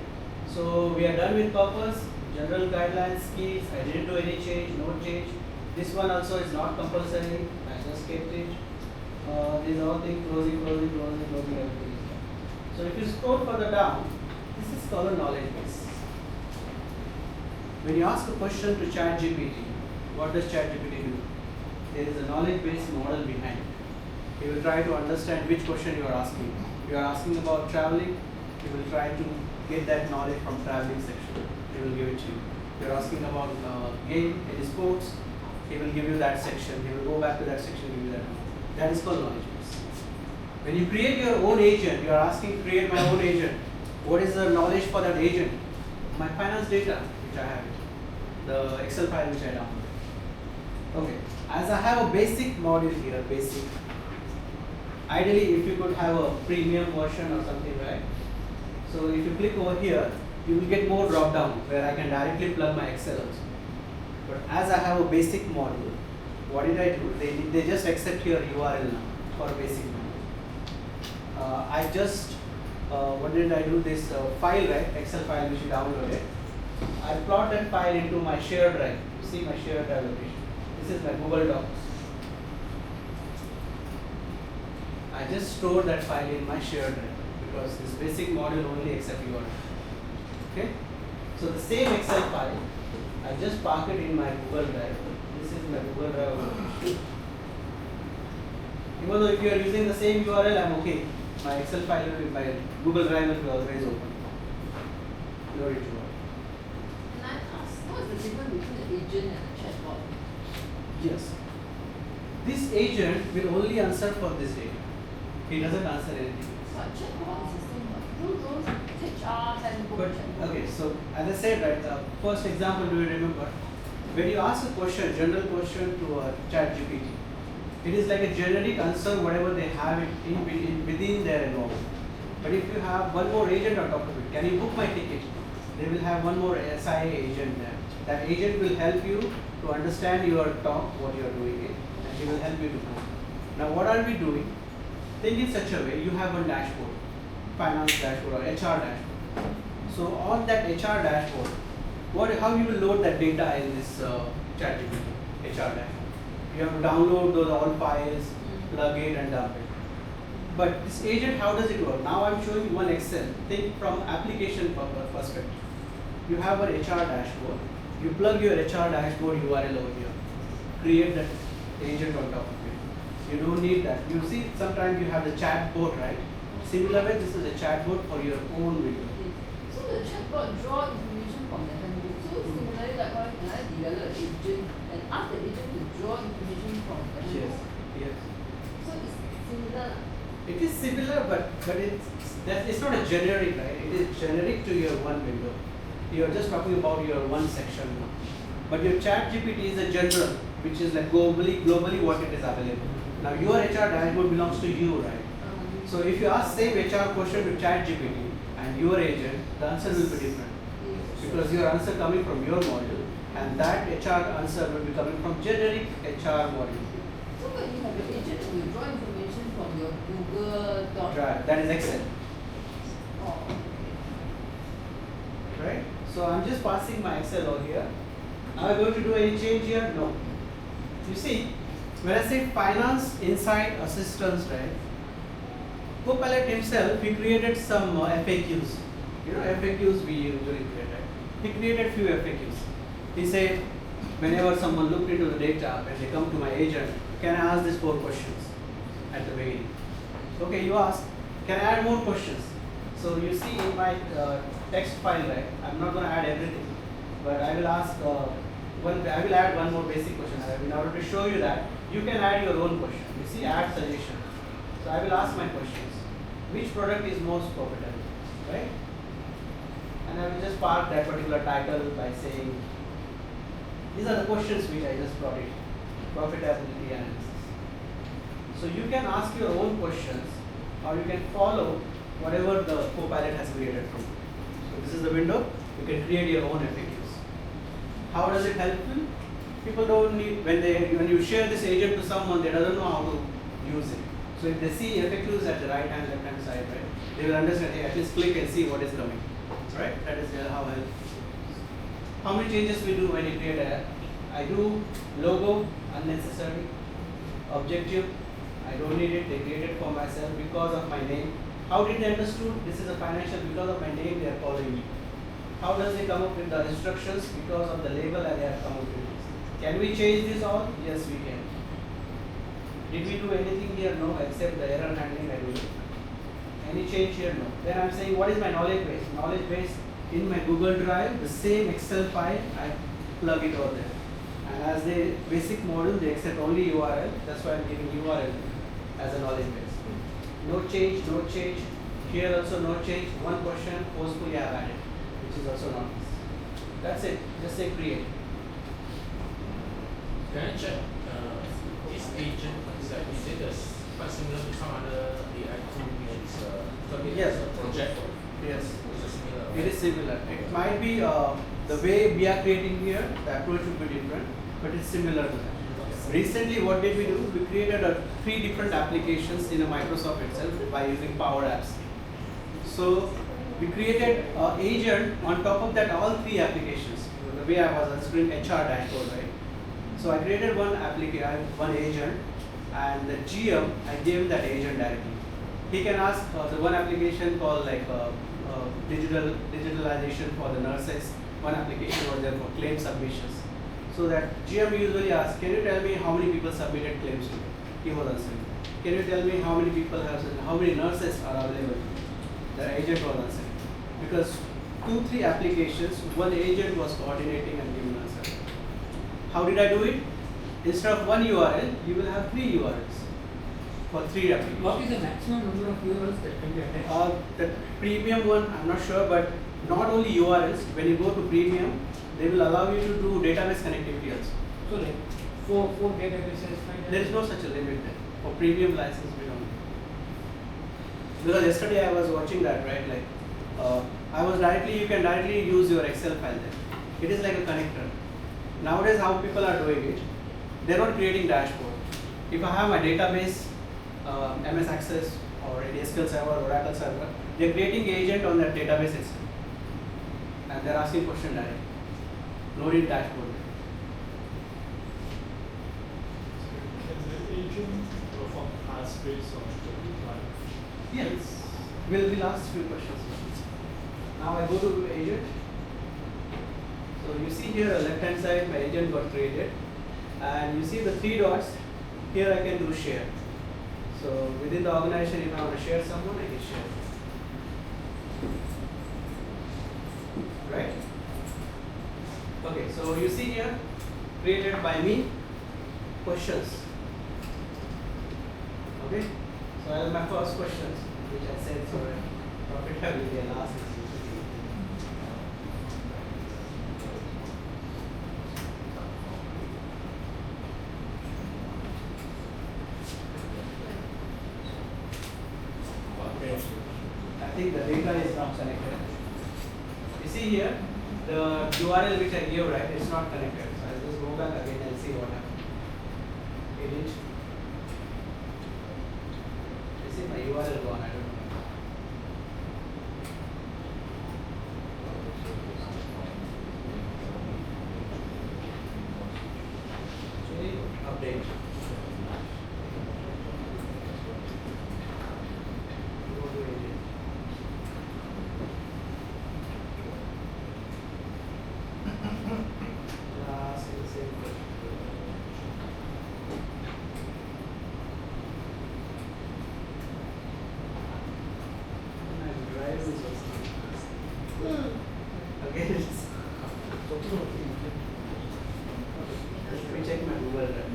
So we are done with purpose, general guidelines, skills. I didn't do any change, no change. This one also is not compulsory. I just kept it. These all things closing, everything. So if you scroll further down, this is called a knowledge base. When you ask a question to ChatGPT, what does ChatGPT do? There is a knowledge base model behind it. He will try to understand which question you are asking. If you are asking about traveling, he will try to get that knowledge from traveling section. He will give it to you. If you are asking about game, any sports, he will give you that section, he will go back to that section, give you that. That is called knowledge base. When you create your own agent, you are asking create my own agent. What is the knowledge for that agent? My finance data, which I have it. The Excel file which I downloaded. Okay, as I have a basic module here, basic. Ideally, if you could have a premium version or something, right? So if you click over here, you will get more drop down where I can directly plug my Excel also. But as I have a basic module, what did I do? They just accept your URL now for a basic module. I just, what did I do? This file, right? Excel file which you downloaded. I plot that file into my shared drive. You see my shared drive location. This is my Google Docs. I just store that file in my shared drive because this basic module only accepts URL. Okay? So the same Excel file, I just park it in my Google Drive. This is my Google Drive location. Even though if you are using the same URL, I'm okay. My Excel file will be, my Google Drive will be always open. No need to worry. Can I ask, what is the difference between the agent and the chatbot? Yes. This agent will only answer for this data. He doesn't answer anything. But chatbot is the same one. Do those HR handbook But chatbot? okay, so as I said, right, the first example, do you remember? When you ask a question, general question to a chat GPT, it is like a generic answer, whatever they have it within their environment. But if you have one more agent on top of it, can you book my ticket? They will have one more SIA agent there. That agent will help you to understand your talk, what you are doing it, and he will help you to book. Now what are we doing? Think in such a way, you have one dashboard, finance dashboard or HR dashboard. So on that HR dashboard, how you will load that data in this ChatGPT HR dashboard? You have to download those all files, plug it and dump it. But this agent, how does it work? Now I'm showing you one Excel. Think from application perspective. You have an HR dashboard. You plug your HR dashboard URL over here. Create that agent on top of it. You don't need that. You see, sometimes you have the chatbot, right? Similar way, this is a chatbot for your own window. So the chatbot draw information from the handbook. So similarly, like how can I develop an agent and ask the agent to draw information from the Yes. handbook? Yes. So it's similar. It is similar, but it's not a generic, right? It is generic to your one window. You are just talking about your one section now. But your chat GPT is a general, which is like globally what it is available. Now your HR dashboard belongs to you, right? So if you ask same HR question to chat GPT and your agent, the answer will be different. Because your answer coming from your module and that HR answer will be coming from generic HR module. So when you have your agent and you draw information from your Google Doc. Right, that is Excel. Oh, okay. Right? So I'm just passing my Excel over here. Am I going to do any change here? No. You see, when I say finance insight assistance, right? Copilot himself, he created some FAQs. You know, FAQs we usually create, right? He created few FAQs. He said, whenever someone looked into the data and they come to my agent, can I ask these 4 questions at the beginning? Okay, you ask, can I add more questions? So you see in my text file, right? I'm not going to add everything, but I will ask I will add one more basic question. In order to show you that, you can add your own question. You see, add suggestion. So I will ask my questions. Which product is most profitable, right? And I will just park that particular title by saying, these are the questions which I just brought it. Profitability analysis. So you can ask your own questions or you can follow whatever the Copilot has created for you. So this is the window. You can create your own FAQs. How does it help you? People don't need, when you share this agent to someone, they don't know how to use it. So if they see FAQs at the right hand, left hand side, right, they will understand, hey, at least click and see what is coming. Right? That is how help. How many changes we do when you create I do logo, unnecessary, objective, I don't need it, they created for myself because of my name. How did they understood? This is a financial, because of my name they are following me. How does they come up with the instructions? Because of the label and they have come up with this. Can we change this all? Yes, we can. Did we do anything here? No, except the error handling I do it. Any change here? No. Then I'm saying, what is my knowledge base? Knowledge base in my Google Drive, the same Excel file, I plug it over there. And as a basic module, they accept only URL. That's why I'm giving URL as a knowledge base. No change, no change. Here also no change. One question forcefully I have added, which is also not this. That's it. Just say create. Can I check this agent concept? Is it quite similar to some other AI tool which is Yes. a project? Yes. It's a similar. It is similar. It might be the way we are creating here, the approach would be different, but it's similar to that. Recently, what did we do? We created 3 different applications in a Microsoft itself by using Power Apps. So we created an agent on top of that, all 3 applications. The way I was answering HR dashboard, right? So I created one agent, and the GM, I gave him that agent directly. He can ask the one application called like digitalization for the nurses. One application was there for claim submissions. So that GM usually asks, can you tell me how many people submitted claims to me? He was answering. Can you tell me how many people have, how many nurses are available? The agent was answering. Because 2-3 applications, one agent was coordinating and giving answer. How did I do it? Instead of one URL, you will have 3 URLs for 3 applications. What is the maximum number of URLs that can be attached? The premium one, I'm not sure, but not only URLs. When you go to premium, they will allow you to do database connectivity also. So like four databases, 5 There is no such a limit there. For premium license, we don't. Because yesterday I was watching that, right? Like, you can directly use your Excel file there. It is like a connector. Nowadays, how people are doing it, they're not creating dashboard. If I have my database, MS Access or any SQL server, Oracle server, they're creating agent on that database itself. And they're asking question directly. No need dashboard. Can the agent perform tasks based on the reply? Yes. We'll ask few questions. Now I go to agent. So you see here left hand side my agent got created, and you see the 3 dots. Here I can do share. So within the organization, if I want to share someone, I can share. Right? Okay, so you see here created by me questions. Okay, so I have my first questions, which I said for profitability and last. I think the data is not connected. You see here, the URL which I gave, right, it's not connected. So I'll just go back again and see what happened. Edit. You see my URL gone, I don't know. Actually, update. Go to edit. Okay. Let me check my Google Drive.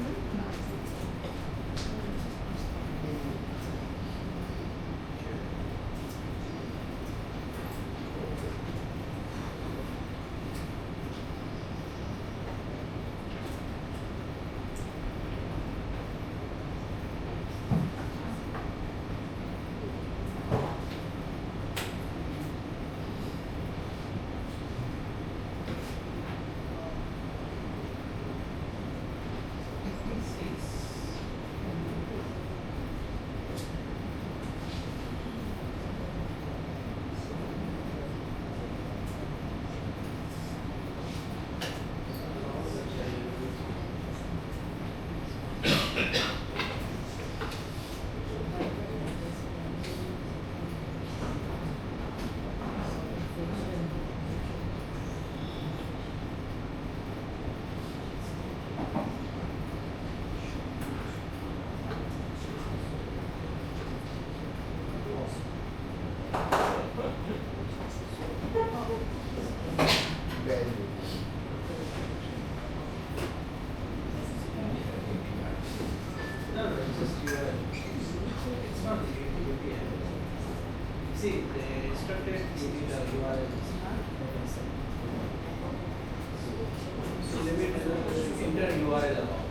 URL about.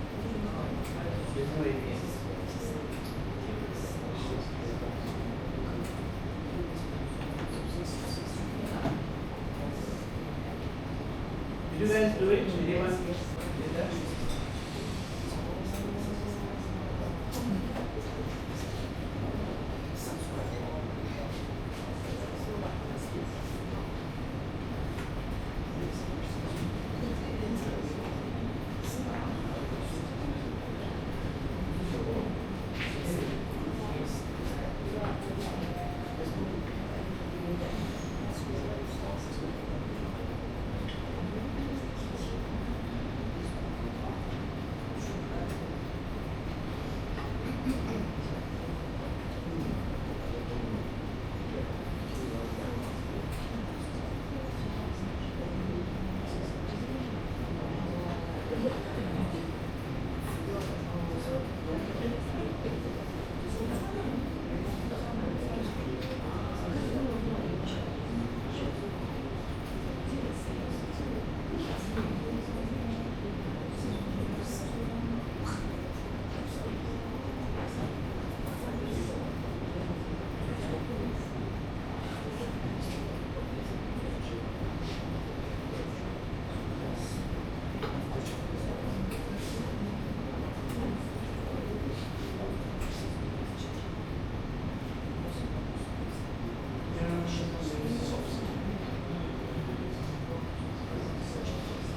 There's no API. Did you guys do it? Anyone did that?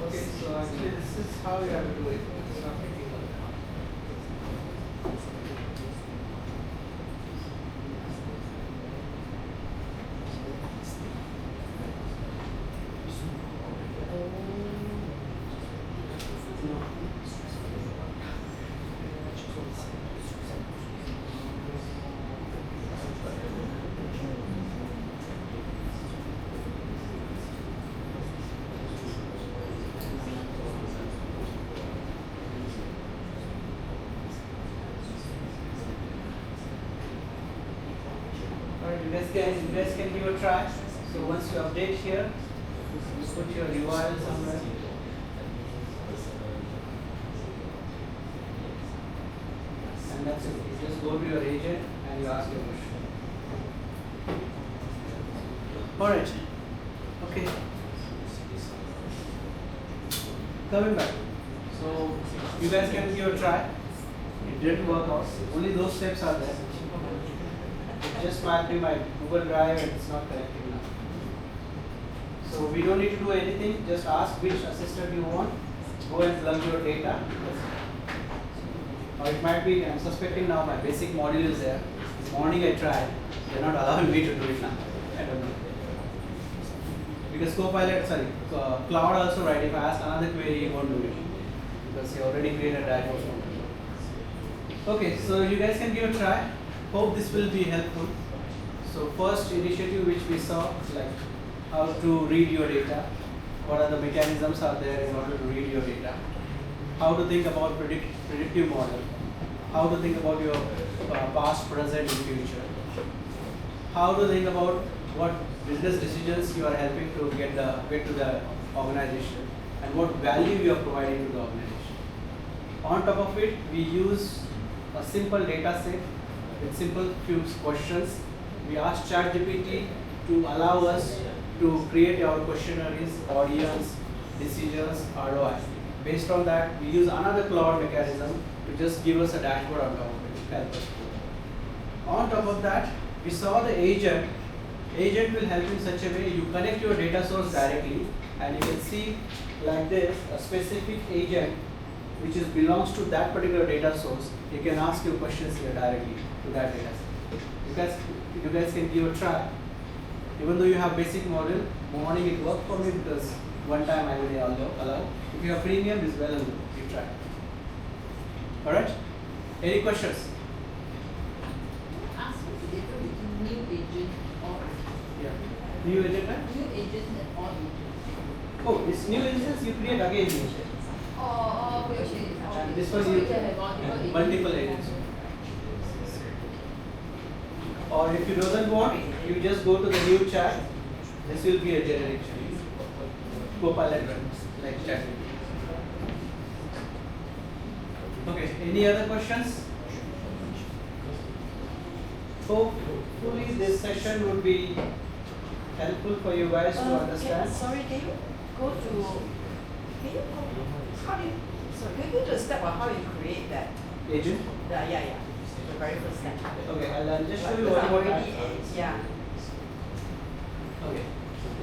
Okay, so actually this is how you have to do it. It's not technical. Alright, you guys can give a try. So once you update here, you put your URL somewhere. And that's it. You just go to your agent and you ask your question. Alright. Okay. Coming back. So you guys can give a try. It didn't work out. Only those steps are there. It just might be my Google Drive and it's not connecting now. So we don't need to do anything. Just ask which assistant you want. Go and plug your data. Or it might be, I'm suspecting now my basic module is there. This morning I tried. They're not allowing me to do it now. I don't know. Because Copilot, Cloud also, right, if I ask another query, he won't do it. Because he already created a dashboard. Okay, so you guys can give a try. Hope this will be helpful. So first initiative which we saw, like how to read your data, what are the mechanisms are there in order to read your data, how to think about predictive model, how to think about your past, present, and future, how to think about what business decisions you are helping to get to the organization, and what value you are providing to the organization. On top of it, we use a simple data set with simple few questions. We ask ChatGPT to allow us to create our questionnaires, audience, decisions, ROI. Based on that, we use another cloud mechanism to just give us a dashboard on top of it, help us. On top of that, we saw the agent. Agent will help in such a way you connect your data source directly, and you can see like this a specific agent which belongs to that particular data source. You can ask your questions here directly to that data set. You guys can give a try. Even though you have basic model, morning it worked for me because one time I will allow. If you have premium, it's well and good. You try. Alright? Any questions? Ask what's the difference between new agent or Yeah. New agent, right? new agent and all agent. Oh, it's new instance you create again. Okay. And this one So you can have multiple multiple agents. Or if you doesn't want, you just go to the new chat. This will be a generic chat. Copilot runs like chat. Okay, any other questions? Hopefully this session would be helpful for you guys to understand. Sorry, can you go to, can you go, how do you, sorry, can you go to the step on how you create that? Agent. Yeah, the very first step. Okay, I'll just show you Because what I'm about already, that. yeah, Okay,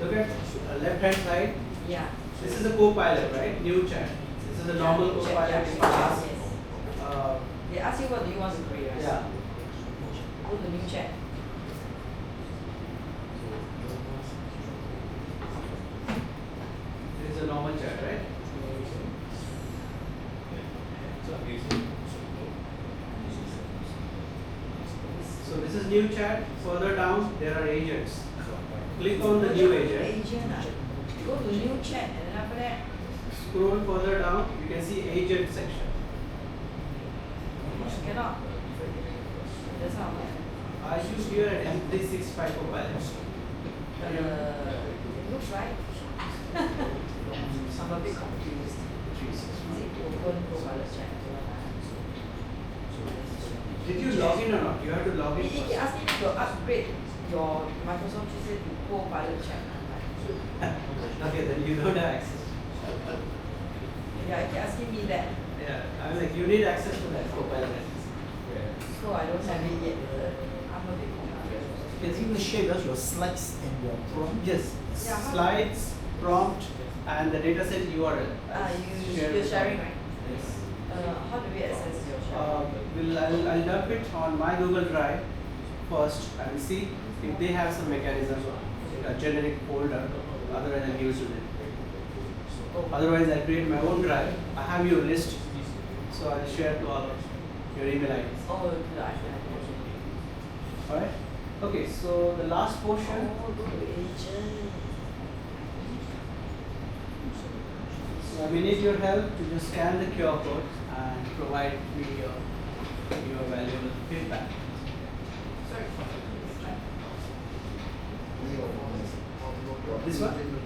look at left hand side. yeah. This is a co-pilot, right? New chat. This is a normal Check, co-pilot. yeah, If yes, I ask, yes. uh, They ask you what do you want to create, right? yeah. Go to new chat. This is a normal chat, right? So this is new chat. Further down, there are agents. Click on the new agent. Agent, go to new chat and then after that, Scroll further down, you can see agent section. cannot. That's how. I use here an M365 Copilot. It looks right. I'm a bit confused. Is it open Copilot chat? Did you log in or not? You have to log in It first. asking you to upgrade your Microsoft to Copilot chat. Okay, then you don't have access. Yeah, it asking me that. Yeah, I'm like, you need access to that Copilot. So I don't have it yet. I'm a bit confused. Can you share us your slides and your prompt? Yes, Yeah, how- slides, prompt, and the dataset URL. You're sharing, right? Yes. How do we access your sharing? I'll dump it on my Google Drive first and see if they have some mechanism, a generic folder. Otherwise, I'll give it to them. Otherwise, I'll create my own drive. I have your list, so I'll share to all of your email IDs. Oh, to the iPhone. Alright? Okay, so the last portion. Oh, go to agent. So I may need your help to just scan the QR code and provide me your valuable feedback. Sorry. This one?